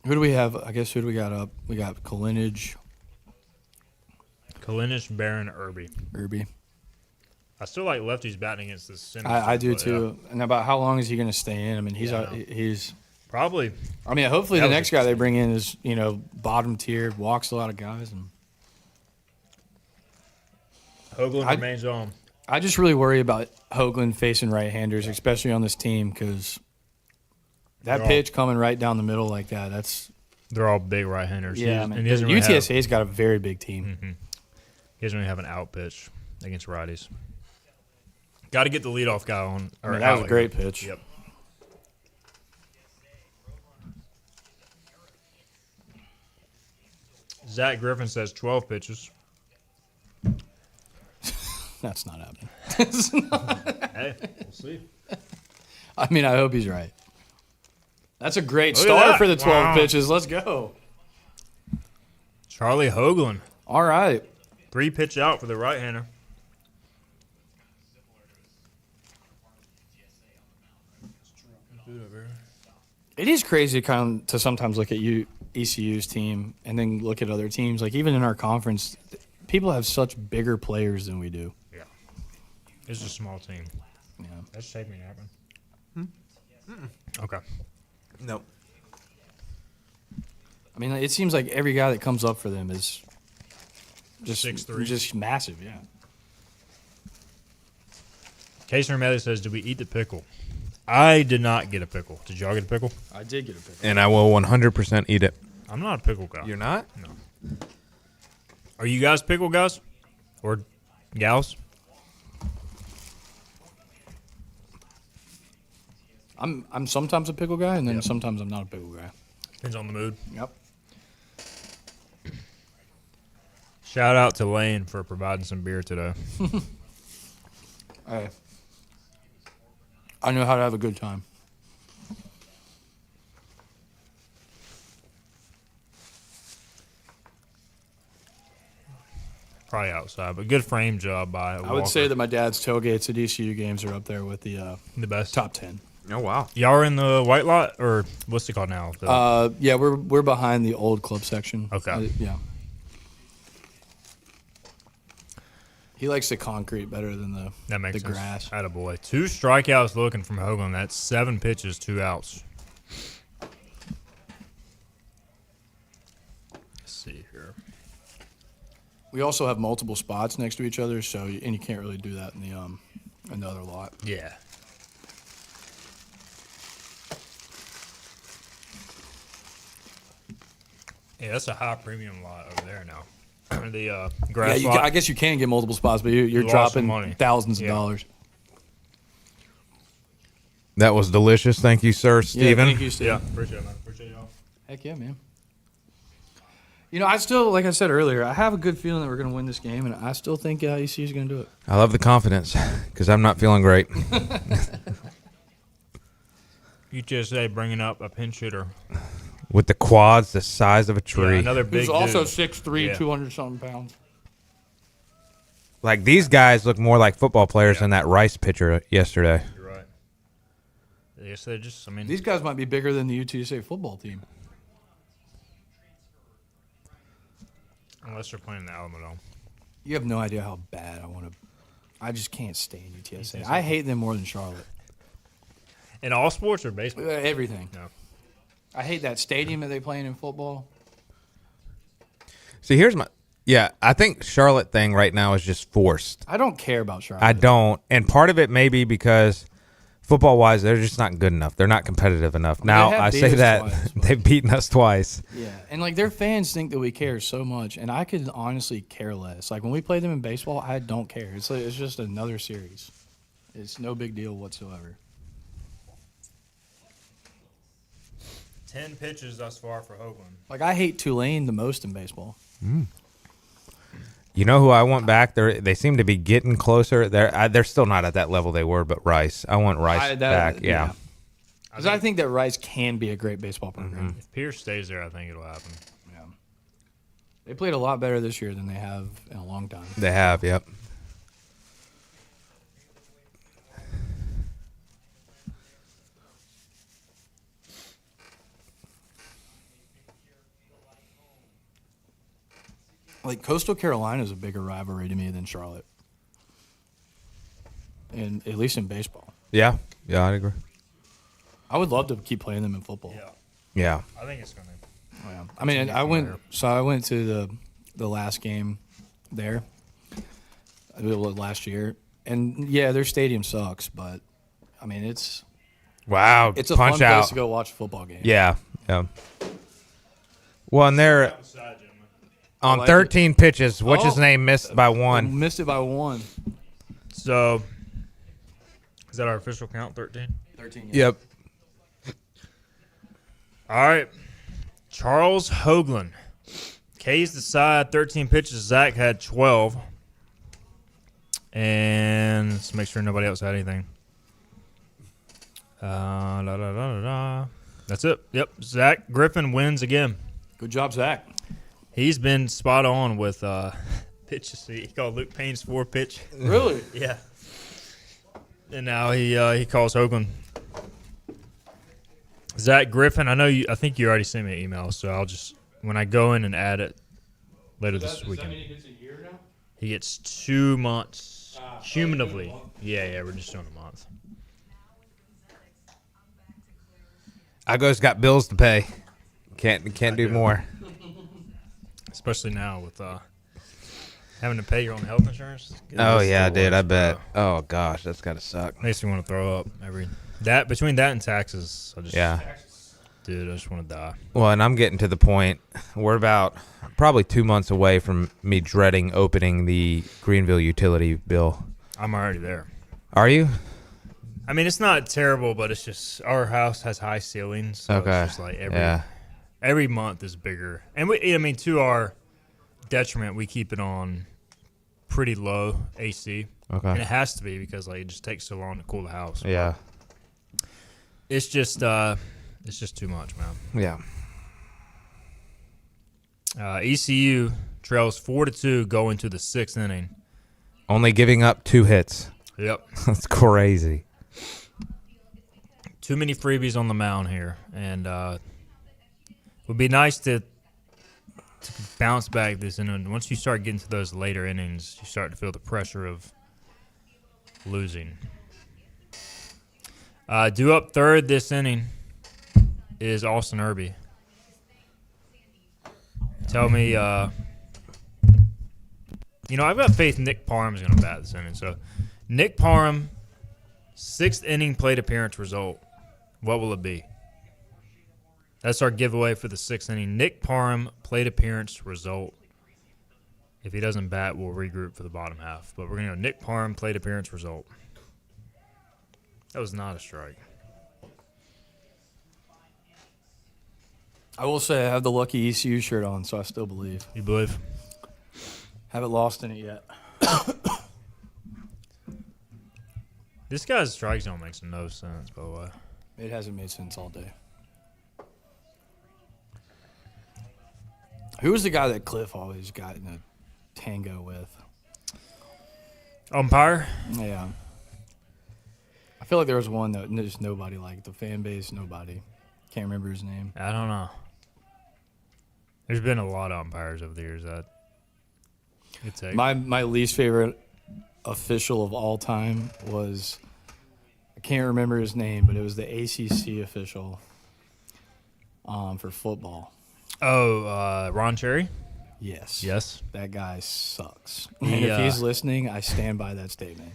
Who do we have? I guess who do we got up? We got Kalinich. Barron, Irby. I still like lefties batting against the center. I do too. Yeah. And about how long is he going to stay in? I mean, he's probably. I mean, hopefully the next guy they bring in is bottom tier, walks a lot of guys, and Hoagland remains on. I just really worry about Hoagland facing right-handers, especially on this team, because that pitch coming right down the middle like that, they're all big right-handers. Yeah, UTSA's got a very big team. Mm-hmm. He doesn't really have an out pitch against righties. Got to get the leadoff guy on. That was a great pitch. Yep. Zach Griffin says 12 pitches. That's not happening. Hey, we'll see. I mean, I hope he's right. That's a great start for the 12 pitches. Let's go. Charlie Hoagland. All right. 3-pitch out for the right-hander. It is crazy to sometimes look at ECU's team and then look at other teams. Like, even in our conference, people have such bigger players than we do. Yeah. It's a small team. Yeah. That's shaping happen. Okay. Nope. I mean, it seems like every guy that comes up for them is just 6'3". just massive, yeah. Casey O'Malley says, "Did we eat the pickle?" I did not get a pickle. Did y'all get a pickle? I did get a pick. And I will 100% eat it. I'm not a pickle guy. You're not? No. Are you guys pickle guys? Or gals? I'm sometimes a pickle guy, and then sometimes I'm not a pickle guy. Depends on the mood. Yep. Shout out to Lane for providing some beer today. Hey, I know how to have a good time. Probably outside, but good frame job by I would say that my dad's tailgates at ECU games are up there with the the best. top 10. Oh, wow. Y'all are in the white lot, or what's it called now? Yeah, we're behind the old club section. Okay. Yeah. He likes the concrete better than That makes the sense. grass. Attaboy. 2 strikeouts looking from Hoagland. That's 7 pitches, 2 outs. Let's see here. We also have multiple spots next to each other, and you can't really do that in the other lot. Yeah. Yeah, that's a high premium lot over there now. The grass lot. I guess you can get multiple spots, but you're You lost dropping some money. thousands of Yeah. dollars. That was delicious. Thank you, sir, Steven. Yeah, thank you, Steve. Yeah, appreciate it, man. Appreciate y'all. Heck yeah, man. You know, I still, like I said earlier, I have a good feeling that we're going to win this game, and I still think ECU is going to do it. I love the confidence because I'm not feeling great. UTSA bringing up a pinch hitter. With the quads the size of a tree. Yeah, another big Who's also dude. 6'3", Yeah. 200-something pounds. Like, these guys look more like football players Yeah. than that Rice pitcher yesterday. You're right. Yes, they're just, I mean, These guys might be bigger than the UTSA football team. unless they're playing the Alamodome. You have no idea how bad I just can't stand UTSA. I hate them more than Charlotte. In all sports or baseball? Everything. No. I hate that stadium that they play in football. See, here's I think Charlotte thing right now is just forced. I don't care about Charlotte. I don't. And part of it may be because football-wise, they're just not good enough. They're not competitive enough. Now, have I beat say us that twice, but- they've beaten us twice. Yeah, and like their fans think that we care so much, and I could honestly care less. Like when we play them in baseball, I don't care. It's just another series. It's no big deal whatsoever. 10 pitches thus far for Hoagland. Like I hate Tulane the most in baseball. You know who I want back? They seem to be getting closer. They're still not at that level they were, but Rice. I want Rice back. Yeah. Because I think that Rice can be a great baseball program. If Pierce stays there, I think it'll happen. Yeah. They played a lot better this year than they have in a long time. They have, yep. Like Coastal Carolina is a bigger rivalry to me than Charlotte, and at least in baseball. Yeah, I'd agree. I would love to keep playing them in football. Yeah. I think it's going to. Oh, yeah. I mean, I went to the last game there last year, and yeah, their stadium sucks, but I mean it's Wow. a punch fun out. place to go watch a football game. Yeah. Well, and they're on like 13 pitches. What's his Oh. name missed by one? Missed it by one. So, is that our official count, 13? 13. Yep. All right. Charles Hoagland. K's the side, 13 pitches. Zach had 12. And let's make sure nobody else had anything. That's it. Yep. Zach Griffin wins again. Good job, Zach. He's been spot on with pitches. He called Luke Payne's 4 pitch. Really? Yeah. And now he calls Oakland. Zach Griffin, I think you already sent me an email, so I'll just when I go in and add it later this weekend. Does that mean he gets a year now? He gets 2 months cumulatively. Yeah, we're just doing a month. Ago's got bills to pay. Can't do more. Especially now with having to pay your own health insurance. Oh It's yeah, the dude. I worst, bet. bro. Oh gosh, that's gotta suck. Makes me want to throw up between that and taxes. I just want to die. Well, and I'm getting to the point. We're about probably 2 months away from me dreading opening the Greenville utility bill. I'm already there. Are you? I mean, it's not terrible, but it's just our house has high ceilings. So Okay. It's just like every month is bigger. And to our detriment, we keep it on pretty low AC. Okay. And it has to be because it just takes so long to cool the house. Yeah. It's just too much, man. Yeah. ECU trails 4-2 going to the 6th inning. Only giving up 2 hits. Yep. That's crazy. Too many freebies on the mound here, and it would be nice to bounce back this inning. Once you start getting to those later innings, you start to feel the pressure of losing. Due up third this inning is Austin Irby. Tell me, I've got faith Nick Parham's going to bat this inning. So, Nick Parham, 6th inning plate appearance result. What will it be? That's our giveaway for the 6th inning. Nick Parham, plate appearance result. If he doesn't bat, we'll regroup for the bottom half. But we're going to go Nick Parham, plate appearance result. That was not a strike. I will say I have the lucky ECU shirt on, so I still believe. You believe? Haven't lost in it yet. This guy's strike zone makes no sense, by the way. It hasn't made sense all day. Who was the guy that Cliff always got in a tango with? Umpire? Yeah. I feel like there was one that just nobody liked. The fan base, nobody. Can't remember his name. I don't know. There's been a lot of umpires over the years that you take. My least favorite official of all time was, I can't remember his name, but it was the ACC official for football. Oh, Ron Cherry? Yes. Yes. That guy sucks. And if he's listening, I stand by that statement.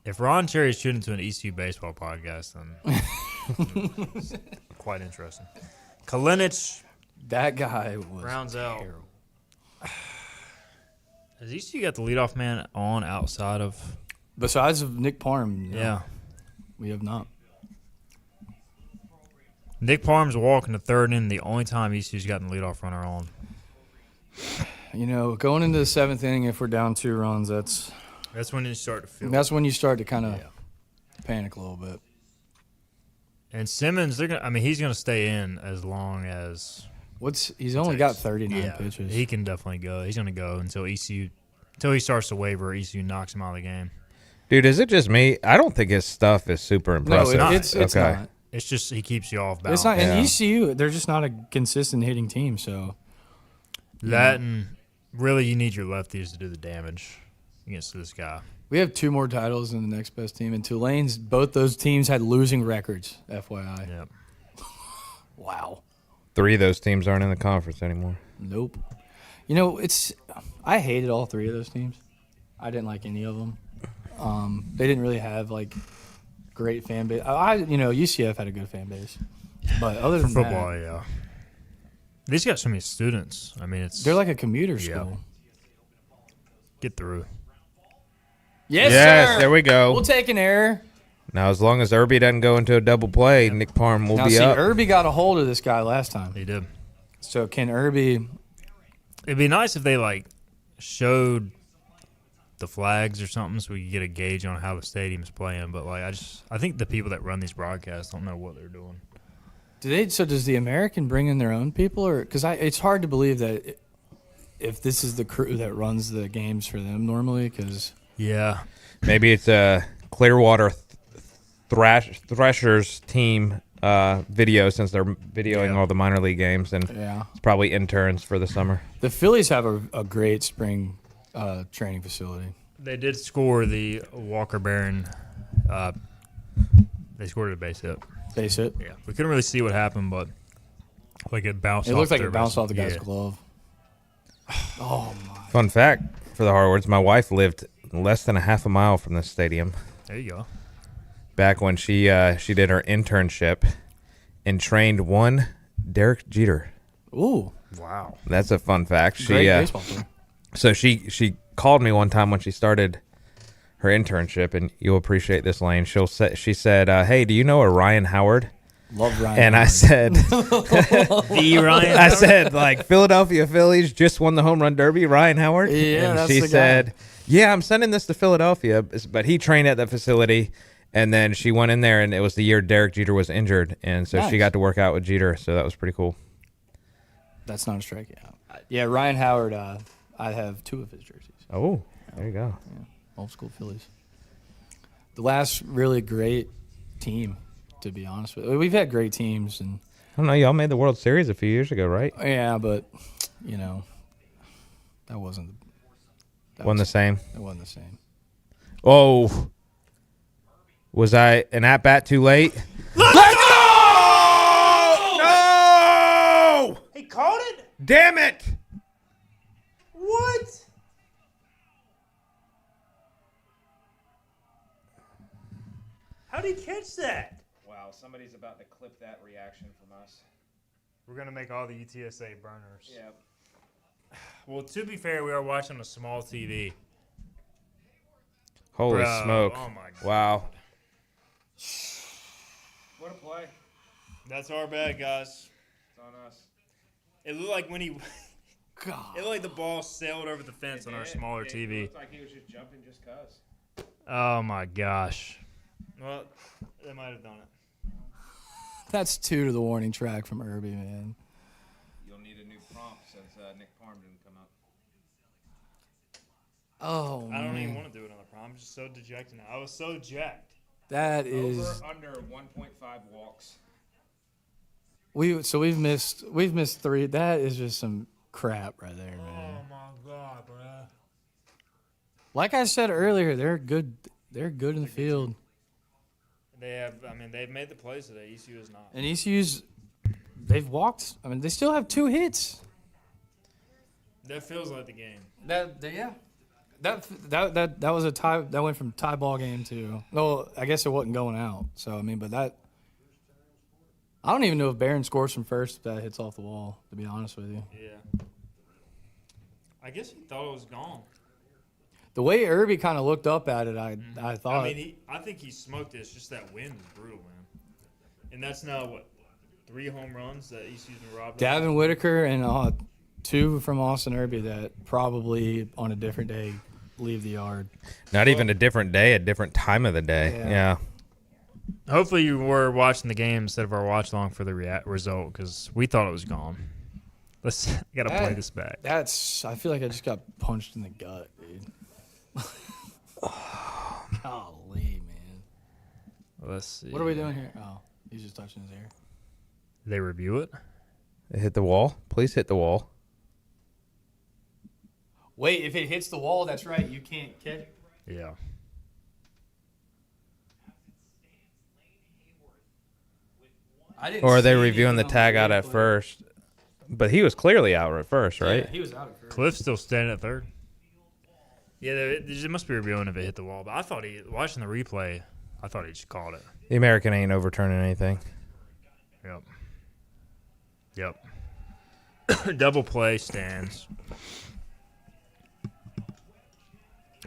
If Ron Cherry's tuning into an ECU baseball podcast, then it's quite interesting. Kalinich That guy was rounds out. terrible. Has ECU got the leadoff man on outside of? Besides of Nick Parham, no, Yeah. we have not. Nick Parham's walking the 3rd inning, the only time ECU's gotten the leadoff runner on. Going into the 7th inning, if we're down 2 runs, that's when you start to feel. when you start to kind of panic a little bit. And Simmons, he's gonna stay in as long as. He's only got 39 pitches. He can definitely go. He's gonna go until he starts to waver. ECU knocks him out of the game. Dude, is it just me? I don't think his stuff is super impressive. No, it's okay. not. It's just he keeps you off balance. It's not. And Yeah. ECU, they're just not a consistent hitting team. So That and really you need your lefties to do the damage against this guy. we have 2 more titles than the next best team. And Tulane's, both those teams had losing records. FYI. Yep. Wow. 3 of those teams aren't in the conference anymore. Nope. I hated all 3 of those teams. I didn't like any of them. They didn't really have great fan base. UCF had a good fan base, but other For than football, that, yeah. These got so many students. they're like a commuter Yeah. school. Get through. Yes, Yes, sir. there we go. We'll take an error. Now, as long as Irby doesn't go into a double play, Nick Parham will Now, be see, up. Irby got a hold of this guy last time. He did. So can Irby? It'd be nice if they showed the flags or something so we could get a gauge on how the stadium's playing. But I think the people that run these broadcasts don't know what they're doing. So does the American bring in their own people, or because it's hard to believe that if this is the crew that runs the games for them normally, because Yeah. Maybe it's a Clearwater Threshers team video, since they're videoing all the minor league games, and it's probably interns for the summer. The Phillies have a great spring training facility. They did score the Walker Barron. They scored a base hit. Base hit. Yeah, we couldn't really see what happened, but like it bounced. It off looked like their it bounced wrist. off the guy's Yeah. glove. Oh my! Fun fact for the Harwards: my wife lived less than a half a mile from this stadium. There you go. Back when she did her internship and trained one Derek Jeter. Ooh, Wow. That's a fun fact. She great baseball player. so she called me one time when she started her internship, and you'll appreciate this, Lane. She said, "Hey, do you know a Ryan Howard?" Love Ryan. And I Howard. said, The Ryan. I said, like, Philadelphia Phillies just won the home run derby, Ryan Howard. Yeah, and that's she the guy. said, "Yeah, I'm sending this to Philadelphia," but he trained at the facility. And then she went in there, and it was the year Derek Jeter was injured, and so she Nice. got to work out with Jeter. So that was pretty cool. That's not a strikeout. Yeah, Ryan Howard. I have 2 of his jerseys. Oh, there you go. Yeah, old school Phillies. The last really great team, to be honest with you. We've had great teams, and I don't know. Y'all made the World Series a few years ago, right? yeah, but that wasn't. Wasn't the same. It wasn't the same. Oh, was I an at bat too late? Let's go! No! He caught it. Damn it! What? How did he catch that? Wow, somebody's about to clip that reaction from us. We're gonna make all the UTSA burners. Yeah. Well, to be fair, we are watching a small TV. Holy Bro, smoke! oh my God. Wow. What a play. That's our bad, guys. It's on us. It looked like when he. God. It looked like the ball sailed over the fence on our smaller It TV. looked like he was just jumping just cuz. Oh my gosh. Well, they might have done it. That's 2 to the warning track from Irby, man. You'll need a new prompt since Nick Parm didn't come up. Oh, I don't man. even want to do it on the prom. I'm just so dejected now. I was so jacked. That is. Over under 1.5 walks. We've missed 3. That is just some crap right there, man. Oh my God, bro. Like I said earlier, they're good. They're good in the field. They've made the plays today. ECU is not. And they've walked. I mean, they still have 2 hits. That feels like the game. That was a tie. That went from tie ball game to. Well, I guess it wasn't going out. So I mean, but that. I don't even know if Barron scores from first if that hits off the wall. To be honest with you, Yeah. I guess he thought it was gone. the way Irby kind of looked up at it, I thought. I think he smoked it. It's just that wind is brutal, man. And that's now what 3 home runs that ECU's been robbed of. Davin Whitaker and 2 from Austin Irby that probably on a different day leave the yard. Not even a different day, a different time of the day. Yeah. Hopefully you were watching the game instead of our watch long for the result because we thought it was gone. I gotta play this back. I feel like I just got punched in the gut, dude. Golly, man. Let's see. What are we doing here? Oh, he's just touching his ear. They review it. It hit the wall. Please hit the wall. Wait, if it hits the wall, that's right. You can't catch it. Yeah. Or are they reviewing the tag out at first? But he was clearly out at first, right? Yeah, he was out at first. Cliff's still standing at third. Yeah, they must be reviewing if it hit the wall. But I thought watching the replay, I thought he just called it. The American ain't overturning anything. Yep. Double play stands.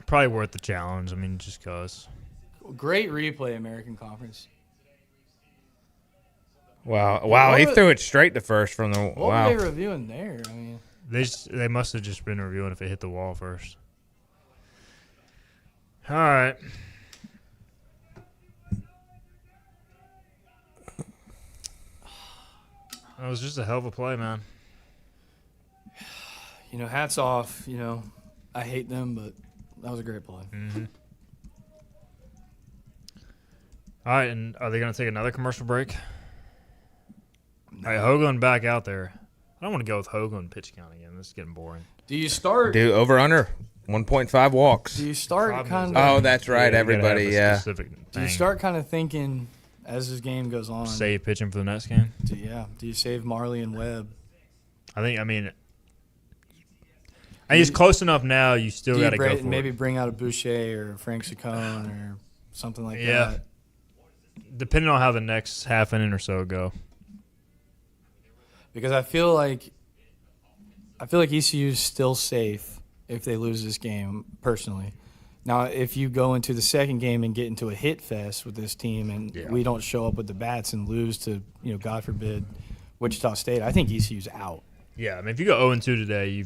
Probably worth the challenge. I mean, just cause. Great replay, American Conference. Wow! What He were- threw it straight to first from the What wow. were they reviewing there? I mean, They must have just been reviewing if it hit the wall first. All right. That was just a hell of a play, man. Hats off. I hate them, but that was a great play. Mm-hmm. All right, and are they going to take another commercial break? All right, Hoagland back out there. I don't want to go with Hoagland pitch count again. This is getting boring. Do you start? Do over under 1.5 walks. Do you start Problem kind is- of? Oh, that's right, you gotta everybody. have a Yeah. specific Do you thing. start kind of thinking as this game goes on? Save pitching for the next game? Do you save Marley and Webb? I mean, it's close enough now. You still Do you got to go for maybe it. bring out a Boucher or Frank Saccone or something like Yeah. that? Depending on how the next half inning or so go. Because I feel like ECU is still safe if they lose this game, personally. Now, if you go into the second game and get into a hit fest with this team and we don't show up with the bats and lose to, God forbid, Wichita State, I think ECU's out. Yeah, I mean, if you go 0-2 today,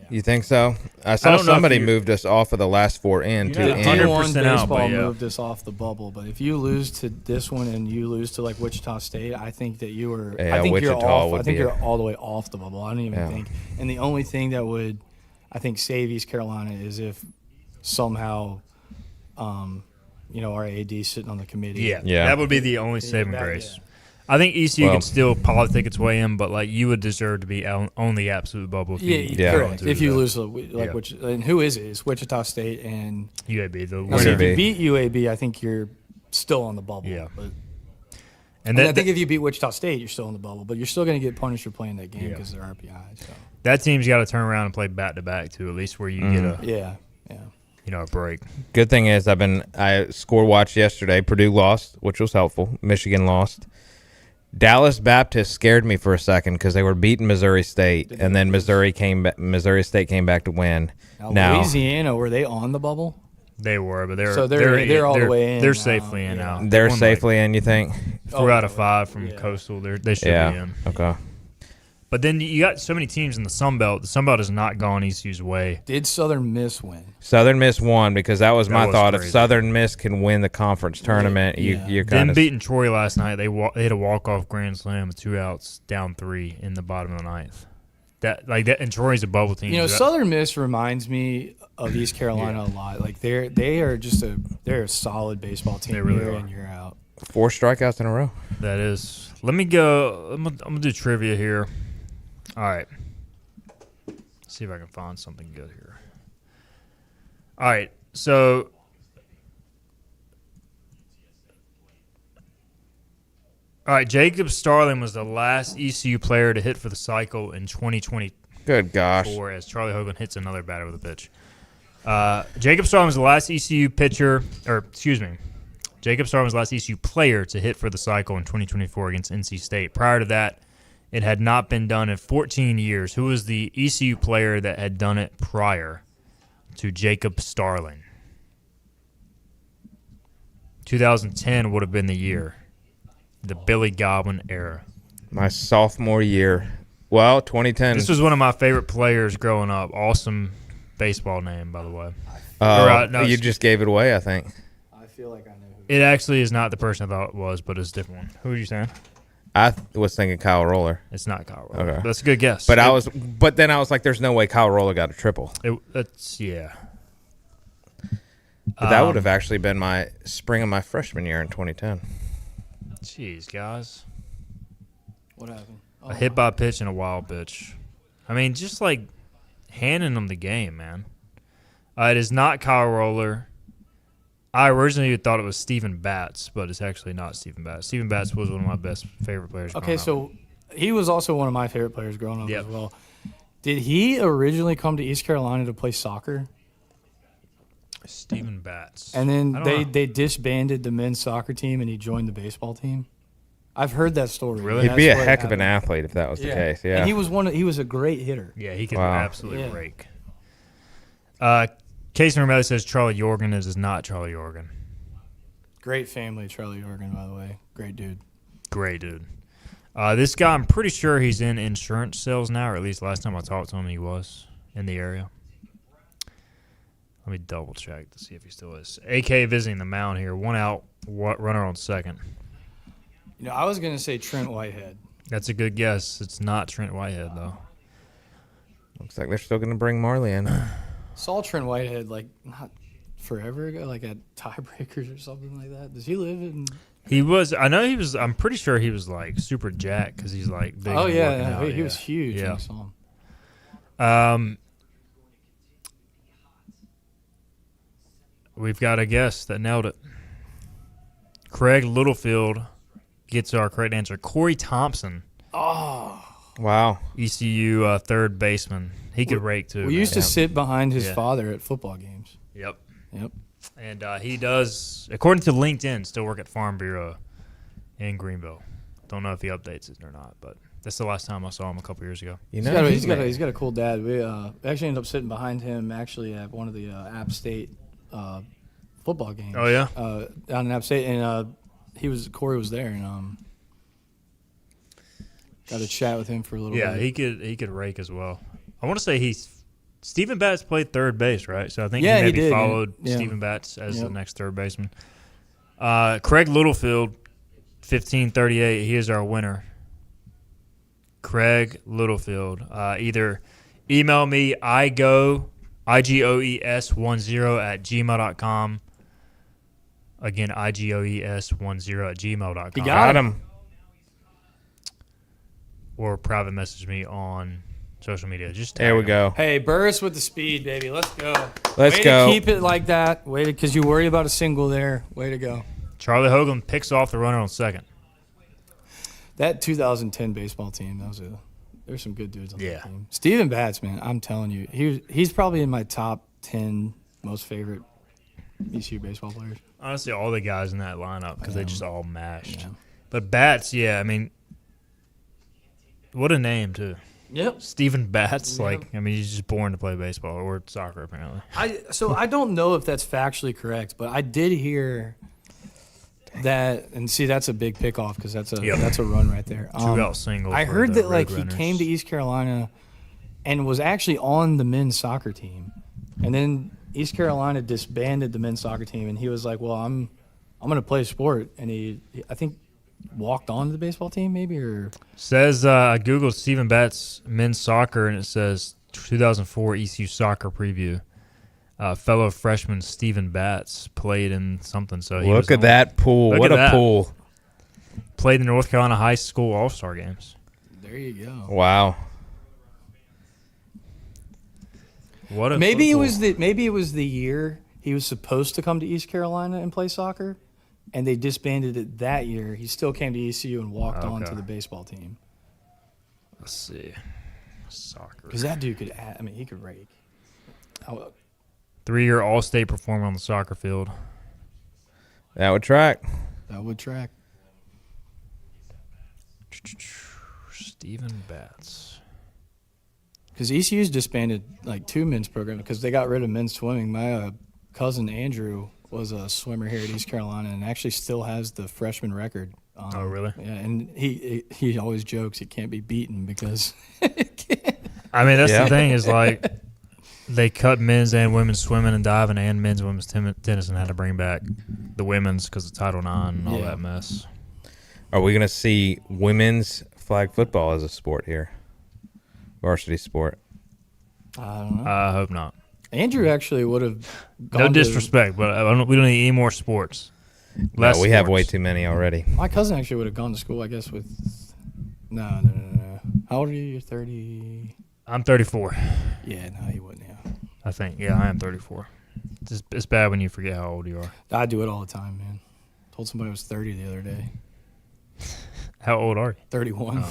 You think so? I saw don't know if somebody you're- moved us off of the last 4 in You're to not The in. 100% out, baseball but yeah. moved us off the bubble, but if you lose to this one and you lose to like Wichita State, I think that you were. Yeah, I think you're Wichita off. would I think be you're a- all the way off the bubble. I don't even Yeah. think. And the only thing that would, I think, save East Carolina is if somehow, our AD sitting on the committee. yeah, Yeah. that would be the only saving that- grace. yeah. I think ECU Well- can still politic its way in, but like you would deserve to be on the absolute bubble. If Yeah, you Yeah. correct. If you today. lose, Yeah. and who is it? It's Wichita State, and UAB, the now, see, if winner. you beat UAB, I think you're still on the bubble. Yeah. But, And I that, think if you beat Wichita State, you're still on the bubble, but you're still going to get punished for playing that game Yeah. because they're RPI. So that team's got to turn around and play back to back too, at least where you get a yeah. a break. Good thing is I score watched yesterday. Purdue lost, which was helpful. Michigan lost. Dallas Baptist scared me for a second because they were beating Missouri State, and then Missouri State came back to win. Now Louisiana, were they on the bubble? They were, but they're So they're all the way in They're now. safely in Yeah. now. they're They won, safely in. You think? like 4 out of 5 from Yeah. Coastal. They should be Yeah. in. Okay. But then you got so many teams in the Sun Belt. The Sun Belt has not gone ECU's way. Did Southern Miss win? Southern Miss won because that was my was thought. If crazy. Southern Miss can win the conference tournament, Yeah. you're Them kind of beating Troy last night, they hit a walk-off grand slam with 2 outs, down 3 in the bottom of the ninth. That and Troy's a bubble team. so that- Southern Miss reminds me of East Carolina a lot. Like they're a solid baseball team. They really year are. in, year out. 4 strikeouts in a row. That is. Let me go. I'm gonna do trivia here. All right. See if I can find something good here. All right. So. All right. Jacob Starling was the last ECU player to hit for the cycle in 2024 Good gosh. as Charlie Hoagland hits another batter with a pitch. Jacob Starling was the last ECU pitcher, or excuse me, Jacob Starling was the last ECU player to hit for the cycle in 2024 against NC State. Prior to that, it had not been done in 14 years. Who was the ECU player that had done it prior to Jacob Starling? 2010 would have been the year. The Billy Godwin era. My sophomore year. Well, 2010. This was one of my favorite players growing up. Awesome baseball name, by the way. No, you just gave it away, I think. I feel like I know who. It actually is not the person I thought it was, but it's a different one. Who are you saying? I was thinking Kyle Roller. It's not Kyle Roller. Okay. That's a good guess. But then I was like, there's no way Kyle Roller got a triple. That's yeah. But that would have actually been my spring of my freshman year in 2010. Jeez, guys. What happened? A hit by pitch and a wild pitch. I mean, just like handing them the game, man. It is not Kyle Roller. I originally thought it was Stephen Batts, but it's actually not Stephen Batts. Stephen Batts was one of my favorite players. Okay, growing up. so he was also one of my favorite players growing up Yep. as well. Did he originally come to East Carolina to play soccer? Stephen Batts. And I then don't they, know. they disbanded the men's soccer team and he joined the baseball team? I've heard that story. Really? He'd be a That's what heck of an happened. athlete if that was the case. Yeah. And he was a great hitter. Yeah, he can Wow. absolutely Yeah. rake. Casey Romelli says Charlie Yorgan is not Charlie Yorgan. Great family, Charlie Organ, by the way. Great dude. Great dude. This guy, I'm pretty sure he's in insurance sales now, or at least last time I talked to him, he was in the area. Let me double check to see if he still is. AK visiting the mound here. 1 out, runner on second. I was going to say Trent Whitehead. That's a good guess. It's not Trent Whitehead, though. Looks like they're still going to bring Marley in. Saw Trent Whitehead like not forever ago, like at tiebreakers or something like that. Does he live in? He was. I know he was. I'm pretty sure he was like super jacked because he's like big. Oh and yeah, working out, he was huge. Yeah. When I saw him. We've got a guest that nailed it. Craig Littlefield gets our correct answer. Corey Thompson, Wow. ECU third baseman. He could rake too. We man. used to Yeah. sit behind his Yeah. father at football games. Yep. Yep. And he does, according to LinkedIn, still work at Farm Bureau in Greenville. Don't know if he updates it or not, but that's the last time I saw him a couple years ago. You He's know, got, a, he he's, got a, may- he's got a cool dad. We actually ended up sitting behind him actually at one of the App State football games. Oh, yeah? Down in App State, and Corey was there, and got to chat with him for a little Yeah, bit. he could rake as well. I want to say Stephen Batts played third base, right? So I think Yeah, he he maybe did, yeah. followed Yeah. Stephen Batts as the Yep. next third baseman. Craig Littlefield, 1538. He is our winner. Craig Littlefield. Either email me igoes10 @gmail.com. Again, igoes10 @gmail.com. You got him. Or private message me on social media. Just There we tag 'em. go. Hey, Burris with the speed, baby. Let's go. Let's Way go. to keep it like that. Way to, because you worry about a single there. Way to go. Charlie Hogan picks off the runner on second. That 2010 baseball team, there's some good dudes on Yeah. that team. Steven Batts, man, I'm telling you, he's probably in my top 10 most favorite ECU baseball players. Honestly, all the guys in that lineup because they just all mashed. Yeah. But Batts, yeah, I mean, what a name too. Yep. Stephen Batts, Yeah. like, I mean, he's just born to play baseball or soccer apparently. I don't know if that's factually correct, but I did hear that, and see, that's a big pickoff because that's a run right there. Two out single. I for heard the that like he Roadrunners. came to East Carolina and was actually on the men's soccer team, and then East Carolina disbanded the men's soccer team, and he was like, "Well, I'm going to play sport," and he I think walked on to the baseball team maybe, or Says I googled Stephen Batts men's soccer and it says 2004 ECU soccer preview. Fellow freshman Stephen Batts played in something. So he was Look at on- that pool. Look What at a that. pool. Played in the North Carolina High School All-Star games. there you go. Wow. What a Maybe it football. was the year he was supposed to come to East Carolina and play soccer, and they disbanded it that year. He still came to ECU and walked on Okay. to the baseball team Let's see. Soccer. because that dude could. I mean, he could rake. 3-year All-State performer on the soccer field. That would track. That would track. Stephen Batts. Because ECU's disbanded like 2 men's programs because they got rid of men's swimming. My cousin Andrew was a swimmer here at East Carolina and actually still has the freshman record. Oh, really? Yeah, and he always jokes it can't be beaten because I mean, that's Yeah. the thing is like they cut men's and women's swimming and diving and men's and women's tennis and had to bring back the women's because of Title IX and all Yeah. that mess. Are we going to see women's flag football as a sport here? Varsity sport. I don't know. I hope not. Andrew actually would have gone No to- disrespect, but we don't need any more sports. Less No, we have way sports. too many already. My cousin actually would have gone to school, I guess, with. No. How old are you? You're 30. I'm 34, Yeah, no, he wouldn't. Yeah, I think. Yeah, I am 34. It's bad when you forget how old you are. I do it all the time, man. Told somebody I was 30 the other day. How old are you? 31.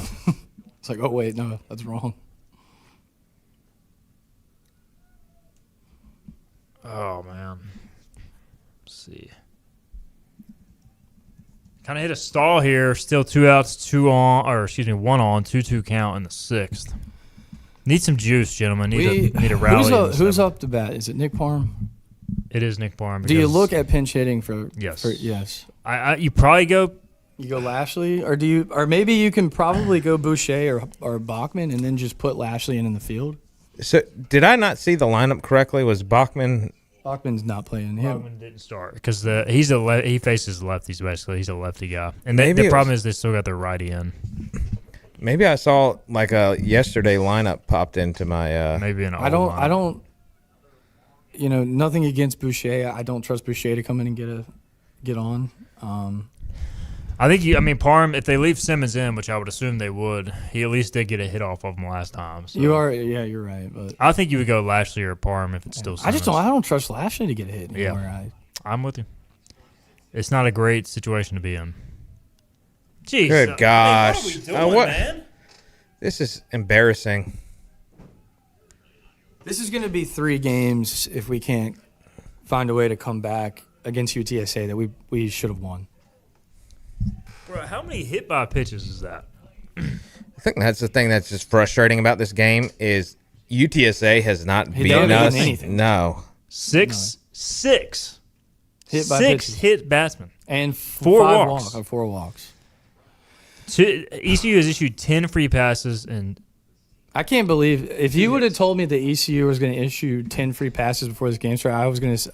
It's like, oh wait, no, that's wrong. Oh, man. Let's see. Kind of hit a stall here. Still 2 outs, 1 on, 2-2 count in the 6th. Need some juice, gentlemen. Need a rally. Who's up to bat? Is it Nick Parham? It is Nick Parham. Do you because look at pinch hitting for? Yes. Yes. You probably go. You go Lashley, or maybe you can probably go Boucher or Bachman, and then just put Lashley in the field. So, did I not see the lineup correctly? Was Bachman? Bachman's not playing him. Bachman didn't start because he faces lefties basically. He's a lefty guy, and Maybe the it problem was- is they still got their righty in. Maybe I saw like a yesterday lineup popped into my. Maybe an I don't. Nothing against Boucher. I don't trust Boucher to come in and get on. I think Parham, if they leave Simmons in, which I would assume they would, he at least did get a hit off of him last time. So. You're right. But I think you would go Lashley or Parham if it's still Simmons. I don't trust Lashley to get hit anymore. Yeah. I'm with you. It's not a great situation to be in. Jeez. Good gosh. What are we doing, man? This is embarrassing. This is going to be 3 games if we can't find a way to come back against UTSA that we should have won. Bro, how many hit by pitches is that? I think that's the thing that's just frustrating about this game is UTSA has not He beaten doesn't us. win anything. No. Six Hit by six pitches. hit batsmen. And 4 5 walks. 4 walks. ECU has issued 10 free passes and I can't believe if you would have told me that ECU was going to issue 10 free passes before this game started,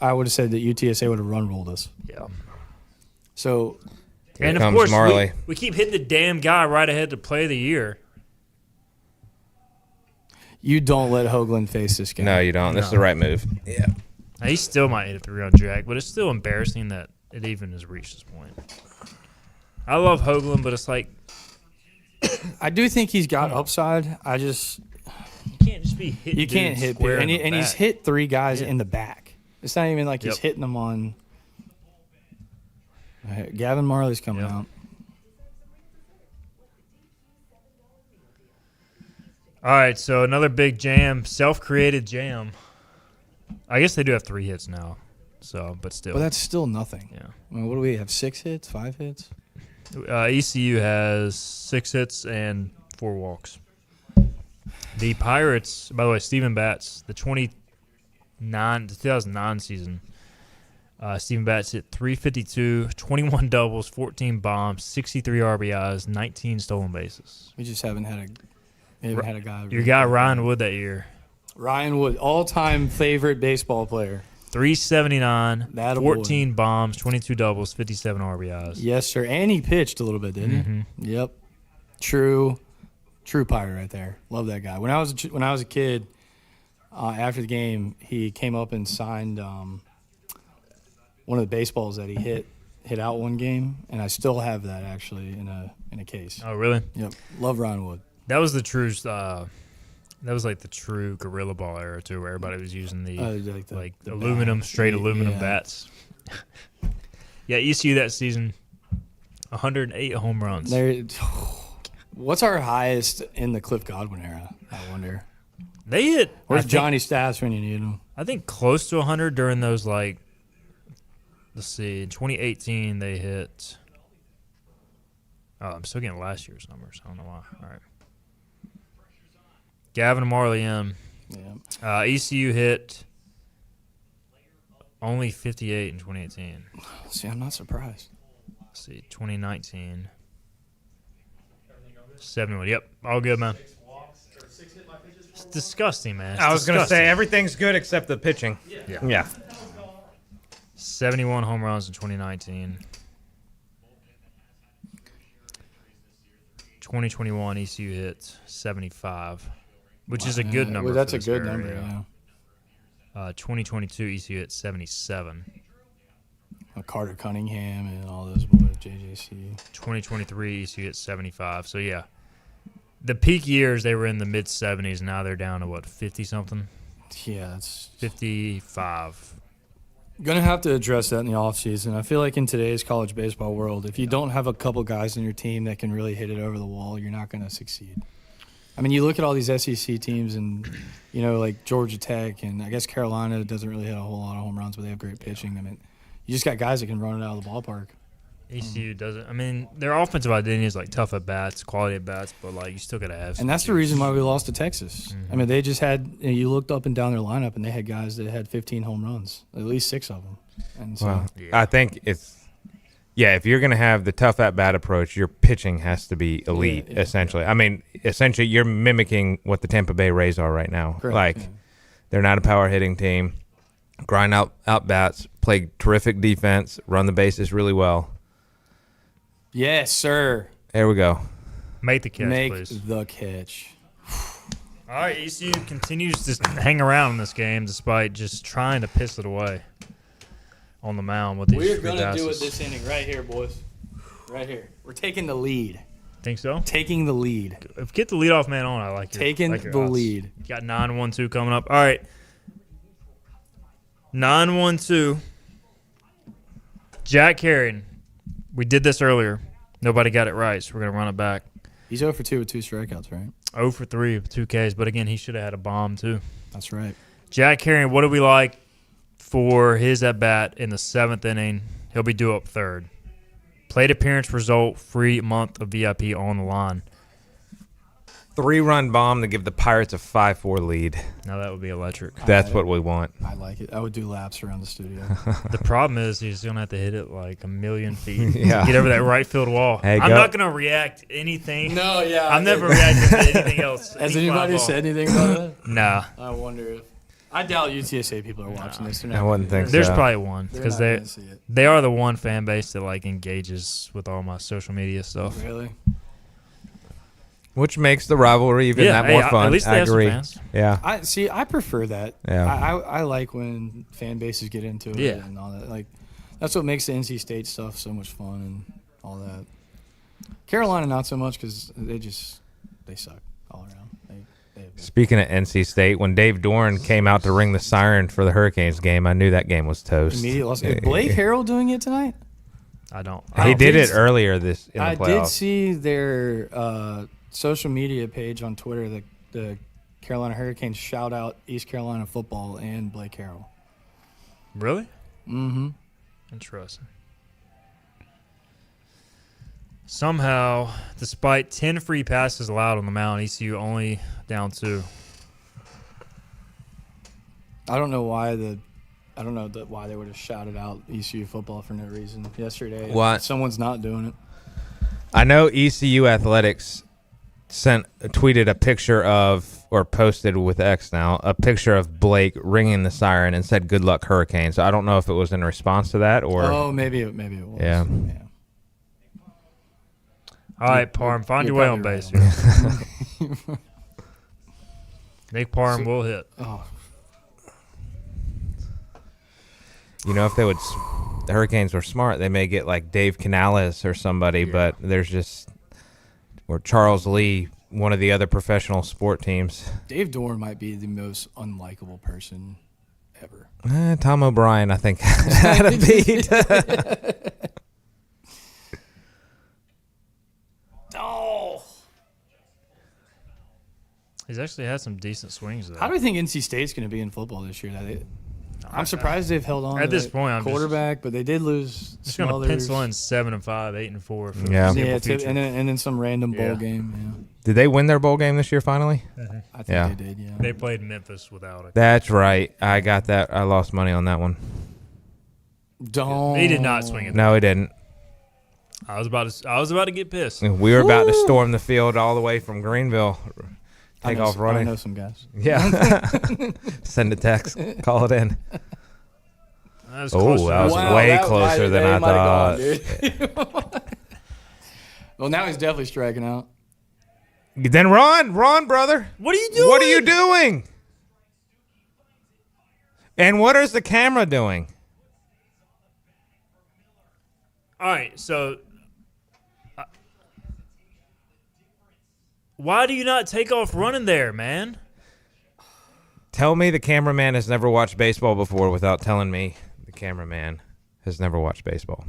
I would have said that UTSA would have run ruled us. yeah. So And of comes course Marley. we keep hitting the damn guy right ahead to play of the year. you don't let Hoagland face this game. No, you don't. This is the right move. Yeah. Now, he still might hit a 3-run jack, but it's still embarrassing that it even has reached this point. I love Hoagland, but it's like I do think he's got upside. I just you can't just be hitting. you can't dudes hit square in the and he's back. hit 3 guys in the back. It's not even like he's Yep. hitting them on. Gavin Marley's coming Yep. out. All right, so another big jam, self-created jam. I guess they do have 3 hits now, so but still. But that's still nothing. Yeah. I mean, what do we have? 6 hits? 5 hits? ECU has 6 hits and 4 walks. The Pirates, by the way, Stephen Batts, the 2009 season, Stephen Batts hit 352, 21 doubles, 14 bombs, 63 RBIs, 19 stolen bases. We just haven't had a guy. Your guy Ryan Wood that year, Ryan Wood, all-time favorite baseball player. 379, That 14 bombs, 22 doubles, 57 RBIs. Yes, sir. And he pitched a little bit, didn't he? Yep. True Pirate right there. Love that guy. When I was a kid, after the game, he came up and signed one of the baseballs that he hit out one game, and I still have that actually in a case. Oh, really? Yep. Love Ryan Wood. That was the true. That was like the true Gorilla Ball era too, where everybody was using the The aluminum, bat. straight aluminum Yeah. bats. Yeah, ECU that season, 108 home runs. What's our highest in the Cliff Godwin era? I wonder. They hit. Where's Johnny Stats when you need him? I think close to 100 during those let's see, in 2018 they hit. Oh, I'm still getting last year's numbers. I don't know why. All right. Gavin Marley M. Yeah. ECU hit only 58 in 2018. See, I'm not surprised. Let's see, 2019. 71. Yep, all good, man. It's disgusting, man. It's I was going to say disgusting. everything's good except the pitching. Yeah. 71 home runs in 2019. 2021 ECU hit 75, which is a good number. Well, that's for a this good era, number. Yeah. 2022 ECU hit 77. Carter Cunningham and all those boys, JJC. 2023 ECU hit 75. So yeah, the peak years they were in the mid 70s. Now they're down to what, 50 something? Yeah, that's 55. gonna have to address that in the offseason. I feel like in today's college baseball world, if you don't have a couple guys on your team that can really hit it over the wall, you're not gonna succeed. I mean, you look at all these SEC teams and, like Georgia Tech and I guess Carolina doesn't really hit a whole lot of home runs, but they have great pitching. I mean, you just got guys that can run it out of the ballpark. ECU doesn't. I mean, their offensive identity is like tough at bats, quality at bats, but like you still gotta have. And that's the reason why we lost to Texas. Mm-hmm. I mean, they just had you looked up and down their lineup, and they had guys that had 15 home runs, at least 6 of them. And so, Well, Yeah. I think if you're going to have the tough at-bat approach, your pitching has to be elite, Yeah. essentially. I mean, essentially, you're mimicking what the Tampa Bay Rays are right now. Correct, yeah. They're not a power-hitting team. Grind out bats, play terrific defense, run the bases really well. yes, sir. There we go. Make the catch, Make please. the catch. All right, ECU continues to hang around in this game despite just trying to piss it away on the mound with these We're free going to do it passes. this inning right here, boys. Right here. We're taking the lead. Think so? Taking the lead. If get the leadoff man on, I like it. Taking like your the odds. lead. You got 9-1-2 coming up. All right. 9-1-2. Jack Carrion. We did this earlier. Nobody got it right, so we're going to run it back. He's 0 for 2 with 2 strikeouts, right? 0 for 3 with 2 Ks, but again, he should have had a bomb too. That's right. Jack Carrion, what do we like for his at-bat in the 7th inning? He'll be due up third. Plate appearance result, free month of VIP on the line. 3-run bomb to give the Pirates a 5-4 lead. Now that would be electric. That's what we want. I like it. I would do laps around the studio. The problem is he's going to have to hit it like a million feet. Yeah. Get over that right field wall. Hey, I'm go. not going to react anything. No, yeah. I'm never reacting to anything else. Has Any fly anybody ball. said anything about that? Nah. I wonder if. I doubt UTSA people are watching this. They're not I wouldn't think There's so. probably one They're because not they gonna see it. they are the one fan base that like engages with all my social media stuff. Really? Which makes the rivalry even that more fun. At least they I have some agree. fans. Yeah. I prefer that. Yeah. I like when fan bases get into it Yeah. and all that. Like, that's what makes the NC State stuff so much fun and all that. Carolina not so much because they suck all around. Speaking of NC State, when Dave Dorn came out to ring the siren for the Hurricanes game, I knew that game was toast. Immediate loss. Is Blake Harrell doing it tonight? I don't. He did did- it earlier in the I did playoffs. see their social media page on Twitter. The Carolina Hurricanes shout out East Carolina football and Blake Harrell. Really? Mm-hmm. Interesting. Somehow, despite 10 free passes allowed on the mound, ECU only down 2. I don't know why why they would have shouted out ECU football for no reason yesterday. What? Someone's not doing it. I know ECU Athletics tweeted a picture of, or posted with X now, a picture of Blake ringing the siren and said, "Good luck, Hurricanes." So I don't know if it was in response to that or. Oh, maybe it was. Yeah. All right, Parm, find you're your way on probably base right. here. Nick Parm will hit. Oh, You know, if they would, the Hurricanes were smart, they may get like Dave Canales or somebody, but there's just, or Charles Lee, one of the other professional sport teams. Dave Dorn might be the most unlikable person ever. Tom O'Brien, I think, had a beat. Oh. He's actually had some decent swings, though. How do we think NC State's going to be in football this year? I'm surprised they've held on At to this that point, I'm quarterback, but they did lose just some going to others. pencil in 7-5, 8-4 for the Yeah. foreseeable Yeah, future. and then some random Yeah. bowl game. Did they win their bowl game this year finally? Yeah, I think Yeah. they did. Yeah. They played Memphis without it. That's right. I got that. I lost money on that one. Don't. He did not swing it. No, he didn't. I was about to get pissed. We were about to storm the field all the way from Greenville. I Take know off some- running. I know some guys. Yeah. Send a text. Call it in. That was Oh, close that was enough. way closer than I thought. Well, now he's definitely striking out. Then run, brother. What are you doing? What are you doing? And what is the camera doing? All right, so why do you not take off running there, man? Tell me the cameraman has never watched baseball before without telling me the cameraman has never watched baseball.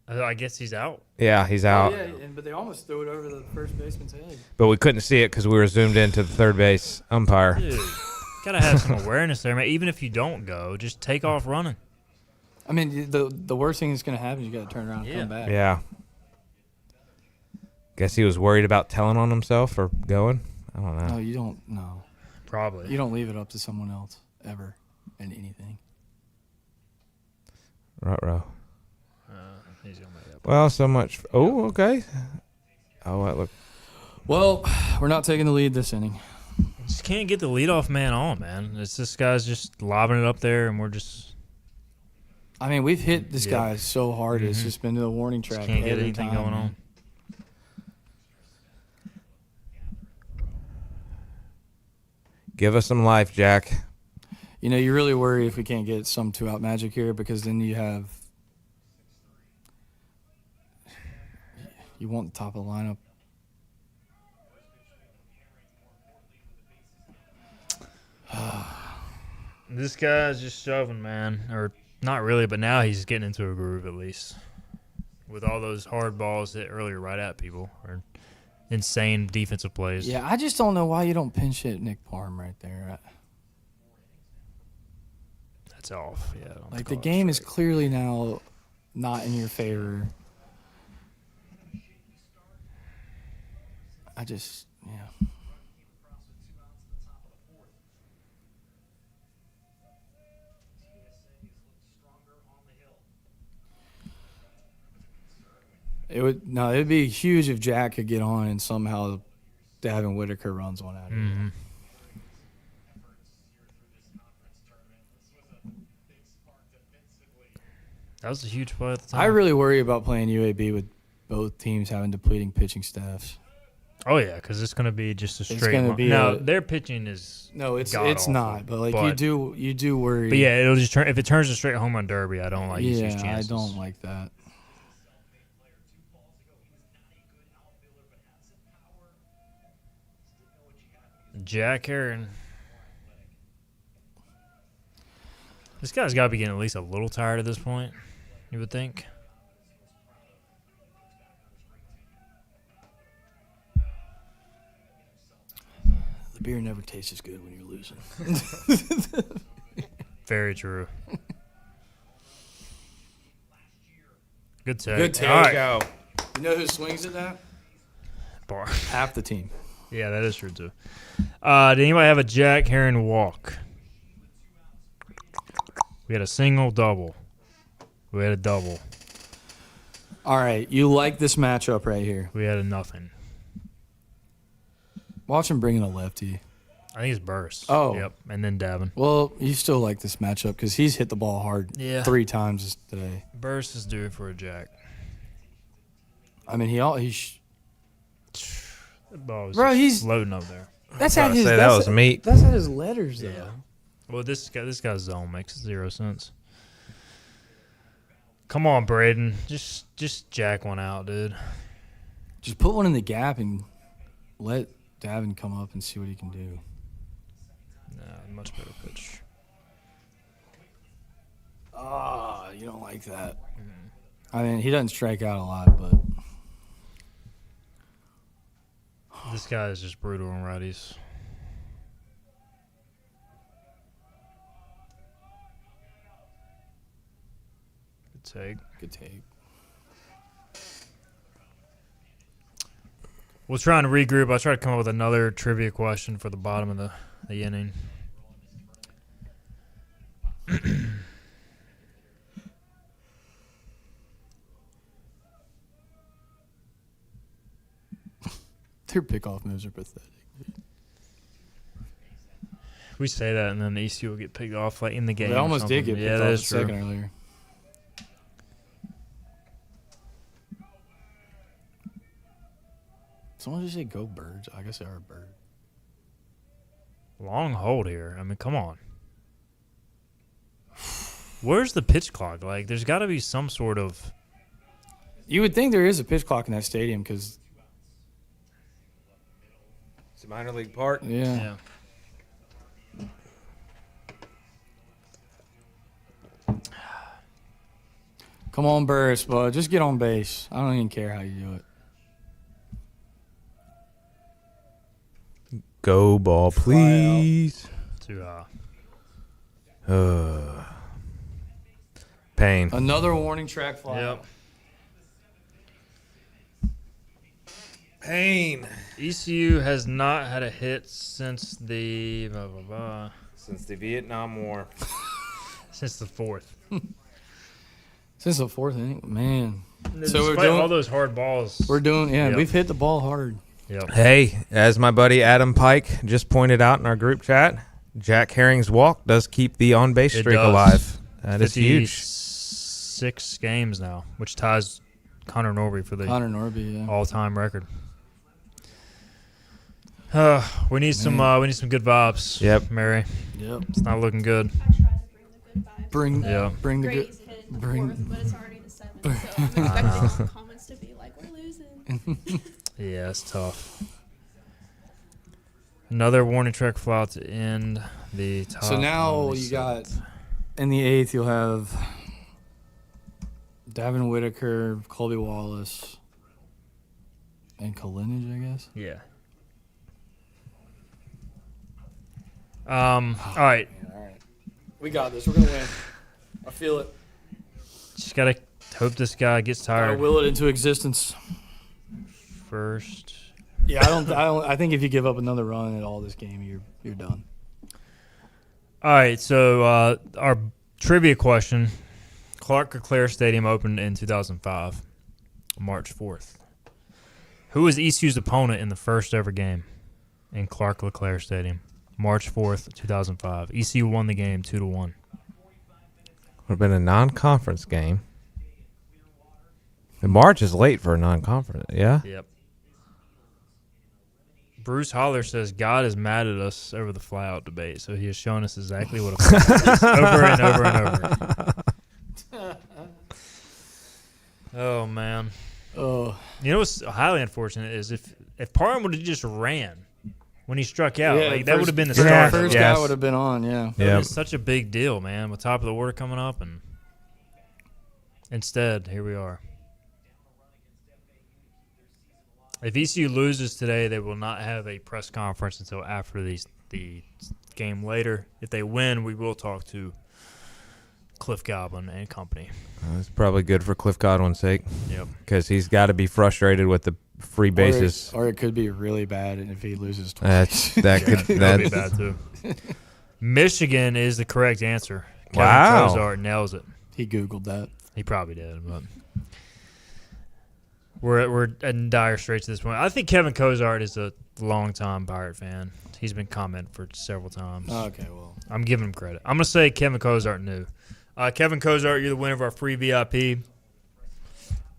I guess he's out. Yeah, he's out. But they almost threw it over the first baseman's head. But we couldn't see it because we were zoomed into the third base umpire. Dude, gotta have some awareness there, man. Even if you don't go, just take off running. I mean, the worst thing that's going to happen is you got to turn around and come back. Yeah. Guess he was worried about telling on himself or going. I don't know. No, you don't. No, Probably. you don't leave it up to someone else ever in anything. Ruh-roh. He's gonna make that. Well, so much. Oh, okay. Oh, look. Well, we're not taking the lead this inning. Just can't get the leadoff man on, man. It's this guy's just lobbing it up there, and we're just I mean, we've hit this Yeah. guy so hard. It's Mhm. just been to the warning track. can't get every anything time, going man. on. Give us some life, Jack. You know, you really worry if we can't get some 2-out magic here because then you want the top of the lineup. This guy's just shoving, man. Or not really, but now he's getting into a groove at least. With all those hard balls hit earlier right at people. Or insane defensive plays. Yeah, I just don't know why you don't pinch hit Nick Parham right there. That's off. Yeah. Like, the game is clearly now not in your favor. Yeah. It'd be huge if Jack could get on and somehow Davin Whitaker runs one out of Mm-hmm. it. That was a huge play at the time. I really worry about playing UAB with both teams having depleting pitching staffs. Oh, yeah, because it's going to be just a straight gonna line. be Now, a- their pitching is No, it's god-awful, not. But you do worry. But, yeah, it'll just turn. If it turns to straight home run derby, I don't like ECU's I chances. don't like that. Jack Aaron. This guy's got to be getting at least a little tired at this point, you would think. The beer never tastes as good when you're losing. Very true. Good take. Good take. All right. Go. You know who swings at that? Bar. Half the team. Yeah, that is true, too. Did anybody have a Jack Herring walk? We had a single, double. We had a double. All right, you like this matchup right here. We had a nothing. Watch him bring in a lefty. I think it's Burst. Oh. Yep, and then Davin. Well, you still like this matchup because he's hit the ball hard Yeah. 3 times today. Burst is due for a Jack. I mean, That ball was Bro, just he's- floating up there. that's I at was his. gonna say, That's that was at- meat. That's at his letters though. Yeah. Well, this guy's zone makes 0 sense. Come on, Braden. Just jack one out, dude. Just put one in the gap and let Davin come up and see what he can do. Nah, much better pitch. Ah, you don't like that. I mean, he doesn't strike out a lot, but This guy is just brutal on righties. Good take. good take. We'll try and regroup. I'll try to come up with another trivia question for the bottom of the inning. Their pickoff moves are pathetic. We say that, and then the ECU will get picked off like in the game. They or almost did something. get Yeah, picked that off a is true. second earlier. Someone just say go birds. I guess they are a bird. Long hold here. I mean, come on. Where's the pitch clock? Like, there's got to be some sort of. You would think there is a pitch clock in that stadium because, It's a minor league park. yeah. Come on, Burris, bud. Just get on base. I don't even care how you do it. Go ball, please. To Pain. Another warning track fly. Yep. Pain. ECU has not had a hit since the Since the Vietnam War. since the 4th. Since the 4th inning, man. Despite all those hard balls. Yeah, Yep. we've hit the ball hard. Yep. Hey, as my buddy Adam Pike just pointed out in our group chat, Jack Herring's walk does keep the on-base It streak does. alive. That is huge. 56 games now, which ties Connor Norby for the Connor Norby, yeah. all-time record. We need some good vibes. Yep. Mary. Yep. It's not looking good. I try to bring the good vibes. Bring the Gray's good. hit in the bring- fourth, but it's already the seventh. So I'm expecting all the comments to be like, "We're losing." Yeah, it's tough. Another warning track foul to end the top. So now of the you got seventh. in the 8th. You'll have Davin Whitaker, Colby Wallace, and Kalinich, I guess. Yeah. All right. All right. We got this. We're gonna win. I feel it. Just gotta hope this guy gets I tired will it into existence. first. Yeah, I think if you give up another run at all this game, you're done. All right. So our trivia question: Clark LeClaire Stadium opened in 2005, March 4th. Who was ECU's opponent in the first ever game in Clark LeClaire Stadium? March 4th, 2005. ECU won the game 2-1. Would have been a non-conference game. And March is late for a non-conference. Yeah. Yep. Bruce Holler says God is mad at us over the flyout debate, so he has shown us exactly what a flyout is over and over and over. Oh man. Oh, You know what's highly unfortunate is if Parham would have just ran when he struck out, like that would have been the Yeah, start. First Yes. guy would have been on. Yeah. That Yep. is such a big deal, man, with top of the order coming up, and instead, here we are. If ECU loses today, they will not have a press conference until after the game later. If they win, we will talk to Cliff Godwin and company. It's probably good for Cliff Godwin's sake Yep. because he's got to be frustrated with the free bases. Or it could be really bad if he loses twice. That could That'd be that bad too. Michigan is the correct answer. Kevin Wow. Cozart nails it. He Googled that. He probably did, but we're in dire straits at this point. I think Kevin Cozart is a longtime Pirate fan. He's been commenting for several times. Okay, well. I'm giving him credit. I'm gonna say Kevin Cozart knew. Kevin Cozart, you're the winner of our free VIP.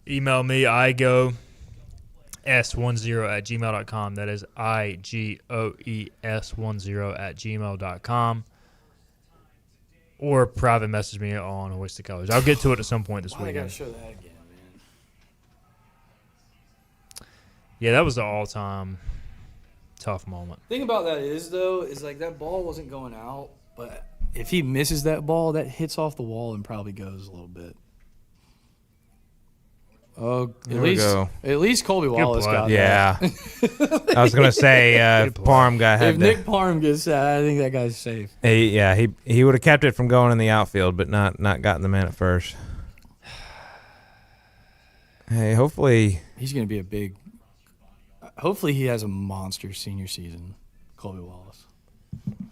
Email me igoes10@gmail.com. That is igoes10@gmail.com. Or private message me on Hoisted Colors. I'll get to it at some point this Why I gotta weekend. show that again, man? Yeah, that was the all-time tough moment. Thing about that is like that ball wasn't going out, but if he misses that ball, that hits off the wall and probably goes a little bit. Oh, There we go. at least Colby Wallace play. got Yeah. I was gonna say Parham got that. had If to, Nick Parham gets that, I think that guy's safe. he would have kept it from going in the outfield, but not gotten the man at first. Hey, hopefully He's going to be a big. Hopefully, he has a monster senior season, Colby Wallace.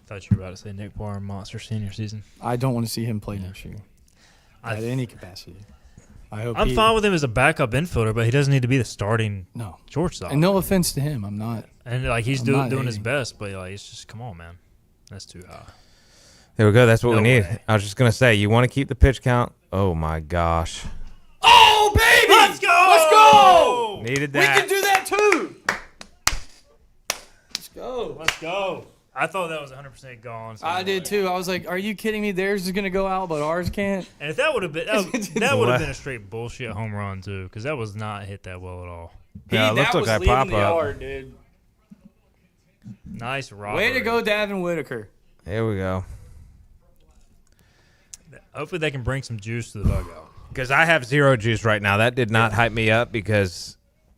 Thought you were about to say Nick Parham monster senior season. I don't want to see him play next year I- at any capacity. I hope. I'm fine with him as a backup infielder, but he doesn't need to be the starting No, shortstop. and no offense to him, I'm not. And like he's I'm doing not his hating. best, but like it's just come on, man, that's too high. there we go. That's what No we need. way. I was just gonna say, you want to keep the pitch count? Oh my gosh, Oh baby, Let's go! Let's go! needed We that. can do that too. Let's go. Let's go! I thought that was 100% gone. So I did too. I was like, "Are you kidding me? Theirs is gonna go out, but ours can't." And if that would have been that would What? have been a straight bullshit home run too, because that was not hit that well at all. Yeah, it looked that like was I leaving pop the up. yard, dude. Nice robbery. Way to go, Davin Whitaker. Here we go. Hopefully they can bring some juice to the dugout. Because I have zero juice right now. That did not hype me up because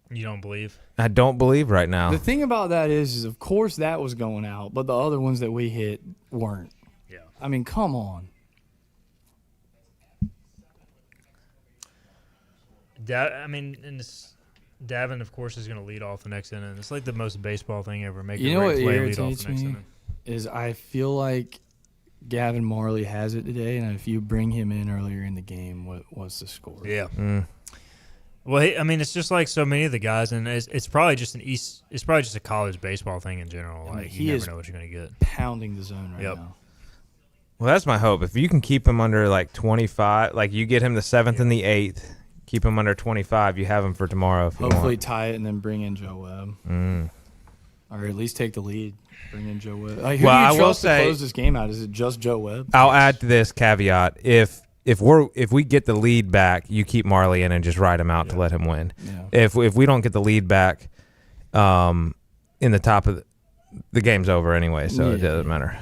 You don't believe? I don't believe right now. The thing about that is of course that was going out, but the other ones that we hit weren't. Yeah. I mean, come on. And this Davin, of course, is going to lead off the next inning. It's like the most baseball thing ever. Make You a know great what play, lead off irritates the next me? inning. Is I feel like Gavin Marley has it today, and if you bring him in earlier in the game, what's the score? Yeah. Mm. Well, it's just like so many of the guys, and it's probably just it's probably just a college baseball thing in general. I mean, Like he you never is know what you're going to get. Pounding the zone right Yep. now. Well, that's my hope. If you can keep him under like 25, like you get him the 7th and the 8th, keep him under 25, you have him for tomorrow if you Hopefully want. tie it and then bring in Joe Webb. Mm. or at least take the lead. Bring in Joe Webb. Like, who Well, do I you will trust to say- close this game out? Is it just Joe Webb? I'll add to this caveat: if we get the lead back, you keep Marley in and just ride him out to let him win. Yeah. If we don't get the lead back, in the top of the game's over anyway, so it doesn't matter.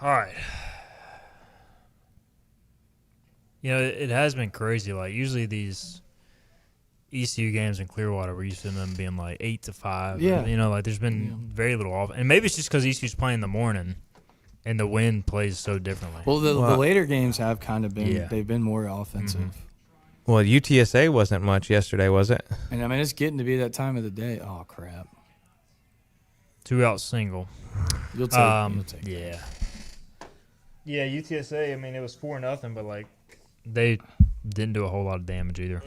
All right. You know, it has been crazy. Like, usually these ECU games in Clearwater, we're used to them being like 8-5. Yeah. You know, like there's been very little off. And maybe it's just because ECU's playing in the morning and the wind plays so differently. Well, the later games have kind of been they've been more offensive. Well, UTSA wasn't much yesterday, was it? And I mean, it's getting to be that time of the day. Oh crap! 2-out single. You'll take Yeah. Yeah, UTSA, I mean, it was 4-0, but like they didn't do a whole lot of damage either.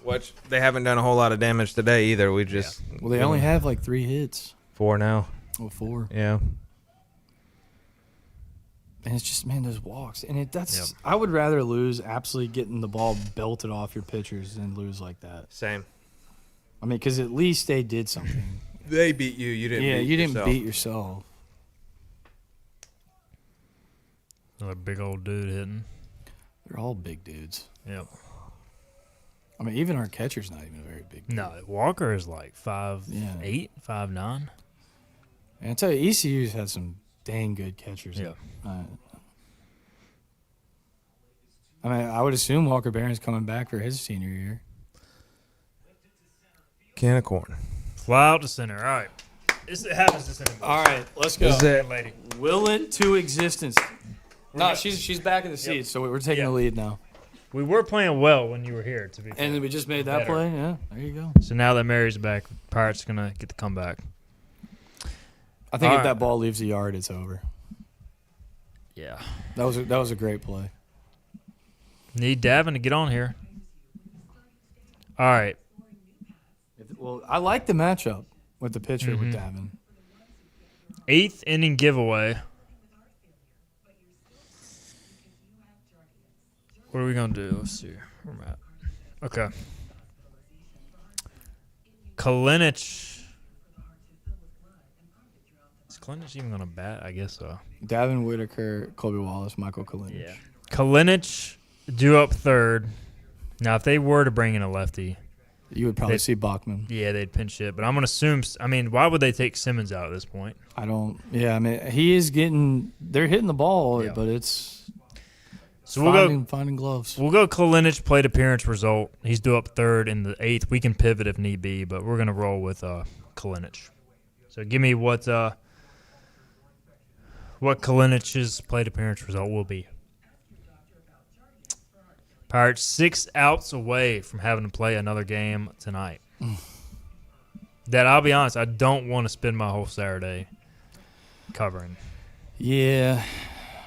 Which they haven't done a whole lot of damage today either. We just Well, they only have like 3 hits. 4 now. Well, 4. Yeah. And it's just, man, those walks. And that's I would rather lose absolutely getting the ball belted off your pitchers than lose like that. Same. I mean, because at least they did something. They beat you. You didn't. Yeah, beat you didn't yourself. beat yourself. Another big old dude hitting. They're all big dudes. Yep. I mean, even our catcher's not even a very big dude. No, Walker is like 5'8", 5'9". And I tell you, ECU's had some dang good catchers. Yeah. I mean, I would assume Walker Barron's coming back for his senior year. Can of corn. Fly out to center. All right. It happens to center. All right, let's go. Is it? Lady. Will it to existence. No, she's back in the seat, so we're taking the lead now. We were playing well when you were here, to be fair. And we just made that Better. play? Yeah, there you go. So now that Mary's back, Pirates going to get the comeback. I think All if right. that ball leaves the yard, it's over. Yeah. That was a great play. Need Davin to get on here. All right. Well, I like the matchup with the pitcher with Mm-hmm. Davin. 8th inning giveaway. What are we going to do? Let's see. Where am I at? Okay. Kalinich. Is Kalinich even going to bat? I guess so. Davin Whitaker, Colby Wallace, Michael Kalinich. Yeah. Kalinich due up third. Now, if they were to bring in a lefty, You would probably see Bachman. yeah, they'd pinch hit. But I'm going to assume – I mean, why would they take Simmons out at this point? I don't – yeah, I mean, he is getting – they're hitting the ball, Yeah. but it's So we'll go finding gloves. We'll go Kalinich plate appearance result. He's due up third in the 8th. We can pivot if need be, but we're going to roll with Kalinich. So give me what Kalinich's plate appearance result will be. Pirates 6 outs away from having to play another game tonight. That, I'll be honest, I don't want to spend my whole Saturday covering. Yeah,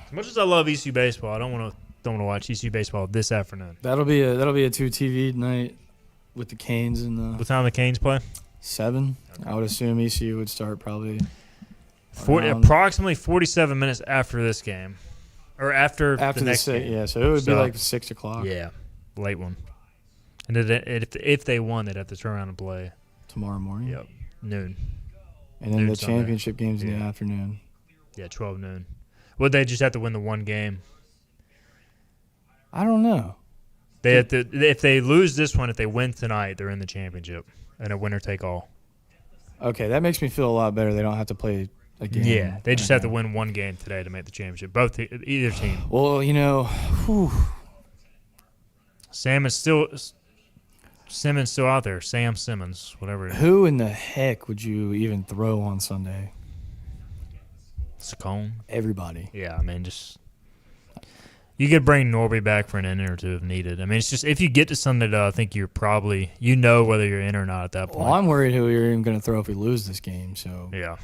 As much as I love ECU baseball, I don't want to watch ECU baseball this afternoon. that'll be a 2 TV night with the Canes in the What time the Canes play? 7. I would assume ECU would start probably Approximately 47 minutes after this game, or after the next game. Yeah, so it would be So, like 6 o'clock Yeah, late one. And if they won, they'd have to turn around and play. tomorrow morning. Yep, noon. And then Noon the Sunday. championship games in the Yeah. afternoon. Yeah, 12 noon. Would they just have to win the one game? I don't know. They have to. If they lose this one, if they win tonight, they're in the championship, and a winner take all. Okay, that makes me feel a lot better. They don't have to play a game. Yeah, they just right have to now. win one game today to make the championship. Either team. Well, Simmons still out there. Sam Simmons, whatever it is. who in the heck would you even throw on Sunday? Saccone. Everybody. Yeah, I mean, just you could bring Norby back for an inning or two if needed. I mean, it's just if you get to Sunday, though, I think you're probably whether you're in or not at that point. Well, I'm worried who you're even going to throw if we lose this game. So Yeah.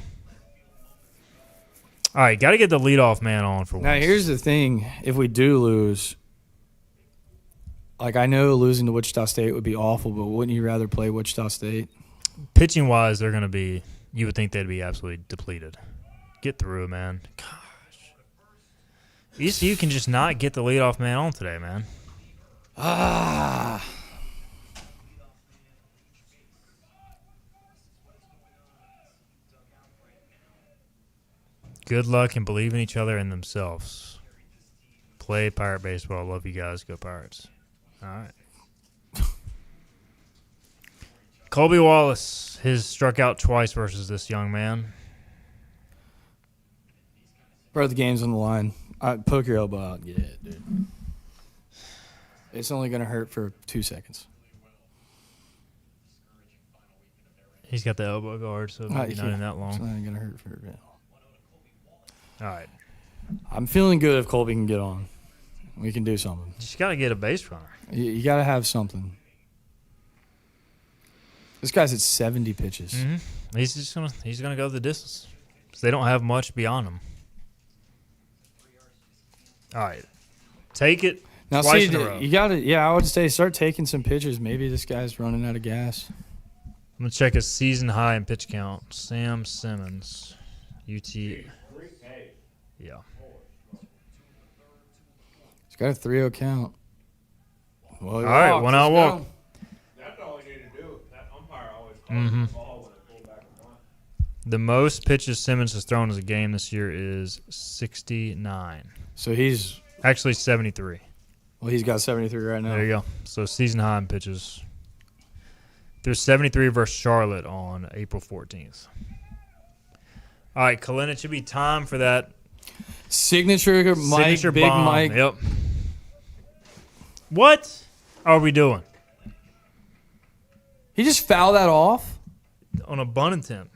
All right, got to get the leadoff man on for now once. here's the thing: if we do lose, like I know losing to Wichita State would be awful, but wouldn't you rather play Wichita State? Pitching wise, they're going to be. You would think they'd be absolutely depleted. Get through, man. Gosh. ECU can just not get the leadoff man on today, man. Good luck and believe in each other and themselves. Play Pirate baseball. Love you guys. Go Pirates. All right. Colby Wallace has struck out twice versus this young man. Bro, the game's on the line. Poke your elbow out and get it, dude. It's only going to hurt for 2 seconds. He's got the elbow guard, so maybe not in that It's long. not going to hurt for a bit. All right. I'm feeling good if Colby can get on. We can do something. Just got to get a base runner. You got to have something. This guy's at 70 pitches. Mm-hmm. He's gonna go the distance. 'Cause they don't have much beyond him. All right. Take it Now, twice see, in a row. you got to, I would say start taking some pitches. Maybe this guy's running out of gas. I'm going to check his season high in pitch count. Sam Simmons, UT. Yeah. He's got a 3-0 count. Well, All right, one out walk. That's all you need to do. That umpire always calls Mm-hmm. the ball when it pulled back and won. The most pitches Simmons has thrown as a game this year is 69. So he's Actually, 73. he's got 73 right now. There you go. So season high in pitches. There's 73 versus Charlotte on April 14th. All right, Colin, it should be time for that Signature Mike, signature Big bomb. Mike. Yep. What are we doing He just fouled that off. on a bunt attempt?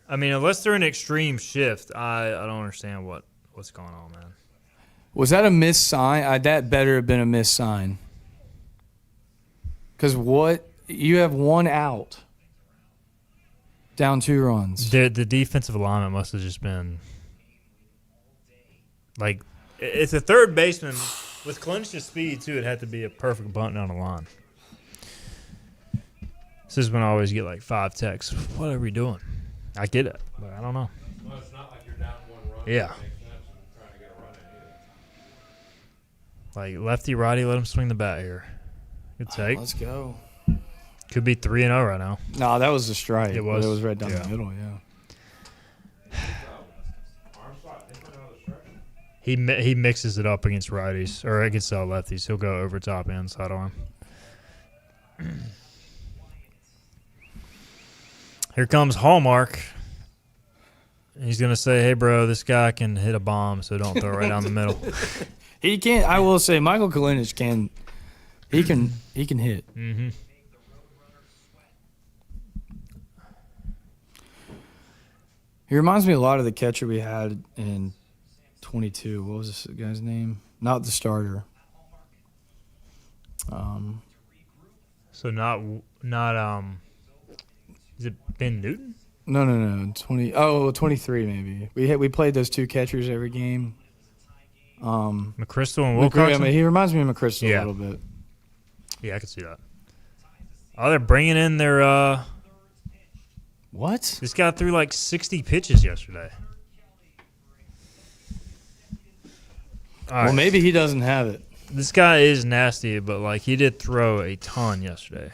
I mean, unless they're an extreme shift, I don't understand what's going on, man. Was that a missed sign? That better have been a missed sign. Because you have one out, down 2 runs. The defensive alignment must have just been like it's a third baseman with Clinch's speed too. It had to be a perfect bunt down the line. This is when I always get like 5 texts. What are we doing? I get it, but I don't know. Well, it's not like you're down 1 run. Yeah. That makes sense and trying to get a run in either. Like lefty, righty, let him swing the bat here. Good take. Let's go. Could be 3-0 right now. No, that was a strike. It but was? It was right down Yeah. the middle, yeah. Arm slot different out of the stretch. He mixes it up against righties or against lefties. He'll go over top inside arm. Here comes Hallmark. He's gonna say, "Hey, bro, this guy can hit a bomb, so don't throw it right down the middle." He can't. I will say, Michael Kalinic can. He can hit. Mm-hmm. He reminds me a lot of the catcher we had in 22. What was this guy's name? Not the starter. So not is it Ben Newton? No. 23 maybe. We played those 2 catchers every game. McChrystal and I Wilcoxon? mean, he reminds me of McChrystal Yeah. a little bit. Yeah, I can see that. Oh, they're bringing in their What? this guy threw like 60 pitches yesterday. All Well, right. maybe he doesn't have it. This guy is nasty, but like he did throw a ton yesterday.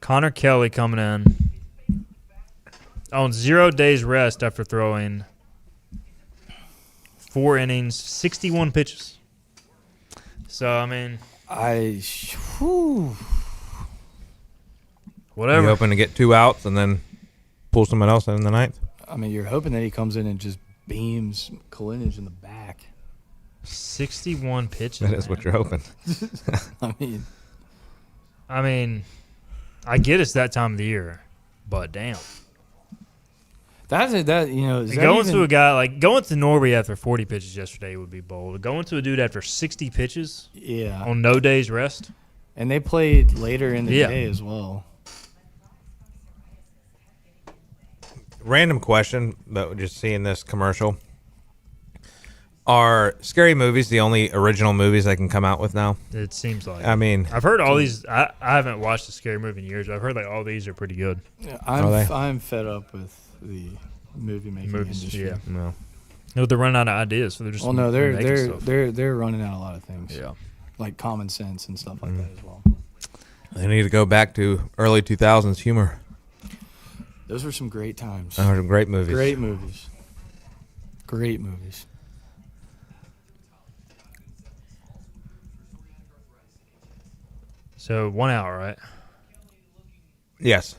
Connor Kelly coming in on 0 days rest after throwing 4 innings, 61 pitches. So I mean, whatever. You hoping to get 2 outs and then pull someone else in the 9th? I mean, you're hoping that he comes in and just beams Kalinic in the back. 61 pitches. That is man. what you're hoping. I mean, I get it's that time of the year, but damn. is Going that to a guy like going to Norby after 40 pitches yesterday would be bold. Going to a dude after 60 pitches yeah. on no days rest. And they played later in the Yeah. day as well. Random question, but just seeing this commercial. Are scary movies the only original movies they can come out with now? It seems like. I mean, I've heard all these. I haven't watched a scary movie in years. But I've heard like all these are pretty good. Yeah, Are they? I'm fed up with the movie making Movies, industry. yeah. no. No, they're running out of ideas, so they're just. Well, no, making stuff. they're running out a lot of things. Yeah. Like common sense and stuff like that as well. They need to go back to early 2000s humor. Those were some great times. Those were great movies. Great movies. Great movies. So 1 hour, right? Yes.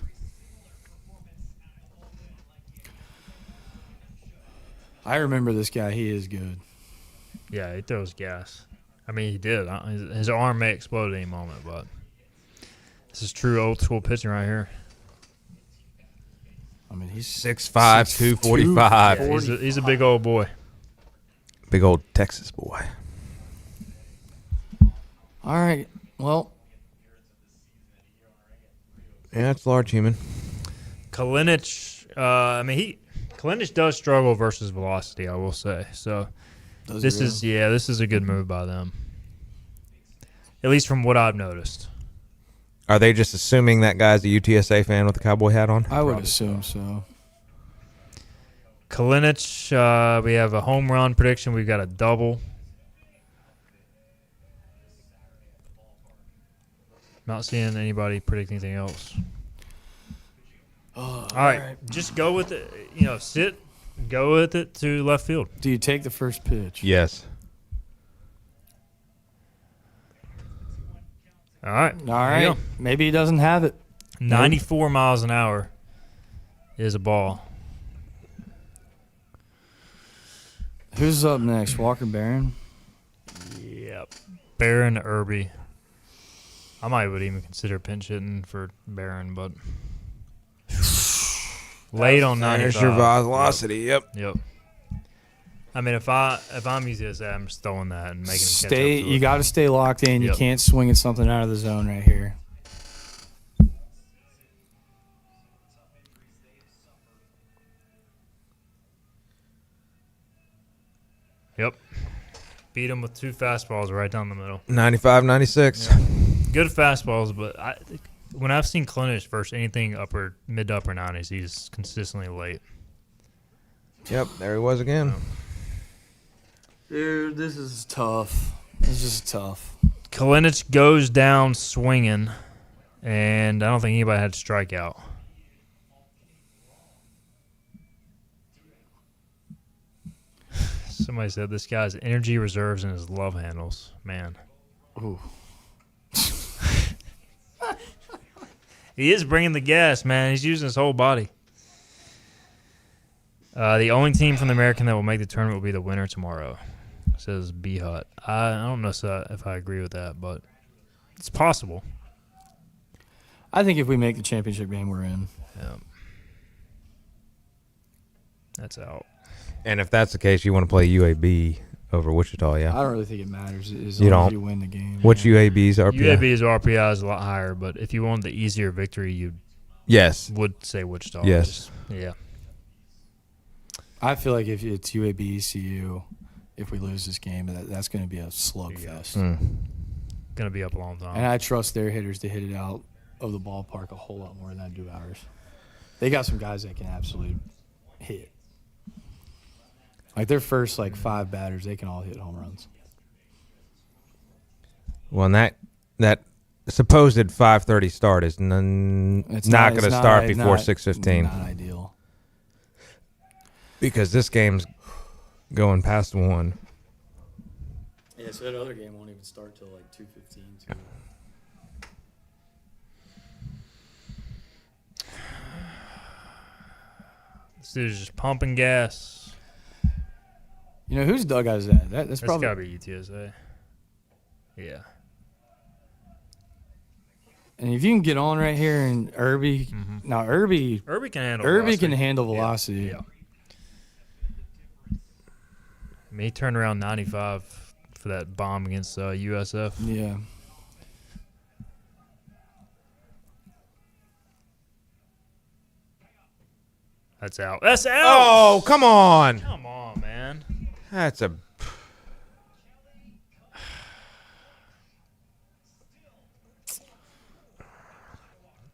I remember this guy. He is good. Yeah, he throws gas. I mean, he did. His arm may explode at any moment, but this is true old school pitching right here. I mean, he's 6'5", 245. Yeah, he's a big old boy. Big old Texas boy. All right. Well, Yeah, it's large human. Kalinic, Kalinic does struggle versus velocity, I will say. So this is a good move by them. At least from what I've noticed. Are they just assuming that guy's a UTSA fan with the cowboy hat on? I would assume so. Kalinic, we have a home run prediction. We've got a double. Not seeing anybody predict anything else. All right, just go with it. Go with it to left field. Do you take the first pitch? Yes. All right. All there you right. Maybe he doesn't have it. go. 94 miles an hour is a ball. Who's up next? Walker Barron? Yep. Barron, Irby. I would even consider pinch hitting for Barron, but late on 95. There's your velocity. Yep. Yep. I mean, if I'm UTSA, I'm just throwing that and making him catch up to You it. got to stay locked in. You Yep. can't swing at something out of the zone right here. Yep. Beat him with two fastballs right down the middle. 95, 96. Good fastballs, but when I've seen Kalinic versus anything mid to upper 90s, he's consistently late. Yep, there he was again. Dude, this is tough. This is just tough. Kalinic goes down swinging, and I don't think anybody had to strike out. Somebody said this guy's energy reserves and his love handles. Man. Ooh. He is bringing the gas, man. He's using his whole body. The only team from the American that will make the tournament will be the winner tomorrow, says B Hut. I don't know if I agree with that, but it's possible. I think if we make the championship game, we're in. Yeah. That's out. And if that's the case, you want to play UAB over Wichita, I yeah? don't really think it matters as You long don't? as you win the game. Which yeah. UAB's RPI? UAB's RPI is a lot higher, but if you want the easier victory, you Yes. would say Wichita. Yes. Yeah. I feel like if it's UAB ECU, if we lose this game, that's going to be a slugfest. Going to be up a long time. And I trust their hitters to hit it out of the ballpark a whole lot more than I do ours. They got some guys that can absolutely hit. Like their first 5 batters, they can all hit home runs. Well, and that supposed 5:30 start is not going to start before 6:15 Not ideal. because this game's going past 1. Yeah, so that other game won't even start till 2:15. This dude's just pumping gas. You know whose dugout is that? That's probably got to be UTSA. Yeah. And if you can get on right here and Irby, now Irby can handle velocity. Yeah. I mean, he turned around 95 for that bomb against USF. Yeah. That's out. That's out. Oh, come on. Come on, man. That's a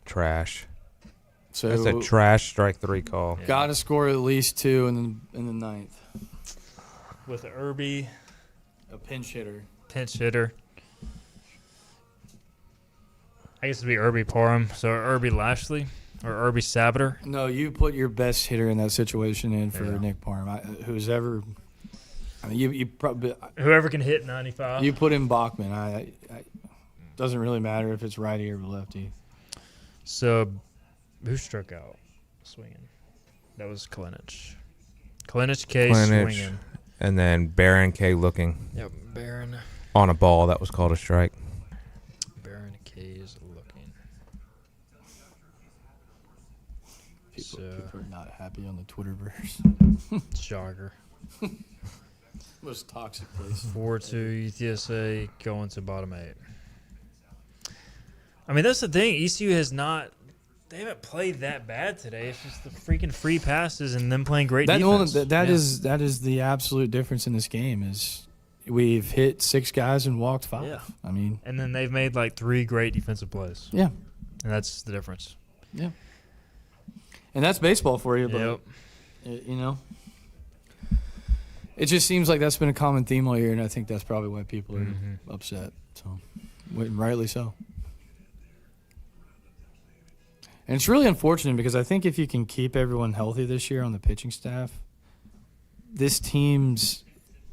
trash. So That's a trash strike 3 call. Yeah. got to score at least 2 in the ninth. with Irby, A pinch hitter. pinch hitter. I guess it'd be Irby Parham. So Irby Lashley or Irby Sabater. No, you put your best hitter in that situation in for Yeah. Nick Parham. Who's ever. I mean, you probably Whoever can hit 95. you put in Bachman. I doesn't really matter if it's righty or lefty. So who struck out swinging? That was Klinich. Klinich K Klinich. swinging. And then Baron K looking Yep, Baron on a ball that was called a strike. K is looking. People are not happy on the Twitterverse. Jogger. Most toxic place. 4-2 UTSA going to bottom 8. I mean, that's the thing. ECU has not. They haven't played that bad today. It's just the freaking free passes and them playing great defense. That is the absolute difference in this game. Is we've hit 6 guys and walked 5. Yeah. I mean, And then they've made like 3 great defensive plays. yeah, And that's the difference. yeah. And that's baseball for you, but Yep. you know, it just seems like that's been a common theme all year, and I think that's probably why people are upset. So, rightly so. And it's really unfortunate because I think if you can keep everyone healthy this year on the pitching staff, this team's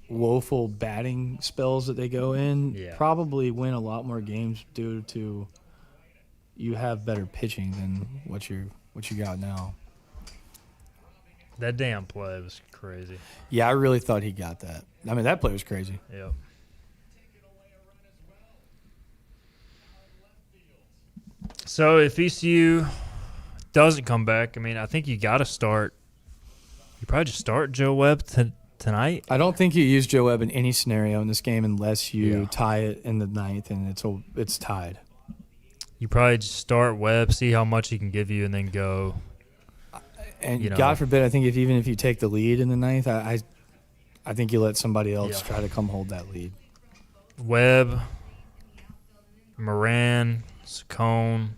woeful batting spells that they go in probably win a lot more games due to you have better pitching than what you got now. That damn play was crazy. Yeah, I really thought he got that. I mean, that play was crazy. Yep. So if ECU doesn't come back, I mean, I think you got to start. You probably just start Joe Webb tonight. I don't think you use Joe Webb in any scenario in this game unless you tie it in the 9th and it's tied. You probably just start Webb, see how much he can give you, and then go. And God forbid, I think even if you take the lead in the 9th, I think you let somebody else try to come hold that lead. Webb, Moran, Saccone,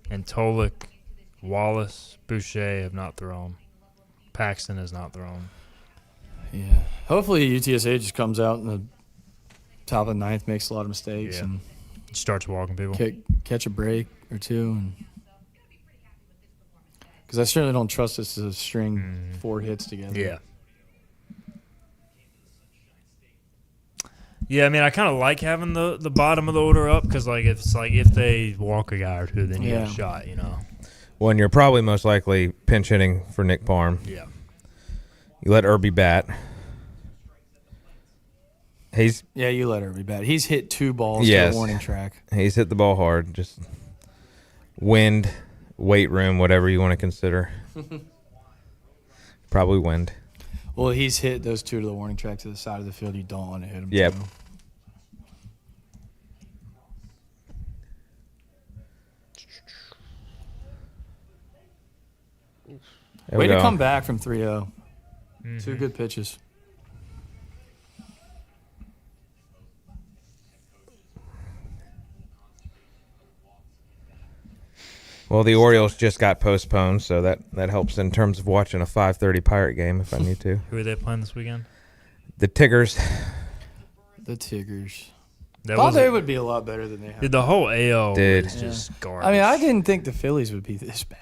and Tolik, Wallace, Boucher have not thrown. Paxton has not thrown. Yeah. Hopefully UTSA just comes out in the top of the 9th, makes a lot of mistakes, and Starts walking people. catch a break or two. Because I certainly don't trust us to string 4 hits together. Yeah. Yeah, I mean, I kind of like having the bottom of the order up because, if they walk a guy or two, then you get a shot, you know. Well, and you're probably most likely pinch hitting for Nick Parham. Yeah. You let Irby bat. You let Irby bat. He's hit 2 balls to a warning track. He's hit the ball hard. Just wind, weight room, whatever you want to consider. Probably wind. Well, he's hit those 2 to the warning track to the side of the field. You don't want to hit him. Yep. Way to come back from 3-0. 2 good pitches. Well, the Orioles just got postponed, so that helps in terms of watching a 5:30 Pirate game if I need to. Who are they playing this weekend? The Tigers. The Tigers. That Thought they would be a lot better than they have. Dude, the whole AL Did. is just garbage. I mean, I didn't think the Phillies would be this bad.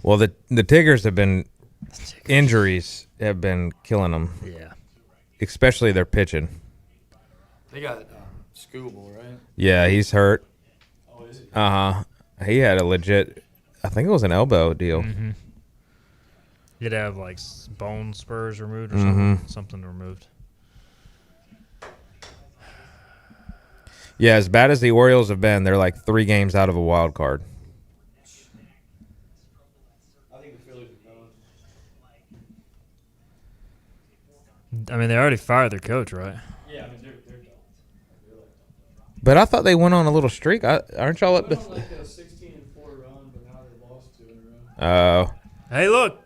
Well, the Tigers have been injuries have been killing them. Yeah. Especially their pitching. They got Scooble, right? Yeah, he's hurt. Oh, is he? He had a legit, I think it was an elbow deal. Mm-hmm. You'd have like bone spurs removed or something removed. Yeah, as bad as the Orioles have been, they're like 3 games out of a wild card. I think the Phillies are going. I mean, they already fired their coach, right? Yeah, I mean, they're done. But I thought they went on a little streak. Aren't y'all up to? Like a 16-4 run, but now they lost 2 in a row. Oh, Hey, look.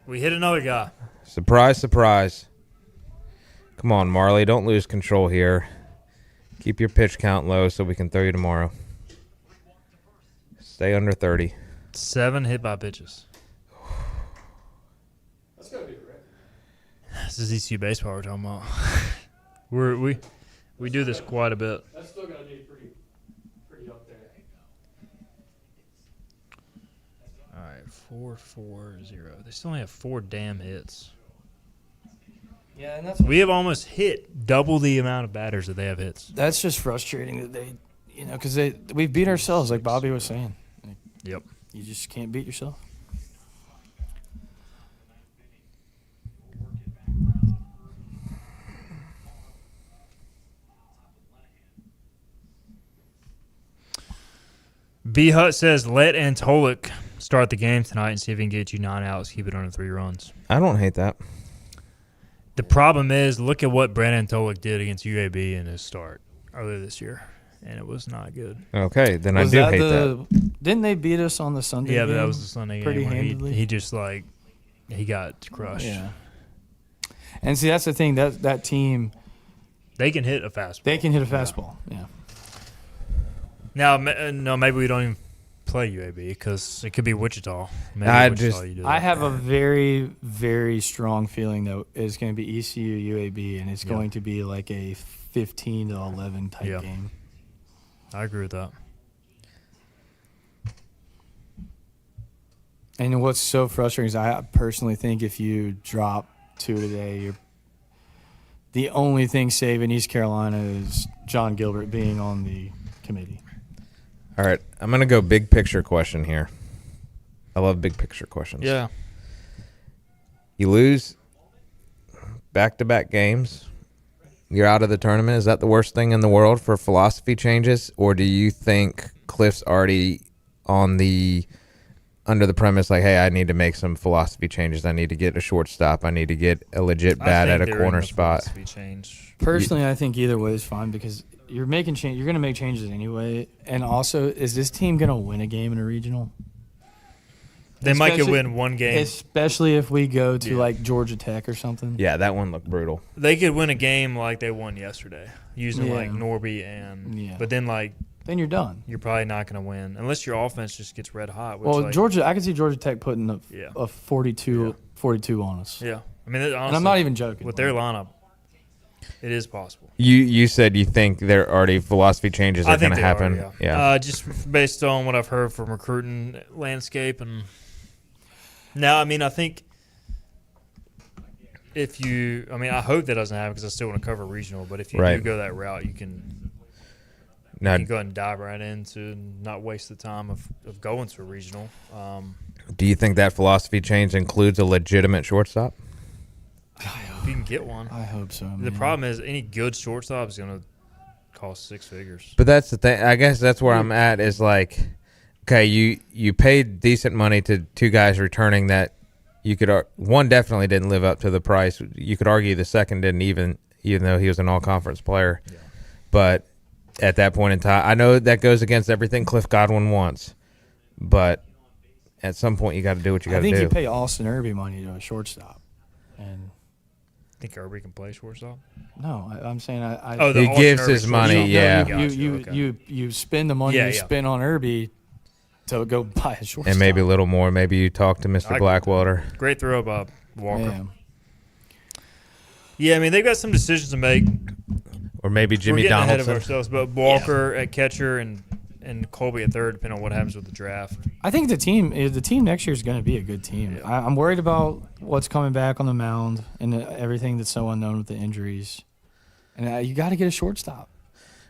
We hit another guy. surprise, surprise. Come on, Marley, don't lose control here. Keep your pitch count low so we can throw you tomorrow. Stay under 30. 7 hit by pitches. That's got to be a record. This is ECU baseball we're talking about. we do this quite a bit. That's still gonna be pretty up there. All right, 4-4-0. They still only have 4 damn hits. Yeah, and that's We have almost hit double the amount of batters that they have hits. that's just frustrating that they, because we beat ourselves, like Bobby was saying. Yep. You just can't beat yourself. B Hut says let Antolik start the game tonight and see if he can get you 9 outs, keep it under 3 runs. I don't hate that. The problem is, look at what Brandon Antolik did against UAB in his start earlier this year, and it was not good. Okay, then I Was do that hate that. Didn't they beat us on the Sunday Yeah, game? but that was the Sunday pretty game where handedly? he just he got crushed. Yeah. And see, that's the thing. That team, They can hit a fastball. they can hit a fastball. Yeah. Now, no, maybe we don't even play UAB because it could be Wichita. Maybe I Wichita just- you do I that. have a very, very strong feeling that it's going to be ECU UAB, and it's Yeah. going to be like a 15-11 type Yeah. game. I agree with that. And what's so frustrating is I personally think if you drop 2 today, the only thing saving East Carolina is John Gilbert being on the committee. All right, I'm going to go big picture question here. I love big picture questions. Yeah. You lose back-to-back games. You're out of the tournament. Is that the worst thing in the world for philosophy changes? Or do you think Cliff's already under the premise like, hey, I need to make some philosophy changes. I need to get a shortstop. I need to get a legit bat at a corner spot. Change. Personally, I think either way is fine because you're making change. You're going to make changes anyway. And also, is this team going to win a game in a regional? They might could Especially- win one game. Especially if we go to Yeah. like Georgia Tech or something. Yeah, that one looked brutal. They could win a game like they won yesterday, using Yeah. like Norby and. Yeah. But then Then you're done. you're probably not going to win unless your offense just gets red hot. Which, Well, Georgia, I can see Georgia Tech putting Yeah. a 42 on us. Yeah, I mean, honestly, And I'm not even joking. with their lineup. It is possible. You said you think there already philosophy changes I are think going to they happen. are, yeah. Just based on what I've heard from recruiting landscape, and now, I mean, I think I hope that doesn't happen because I still want to cover regional. But if you Right. do go that route, you can Now, go ahead and dive right into and not waste the time of going to a regional. do you think that philosophy change includes a legitimate shortstop? If you can get one. I hope so. The problem is any good shortstop is going to cost 6 figures. But that's the thing. I guess that's where I'm at is like, okay, you paid decent money to 2 guys returning that you could one definitely didn't live up to the price. You could argue the second didn't even though he was an all-conference player. Yeah. But at that point in time, I know that goes against everything Cliff Godwin wants, but at some point you got to do what you got I to think do. you pay Austin Irby money to a shortstop. And Think Irby can play shortstop? no, I'm saying Oh, the He Austin gives Irby his shortstop. money, yeah. You spend the money Yeah, you yeah. spend on Irby to go buy a shortstop. and maybe a little more. Maybe you talk to Mr. I- Blackwater. Great throw by Walker. Yeah. Yeah, I mean, they've got some decisions to make. Or maybe We're Jimmy getting ahead Donaldson. of ourselves, but Walker at catcher and Colby at third, depending on what happens with the draft. I think the team next year is going to be a good team. Yeah. I'm worried about what's coming back on the mound and everything that's so unknown with the injuries. And you got to get a shortstop.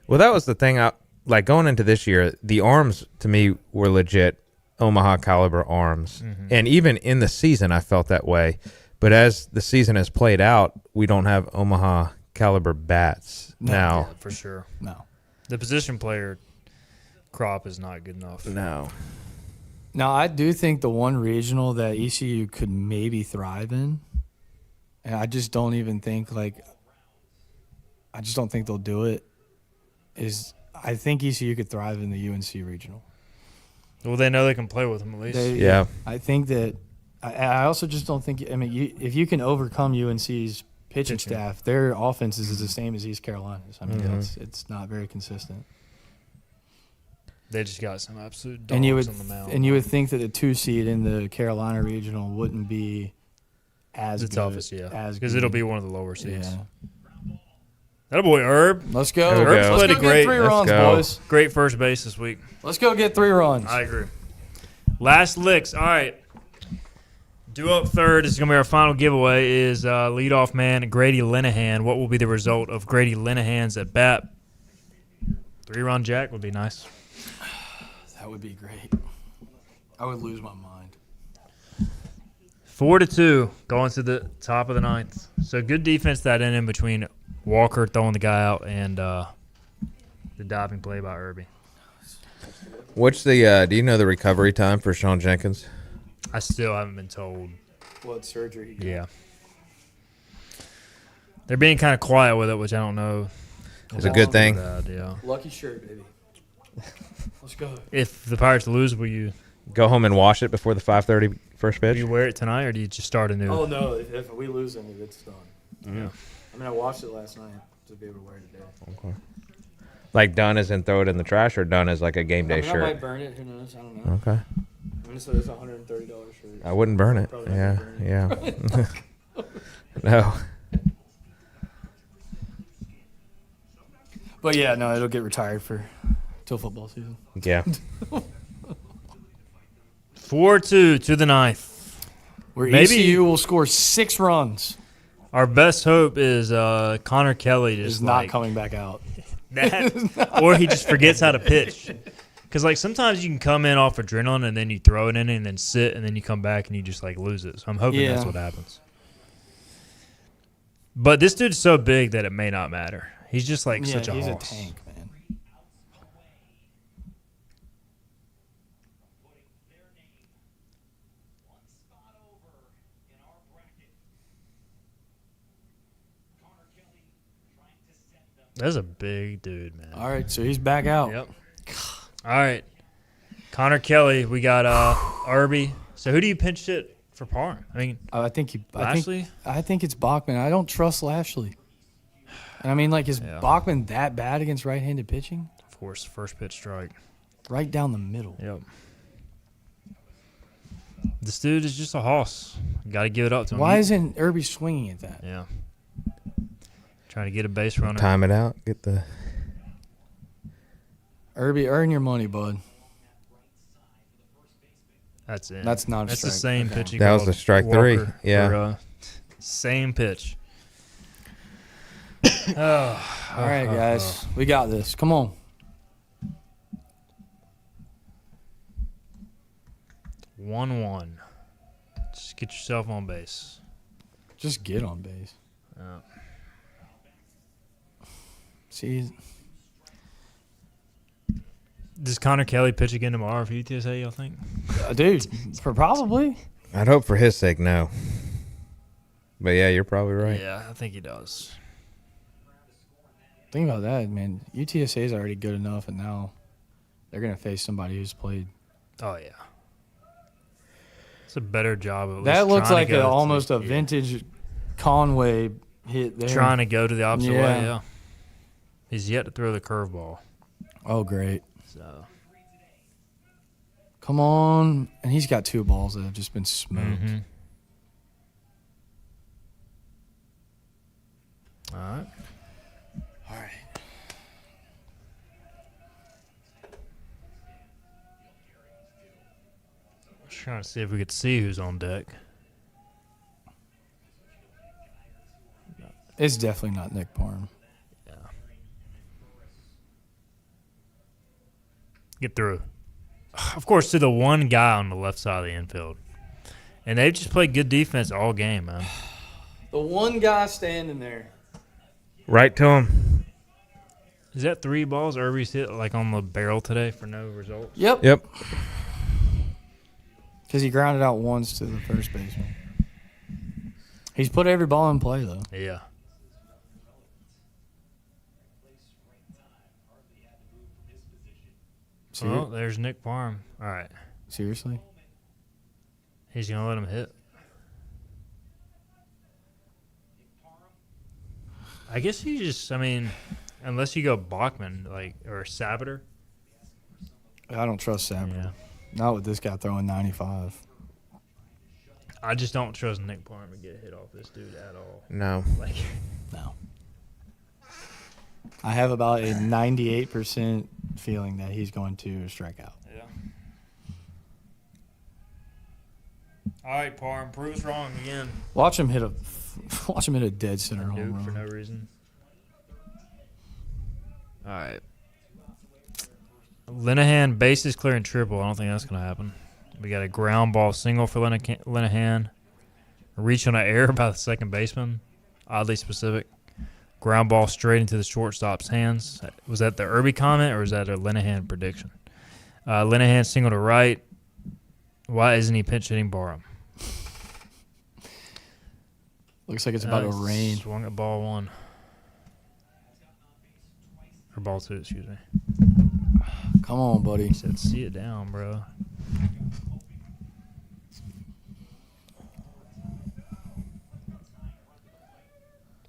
Well, that was the thing. Like going into this year, the arms to me were legit Omaha caliber arms, and even in the season, I felt that way. But as the season has played out, we don't have Omaha caliber bats now. Yeah, for sure. No. The position player crop is not good enough. No. Now, I do think the one regional that ECU could maybe thrive in, and I just don't even think I just don't think they'll do it, is I think ECU could thrive in the UNC regional. Well, they know they can play with them at least. Yeah. I think that I also just don't think. I mean, if you can overcome UNC's pitching staff, their offense is the same as East Carolina's. I mean, it's not very consistent. They just got some absolute dogs And you would on the mound. and you would think that a 2 seed in the Carolina regional wouldn't be as The good, toughest, yeah. as Because good. it'll be one of the lower seeds. Yeah. That boy Herb. Let's go. There we Let's go. go Played a get great- 3 let's runs, go. boys. Great first base this week. Let's go get 3 runs. I agree. Last licks. All right. Due up third is going to be our final giveaway is leadoff man Grady Linehan. What will be the result of Grady Linehan's at bat? 3-run jack would be nice. That would be great. I would lose my mind. 4-2 going to the top of the ninth. So good defense that in between Walker throwing the guy out and the diving play by Irby. What's the? Do you know the recovery time for Sean Jenkins? I still haven't been told. What surgery? Yeah. They're being kind of quiet with it, which I don't know. It's a good thing. Bad, yeah. Lucky shirt, baby. Let's go. If the Pirates lose, will you Go home and wash it before the 5:30 first pitch. do you wear it tonight or do you just start a new? Oh no! If we lose any, it's done. Yeah. I mean, I watched it last night to be able to wear it today. Okay. Like done as in throw it in the trash, or done as like a game day I mean, I shirt. might burn it. Who knows? I don't know. Okay. I mean, so it's a $130 shirt. I wouldn't burn it. Probably not Yeah, gonna burn yeah. No. But yeah, no, it'll get retired for till football season. Yeah. 4-2 to the ninth. Where Maybe- ECU will score 6 runs Our best hope is Connor Kelly just is not like coming back out. that, or he just forgets how to pitch. Because like sometimes you can come in off adrenaline and then you throw it in and then sit and then you come back and you just like lose it. So I'm hoping that's Yeah. what happens. But this dude's so big that it may not matter. He's just like Yeah, such a he's hoss. a tank, man. That's a big dude, man. All right, so he's back out. Yep. All right. Connor Kelly, we got Irby. So who do you pinch hit for Parham? I mean, I think Lashley? I think it's Bachman. I don't trust Lashley. And I mean, like, is Yeah. Bachman that bad against right-handed pitching? Of course, first pitch strike. Right down the middle. Yep. This dude is just a hoss. Got to give it up to him. Why isn't Irby swinging at that? Yeah. Trying to get a base runner. Time it out. Get the. Irby, earn your money, bud. That's it. That's not a That's the strike. same Okay. pitch. he That was called the strike Walker three. for, Yeah. same pitch. All right, guys. We got this. Come on. Oh. 1-1. Just get yourself on base. Just get on base. Yeah. See, Does Connor Kelly pitch again tomorrow for UTSA, y'all think? dude, probably. I'd hope for his sake, no. But yeah, you're probably right. Yeah, I think he does. Think about that, man. UTSA is already good enough, and now they're going to face somebody who's played. Oh, yeah. It's a better job. At That least looks trying like to go to almost a yeah. vintage Conway hit there. Trying to go to the opposite way, Yeah. yeah. He's yet to throw the curveball. Oh, great. So, Come on. And he's got 2 balls that have just been smoked. mhm. All right. All right. Just trying to see if we could see who's on deck. It's definitely not Nick Parham. Yeah. Get through. Of course, to the one guy on the left side of the infield. And they've just played good defense all game, man. The one guy standing there. Right to him. Is that 3 balls Irby's hit like on the barrel today for no results? Yep. Yep. Because he grounded out once to the first baseman. He's put every ball in play, though. Yeah. Oh, there's Nick Parham. All right. Seriously? He's going to let him hit. I guess he just, I mean, unless you go Bachman, like, or Sabater. I don't trust Sabater. Yeah. Not with this guy throwing 95. I just don't trust Nick Parham to get hit off this dude at all. No. Like, No. I have about a 98% feeling that he's going to strike out. yeah. All right, Parham, prove us wrong again. Watch him hit a dead center home Dude, run. for no reason. All right. Linehan, bases clearing triple. I don't think that's going to happen. We got a ground ball single for Linehan. A reach on an error by the second baseman. Oddly specific. Ground ball straight into the shortstop's hands. Was that the Irby comment or was that a Linehan prediction? Linehan single to right. Why isn't he pinch hitting Barham? Looks like it's about to rain. Swung at ball one. Or ball two, excuse me. Come on, buddy. He said, see it down, bro.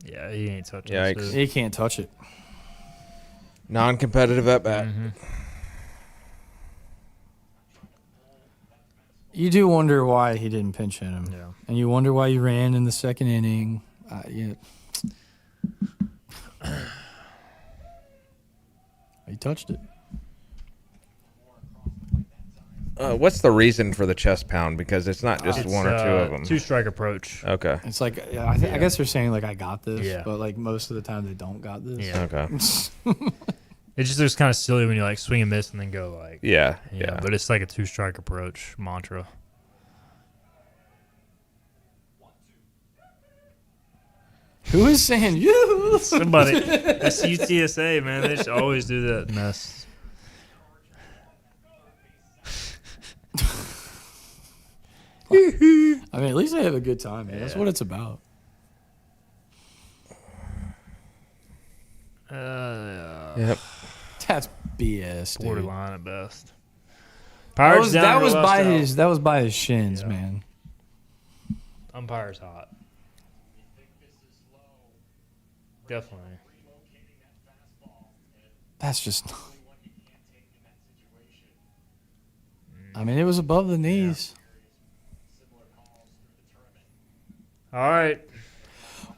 Yeah, he ain't touching Yikes. this. He can't touch it. Non-competitive at bat. Mm-hmm. You do wonder why he didn't pinch hit him. Yeah. And you wonder why he ran in the second inning. Yeah. He touched it. What's the reason for the chest pound? Because it's not just It's, one or two of them. Two-strike approach. Okay. It's like I guess they're saying like I got this, Yeah. but like most of the time they don't got this. Yeah. Okay. It just looks kind of silly when you like swing and miss and then go like, Yeah. yeah. But it's like a two-strike approach mantra. Who is saying you? Somebody, that's UTSA, man. They just always do that mess. I mean, at least they have a good time, man. That's Yeah. what it's about. Yep. That's BS, dude. Borderline at best. That Pirates was, down that to was the by last out. his. That was by his shins, Yeah. man. Umpire's hot. Definitely. That's just. I mean, it was above the knees. All right.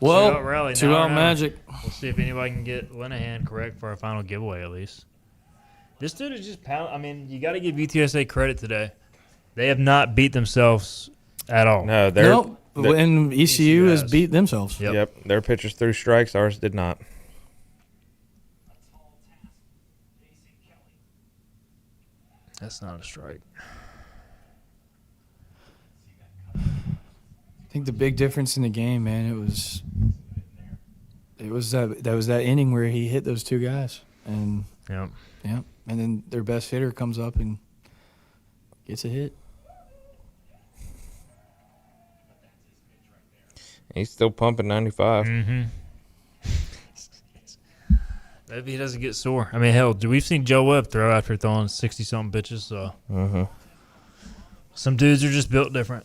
Well, Two-out rally. two Now out or no? magic. We'll see if anybody can get Linehan correct for our final giveaway at least. This dude is just pound. I mean, you got to give UTSA credit today. They have not beat themselves at all. No, they're. Nope. And ECU has beat themselves. Yep. Yep. Their pitchers threw strikes. Ours did not. That's not a strike. I think the big difference in the game, man, it was that inning where he hit those two guys, and Yep. and then their best hitter comes up and gets a hit. He's still pumping 95. Mm-hmm. Maybe he doesn't get sore. I mean, hell, we've seen Joe Webb throw after throwing 60-something pitches, so Mm-hmm. some dudes are just built different.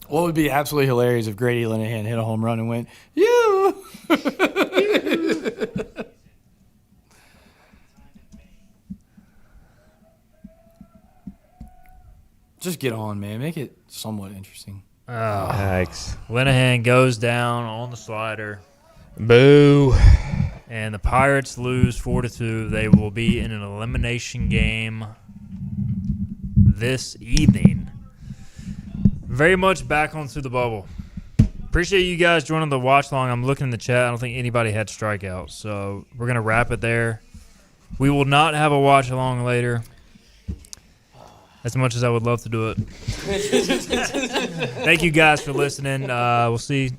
What would be absolutely hilarious if Grady Linehan hit a home run and went, you. Just get on, man. Make it somewhat interesting. Oh. Yikes. Linehan goes down on the slider, Boo. and the Pirates lose 4-2. They will be in an elimination game this evening. Very much back onto the bubble. Appreciate you guys joining the watch long. I'm looking in the chat. I don't think anybody had strikeouts, so we're going to wrap it there. We will not have a watch along later, as much as I would love to do it. Thank you guys for listening. We'll see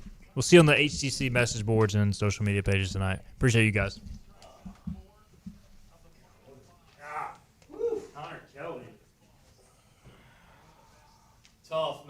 you on the HTC message boards and social media pages tonight. Appreciate you guys. Connor Kelly. Tough,